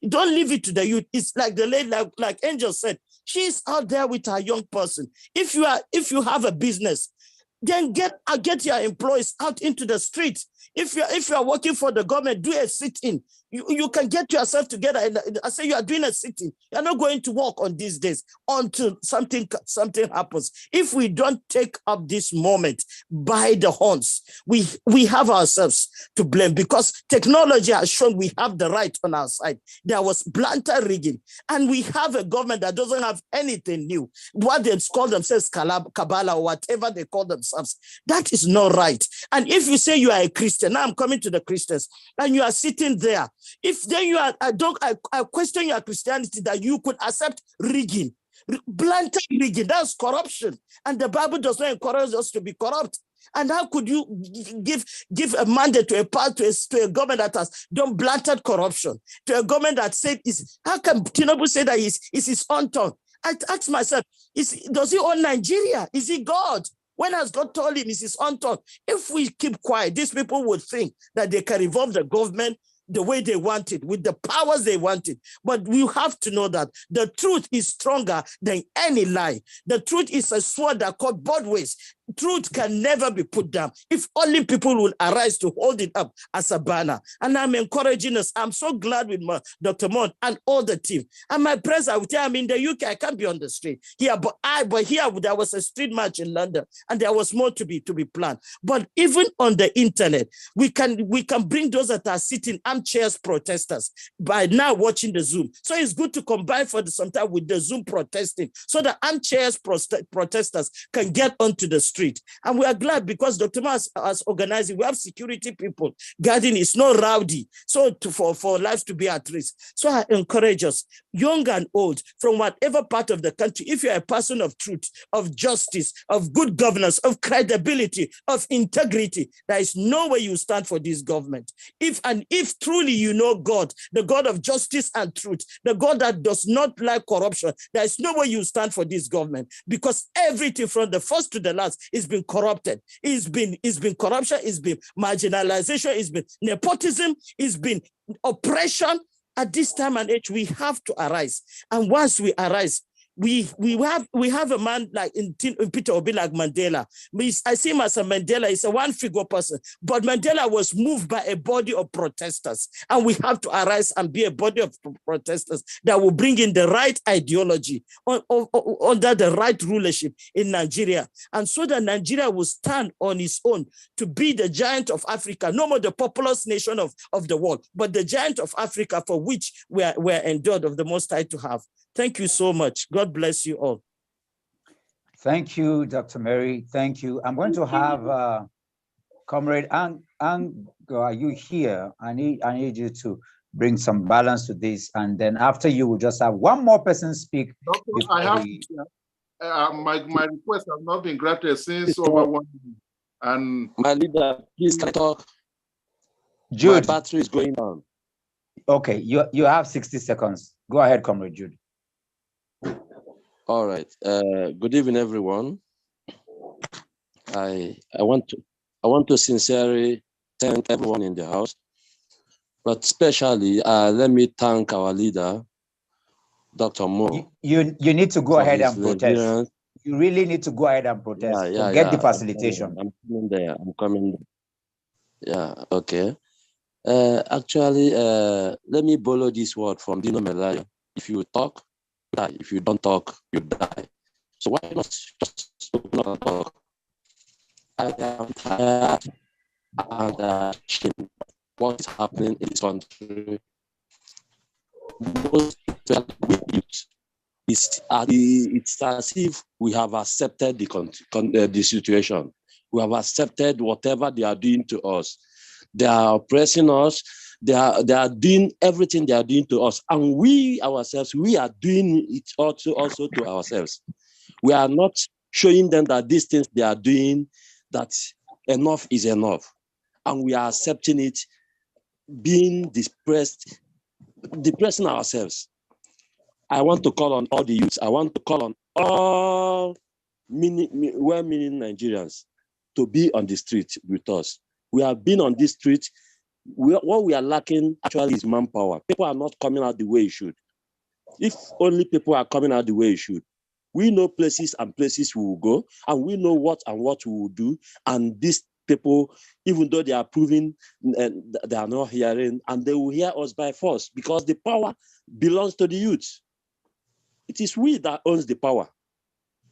Don't leave it to the youth. It's like the lady, like Angel said, she's out there with her young person. If you have a business, then get your employees out into the streets. If you are working for the government, do a sit-in. You can get yourself together. I say you are doing a sit-in. You're not going to work on these days until something happens. If we don't take up this moment by the horns, we have ourselves to blame, because technology has shown we have the right on our side. There was blanter rigging, and we have a government that doesn't have anything new. What they call themselves Kabbalah or whatever they call themselves, that is not right. And if you say you are a Christian, now I'm coming to the Christians, and you are sitting there, if then you are, I question your Christianity that you could accept rigging. Blatant rigging, that's corruption. And the Bible does not encourage us to be corrupt. And how could you give a mandate to a government that has done blatant corruption, to a government that said, how can Tinubu say that it's his own tongue? I ask myself, does he own Nigeria? Is he God? When has God told him it's his own tongue? If we keep quiet, these people would think that they can revolve the government the way they want it, with the powers they want it. But we have to know that the truth is stronger than any lie. The truth is a sword that cuts both ways. Truth can never be put down if only people will arise to hold it up as a banner. And I'm encouraging us. I'm so glad with Dr. Mond and all the team. And my press, I would tell I'm in the UK, I can't be on the street here, but here there was a street march in London, and there was more to be planned. But even on the internet, we can bring those that are sitting armchairs protesters by now watching the Zoom. So it's good to combine for some time with the Zoom protesting, so the armchairs protesters can get onto the street. And we are glad because Dr. Mas has organized it. We have security people guarding. It's not rowdy. So for lives to be at risk. So I encourage us, young and old, from whatever part of the country, if you're a person of truth, of justice, of good governance, of credibility, of integrity, there is no way you stand for this government. If truly you know God, the God of justice and truth, the God that does not like corruption, there is no way you stand for this government, because everything from the first to the last is been corrupted. It's been corruption, it's been marginalization, it's been nepotism, it's been oppression. At this time and age, we have to arise. And once we arise, we have a man like in Peter Obi, like Mandela. I see him as a Mandela. He's a one-figure person, but Mandela was moved by a body of protesters, and we have to arise and be a body of protesters that will bring in the right ideology under the right rulership in Nigeria, and so that Nigeria will stand on its own to be the giant of Africa, no more the populous nation of the world, but the giant of Africa for which we are endured of the Most High to have. Thank you so much. God bless you all. Thank you, Dr. Mary. Thank you. I'm going to have Comrade Ang, are you here? I need you to bring some balance to this. And then after you, we'll just have one more person speak. Doctor, I have my request has not been granted since over 1 minute. And my leader, please can I talk? Jude. My battery is going down. Okay, you have 60 seconds. Go ahead, Comrade Jude. All right. Good evening, everyone. I want to sincerely thank everyone in the house, but especially let me thank our leader, Dr. Mo. You need to go ahead and protest. You really need to go ahead and protest. Get the facilitation. I'm coming there. I'm coming there. Yeah. Okay. Actually, let me borrow this word from Dino Melayo. If you talk, you die. If you don't talk, you die. So why not just open up and talk? I am tired and ashamed of what is happening in this country. Most it's as if we have accepted the situation. We have accepted whatever they are doing to us. They are oppressing us. They are doing everything they are doing to us. And we ourselves, we are doing it also to ourselves. We are not showing them that these things they are doing, that enough is enough. And we are accepting it, being depressing ourselves. I want to call on all the youths. I want to call on all well-meaning Nigerians to be on the street with us. We have been on this street. What we are lacking actually is manpower. People are not coming out the way it should. If only people are coming out the way it should. We know places and places we will go, and we know what we will do. And these people, even though they are proving they are not hearing, and they will hear us by force, because the power belongs to the youth. It is we that owns the power.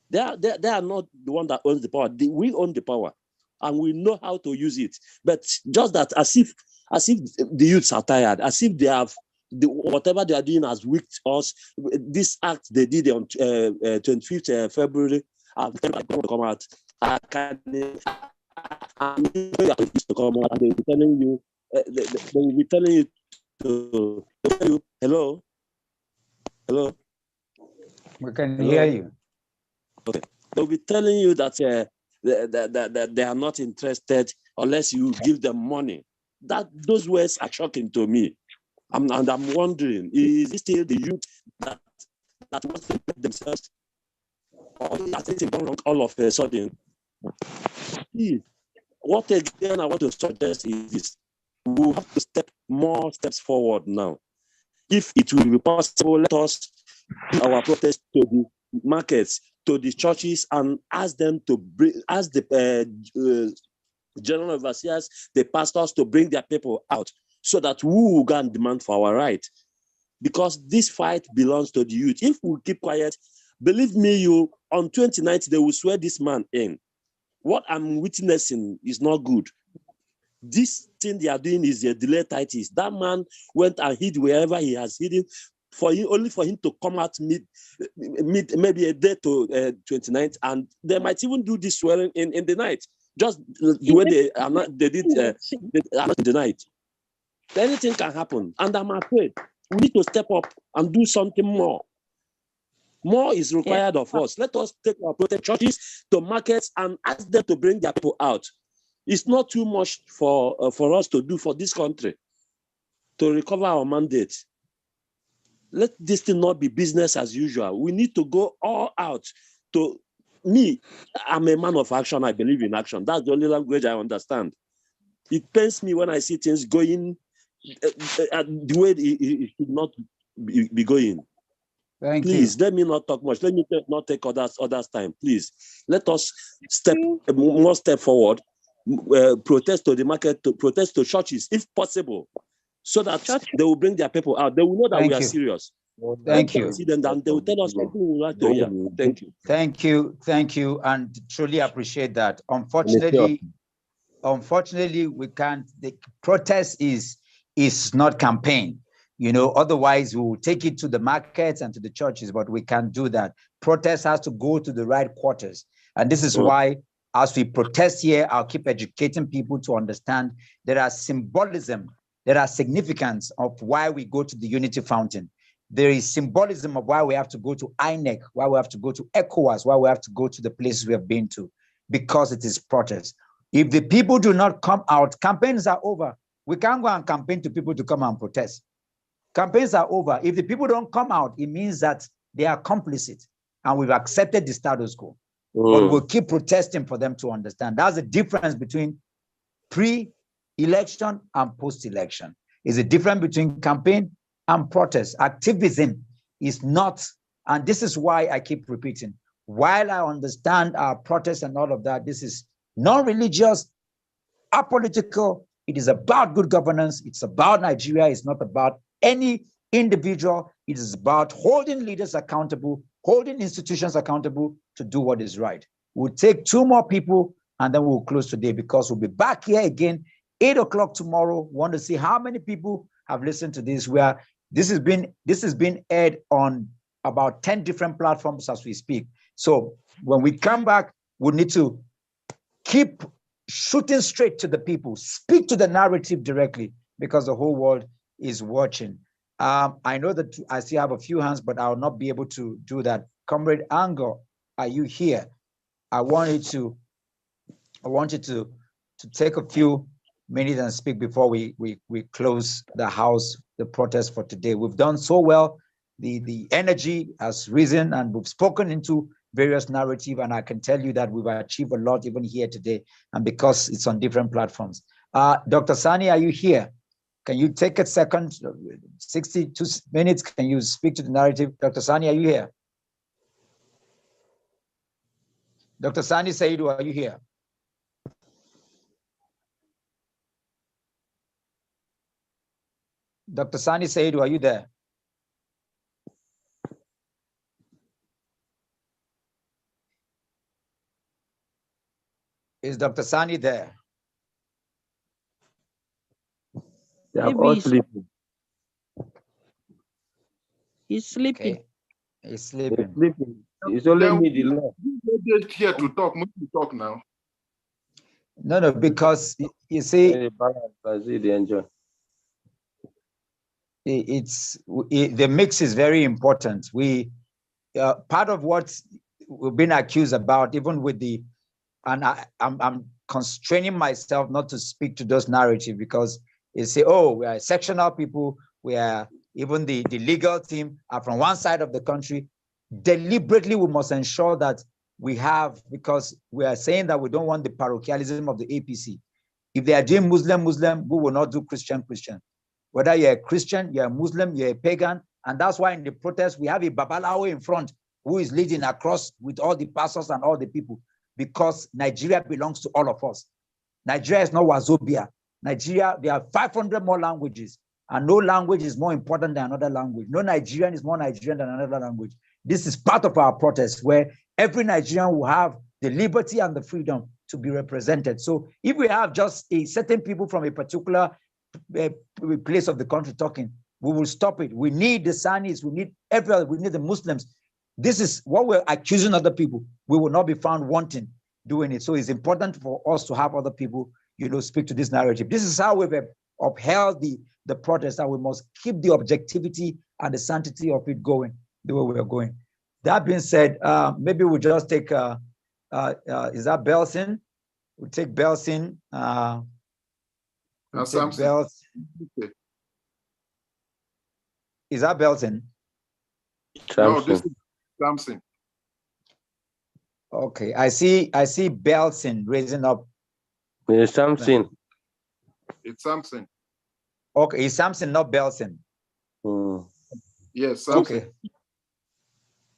They are not the one that owns the power. We own the power, and we know how to use it. But just that, as if the youths are tired, as if they have whatever they are doing has weakened us. This act they did on 25th February, I'm going to come out. They will be telling you. They will be telling you to hello. We can Hello? hear you. Okay. They'll be telling you that that they are not interested unless you give them money. Those words are shocking to me. And I'm wondering, is it still the youth that wants to make themselves, or has anything gone wrong all of a sudden? Please, what again I want to suggest is this: we have to step more steps forward now. If it will be possible, let us our protest to the markets, to the churches, and ask them to bring, ask the general overseers, the pastors, to bring their people out, so that we will go and demand for our right. Because this fight belongs to the youth. If we keep quiet, believe me, on 29th, they will swear this man in. What I'm witnessing is not good. This thing they are doing is a delayed titles. That man went and hid wherever he has hidden, only for him to come out maybe a day to 29th, and they might even do this swearing in the night, just the way they did in the night. Anything can happen, and I'm afraid we need to step up and do something more. More is required of us. Let us take our protest churches to markets and ask them to bring their people out. It's not too much for us to do for this country to recover our mandate. Let this thing not be business as usual. We need to go all out. To me, I'm a man of action. I believe in action. That's the only language I understand. It pains me when I see things going the way it should not be going. Please, let me not talk much. Let me not take others' time. Please, let us step more step forward. Protest to the market, to protest to churches, if possible, so that they will bring their people out. They will know that we are serious. Thank you. See them, and they will tell us something we like to hear. Thank you. Thank you, and truly appreciate that. Unfortunately, we can't. The protest is not campaign. Otherwise we will take it to the markets and to the churches, but we can't do that. Protest has to go to the right quarters. And this is why, as we protest here, I'll keep educating people to understand there are symbolism, there are significance of why we go to the Unity Fountain. There is symbolism of why we have to go to INEC, why we have to go to ECOWAS, why we have to go to the places we have been to, because it is protest. If the people do not come out, campaigns are over. We can't go and campaign to people to come and protest. Campaigns are over. If the people don't come out, it means that they are complicit and we've accepted the status quo. But we'll keep protesting for them to understand. That's the difference between pre-election and post-election. It's a difference between campaign and protest. Activism is not, and this is why I keep repeating, while I understand our protests and all of that, this is non-religious, apolitical. It is about good governance. It's about Nigeria. It's not about any individual. It is about holding leaders accountable, holding institutions accountable to do what is right. We'll take 2 more people and then we'll close today, because we'll be back here again 8 o'clock tomorrow. We want to see how many people have listened to this. This has been aired on about 10 different platforms as we speak. So when we come back, we need to keep shooting straight to the people, speak to the narrative directly, because the whole world is watching. I know that I still have a few hands, but I will not be able to do that. Comrade Ango, are you here? I want you to take a few minutes and speak before we close the house, the protest for today. We've done so well. The energy has risen and we've spoken into various narrative, and I can tell you that we've achieved a lot even here today, and because it's on different platforms. Dr. Sani, are you here? Can you take a second, 62 minutes? Can you speak to the narrative? Dr. Sani, are you here? Dr. Sani Saidu, are you here? Dr. Sani Saidu, are you there? Is Dr. Sani there? They are all sleeping. He's sleeping. Okay. He's sleeping. It's only me, the Lord. They're here to talk. Must you talk now? No, because you see, the the mix is very important. part of what we've been accused about, even with the, and I'm constraining myself not to speak to those narratives, because they say, oh, we are sectional people, we are, even the legal team are from one side of the country. Deliberately, we must ensure that we have, because we are saying that we don't want the parochialism of the APC. If they are doing Muslim, we will not do Christian. Whether you're a Christian, you're a Muslim, you're a pagan, and that's why in the protest, we have a Babalawo in front who is leading across with all the pastors and all the people, because Nigeria belongs to all of us. Nigeria is not Wazobia. Nigeria, there are 500 more languages, and no language is more important than another language. No Nigerian is more Nigerian than another language. This is part of our protest, where every Nigerian will have the liberty and the freedom to be represented. So if we have just a certain people from a particular place of the country talking, we will stop it. We need the Sanis, we need everybody, we need the Muslims. This is what we're accusing other people. We will not be found wanting doing it. So it's important for us to have other people, speak to this narrative. This is how we've upheld the protest, and we must keep the objectivity and the sanctity of it going the way we are going. That being said, maybe we'll just take, is that Belson? We'll take Belson. Belson. Is that Belson? No, this is Samson. Okay, I see Belson raising up. It's Samson. It's Samson. Okay, it's Samson, not Belson. Yes, Samson.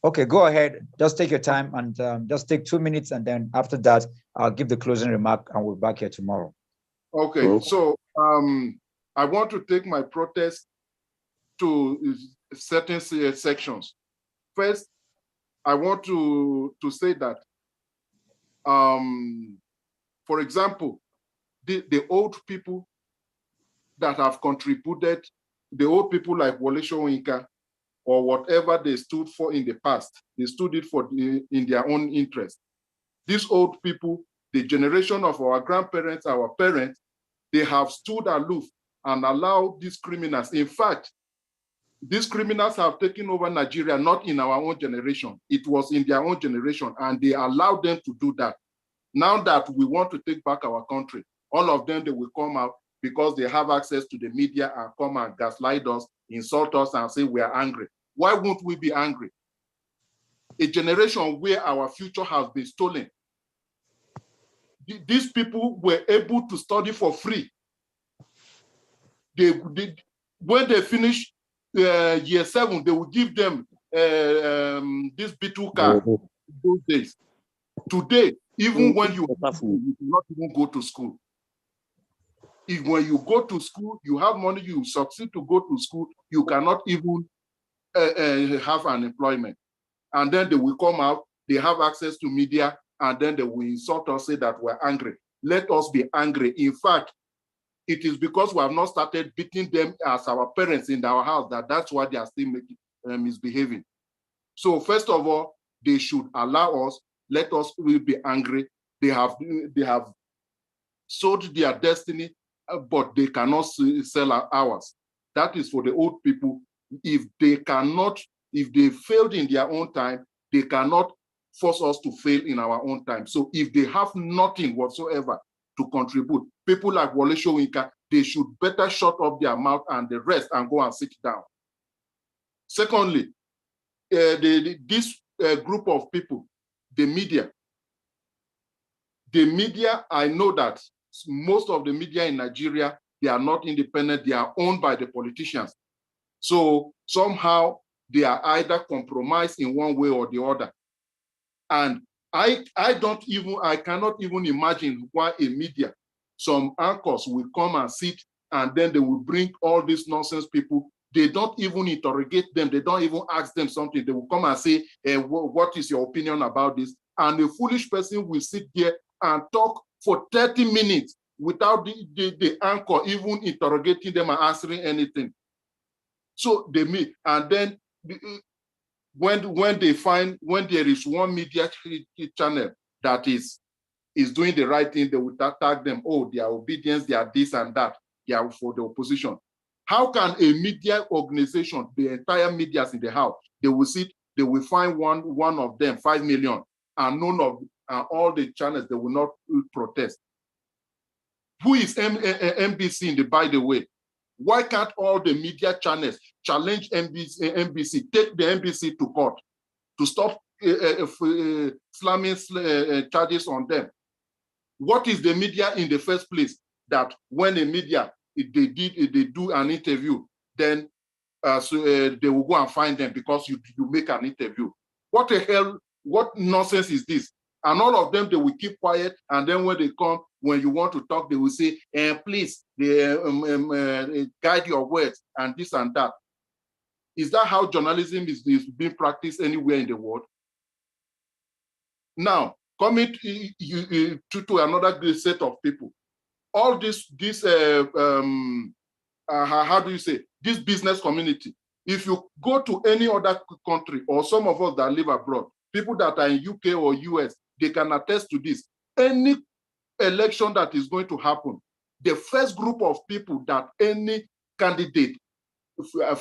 Okay, go ahead. Just take your time and just take 2 minutes, and then after that, I'll give the closing remark, and we'll be back here tomorrow. Okay, so I want to take my protest to certain sections. First, I want to say that, for example, the old people that have contributed, the old people like Wole Soyinka, or whatever they stood for in the past, they stood it for in their own interest. These old people, the generation of our grandparents, our parents, they have stood aloof and allowed these criminals. In fact, these criminals have taken over Nigeria, not in our own generation. It was in their own generation, and they allowed them to do that. Now that we want to take back our country, all of them, they will come out because they have access to the media and come and gaslight us, insult us, and say we are angry. Why won't we be angry? A generation where our future has been stolen. These people were able to study for free. When they finish year 7, they will give them this B2 card those days. Today, even when you not even go to school. If when you go to school, you have money, you succeed to go to school, you cannot even have an employment. And then they will come out, they have access to media, and then they will insult us, say that we're angry. Let us be angry. In fact, it is because we have not started beating them as our parents in our house that's why they are still misbehaving. So first of all, they should allow us, let us be angry. They have sold their destiny, but they cannot sell ours. That is for the old people. If they failed in their own time, they cannot force us to fail in our own time. So if they have nothing whatsoever to contribute, people like Wole Soyinka, they should better shut up their mouth and the rest and go and sit down. Secondly, this group of people, the media, I know that most of the media in Nigeria, they are not independent, they are owned by the politicians. So somehow they are either compromised in one way or the other. And I cannot even imagine why a media, some anchors will come and sit and then they will bring all these nonsense people. They don't even interrogate them. They don't even ask them something. They will come and say, what is your opinion about this? And a foolish person will sit there and talk for 30 minutes without the anchor even interrogating them and answering anything. So they meet, and then when there is one media channel that is doing the right thing, they will tag them, oh, they are obedience, they are this and that, they are for the opposition. How can a media organization, the entire media in the house, they will sit, they will find one of them 5 million, and none of all the channels, they will not protest. Who is MBC, by the way? Why can't all the media channels challenge MBC, take the MBC to court to stop slamming charges on them? What is the media in the first place that when a media, if they do an interview, then they will go and find them because you make an interview? What the hell, what nonsense is this? And all of them, they will keep quiet. And then when they come, when you want to talk, they will say, please, guide your words and this and that. Is that how journalism is being practiced anywhere in the world? Now, coming to another set of people, all this how do you say, this business community, if you go to any other country, or some of us that live abroad, people that are in UK or US, they can attest to this. Any election that is going to happen, the first group of people that any candidate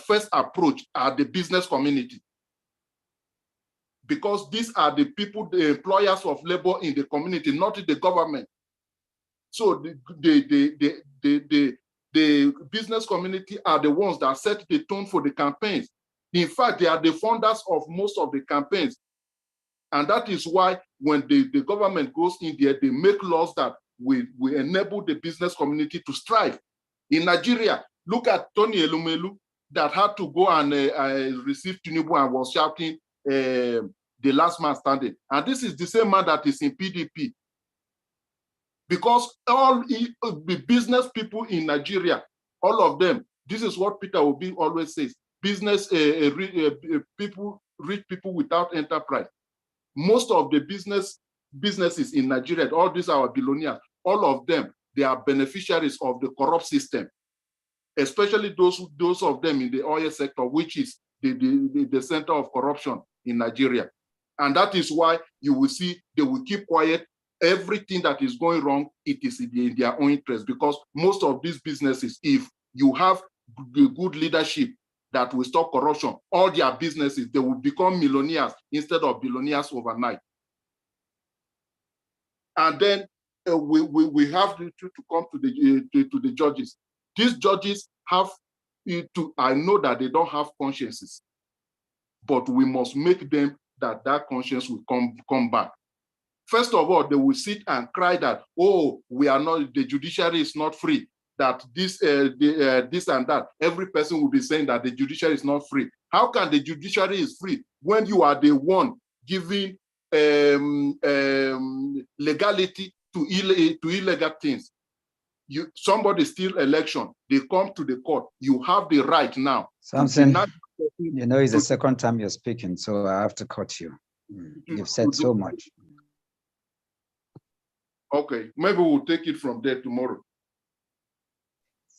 first approach are the business community. Because these are the people, the employers of labor in the community, not the government. So the business community are the ones that set the tone for the campaigns. In fact, they are the funders of most of the campaigns. And that is why when the government goes in there, they make laws that will enable the business community to strive. In Nigeria, look at Tony Elumelu that had to go and receive Tinubu and was shouting, the last man standing. And this is the same man that is in PDP. Because all the business people in Nigeria, all of them, this is what Peter Obi always says, business people, rich people without enterprise. Most of the businesses in Nigeria, all these are billionaires, all of them, they are beneficiaries of the corrupt system, especially those of them in the oil sector, which is the center of corruption in Nigeria. And that is why you will see they will keep quiet. Everything that is going wrong, it is in their own interest, because most of these businesses, if you have good leadership that will stop corruption, all their businesses, they will become millionaires instead of billionaires overnight. And then we have to come to the judges. These judges have to, I know that they don't have consciences, but we must make them that conscience will come back. First of all, they will sit and cry that, oh, we are not, the judiciary is not free, that this and that. Every person will be saying that the judiciary is not free. How can the judiciary is free when you are the one giving legality to illegal things? Somebody steal election, they come to the court. You have the right now. Something, you know, it's the second time you're speaking, so I have to cut you. You've said so much. Okay, maybe we'll take it from there tomorrow.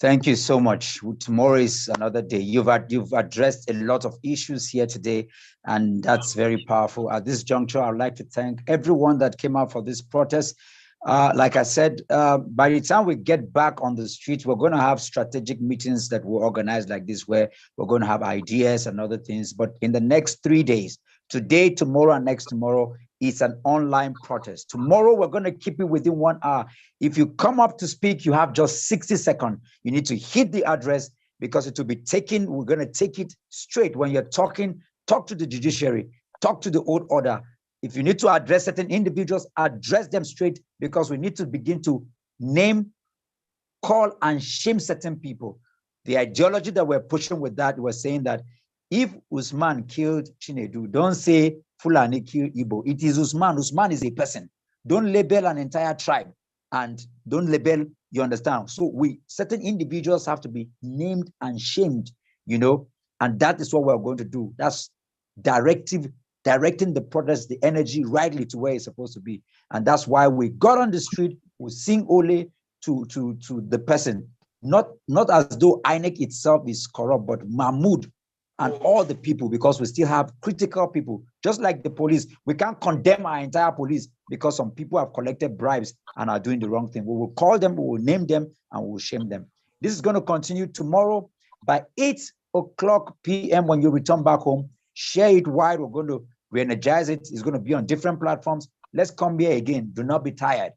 Thank you so much. Tomorrow is another day. You've addressed a lot of issues here today, and that's very powerful. At this juncture, I'd like to thank everyone that came out for this protest. Like I said, by the time we get back on the street, we're going to have strategic meetings that we'll organize like this, where we're going to have ideas and other things. But in the next 3 days, today, tomorrow, and next tomorrow, it's an online protest. Tomorrow, we're going to keep it within 1 hour. If you come up to speak, you have just 60 seconds. You need to hit the address because it will be taken. We're going to take it straight. When you're talking, talk to the judiciary, talk to the old order. If you need to address certain individuals, address them straight, because we need to begin to name, call, and shame certain people. The ideology that we're pushing with that, we're saying that if Usman killed Chinedu, don't say Fulani killed Igbo. It is Usman. Usman is a person. Don't label an entire tribe, and don't label, you understand? So certain individuals have to be named and shamed, you know, and that is what we're going to do. That's directing the protest, the energy rightly to where it's supposed to be. And that's why we got on the street, we sing Ole to the person, not as though INEC itself is corrupt, but Mahmoud and all the people, because we still have critical people, just like the police. We can't condemn our entire police because some people have collected bribes and are doing the wrong thing. We will call them, we will name them, and we will shame them. This is going to continue tomorrow by 8 o'clock p.m. when you return back home. Share it wide. We're going to re-energize it. It's going to be on different platforms. Let's come here again. Do not be tired.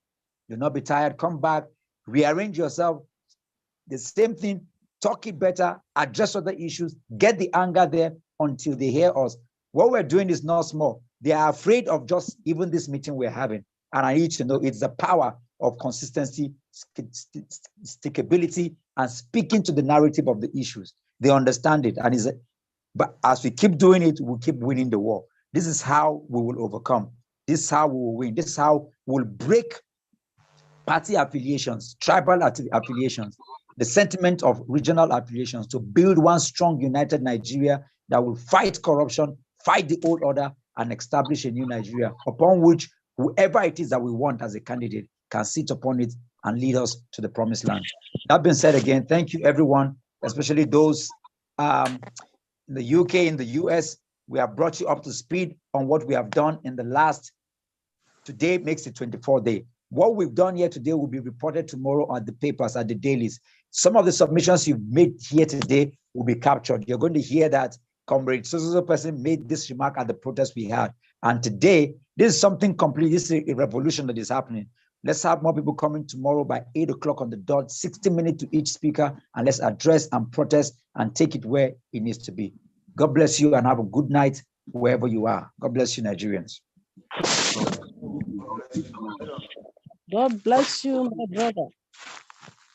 Do not be tired. Come back, rearrange yourself. The same thing, talk it better, address other issues, get the anger there until they hear us. What we're doing is not small. They are afraid of just even this meeting we're having. And I need to know it's the power of consistency, stickability, and speaking to the narrative of the issues. They understand it. And but as we keep doing it, we'll keep winning the war. This is how we will overcome. This is how we will win. This is how we'll break party affiliations, tribal affiliations, the sentiment of regional affiliations to build one strong, united Nigeria that will fight corruption, fight the old order, and establish a new Nigeria upon which whoever it is that we want as a candidate can sit upon it and lead us to the promised land. That being said, again, thank you, everyone, especially those in the UK, in the US. We have brought you up to speed on what we have done in the last, today makes it 24th day. What we've done here today will be reported tomorrow on the papers, at the dailies. Some of the submissions you've made here today will be captured. You're going to hear that Comrade so person made this remark at the protest we had. And today, this is something complete. This is a revolution that is happening. Let's have more people coming tomorrow by 8 o'clock on the dot, 60 minutes to each speaker, and let's address and protest and take it where it needs to be. God bless you and have a good night wherever you are. God bless you, Nigerians. God bless you, my brother.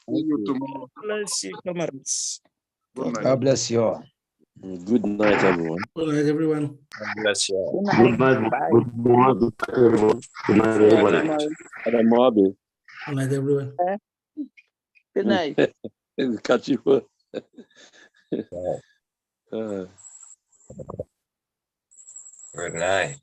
God bless you, comrades. God bless you all. Good night, everyone. Good night, everyone. God bless you all. Good night. Good morning, everyone. Good night, everybody. Good night, everyone. Good night. Catch you. Good night.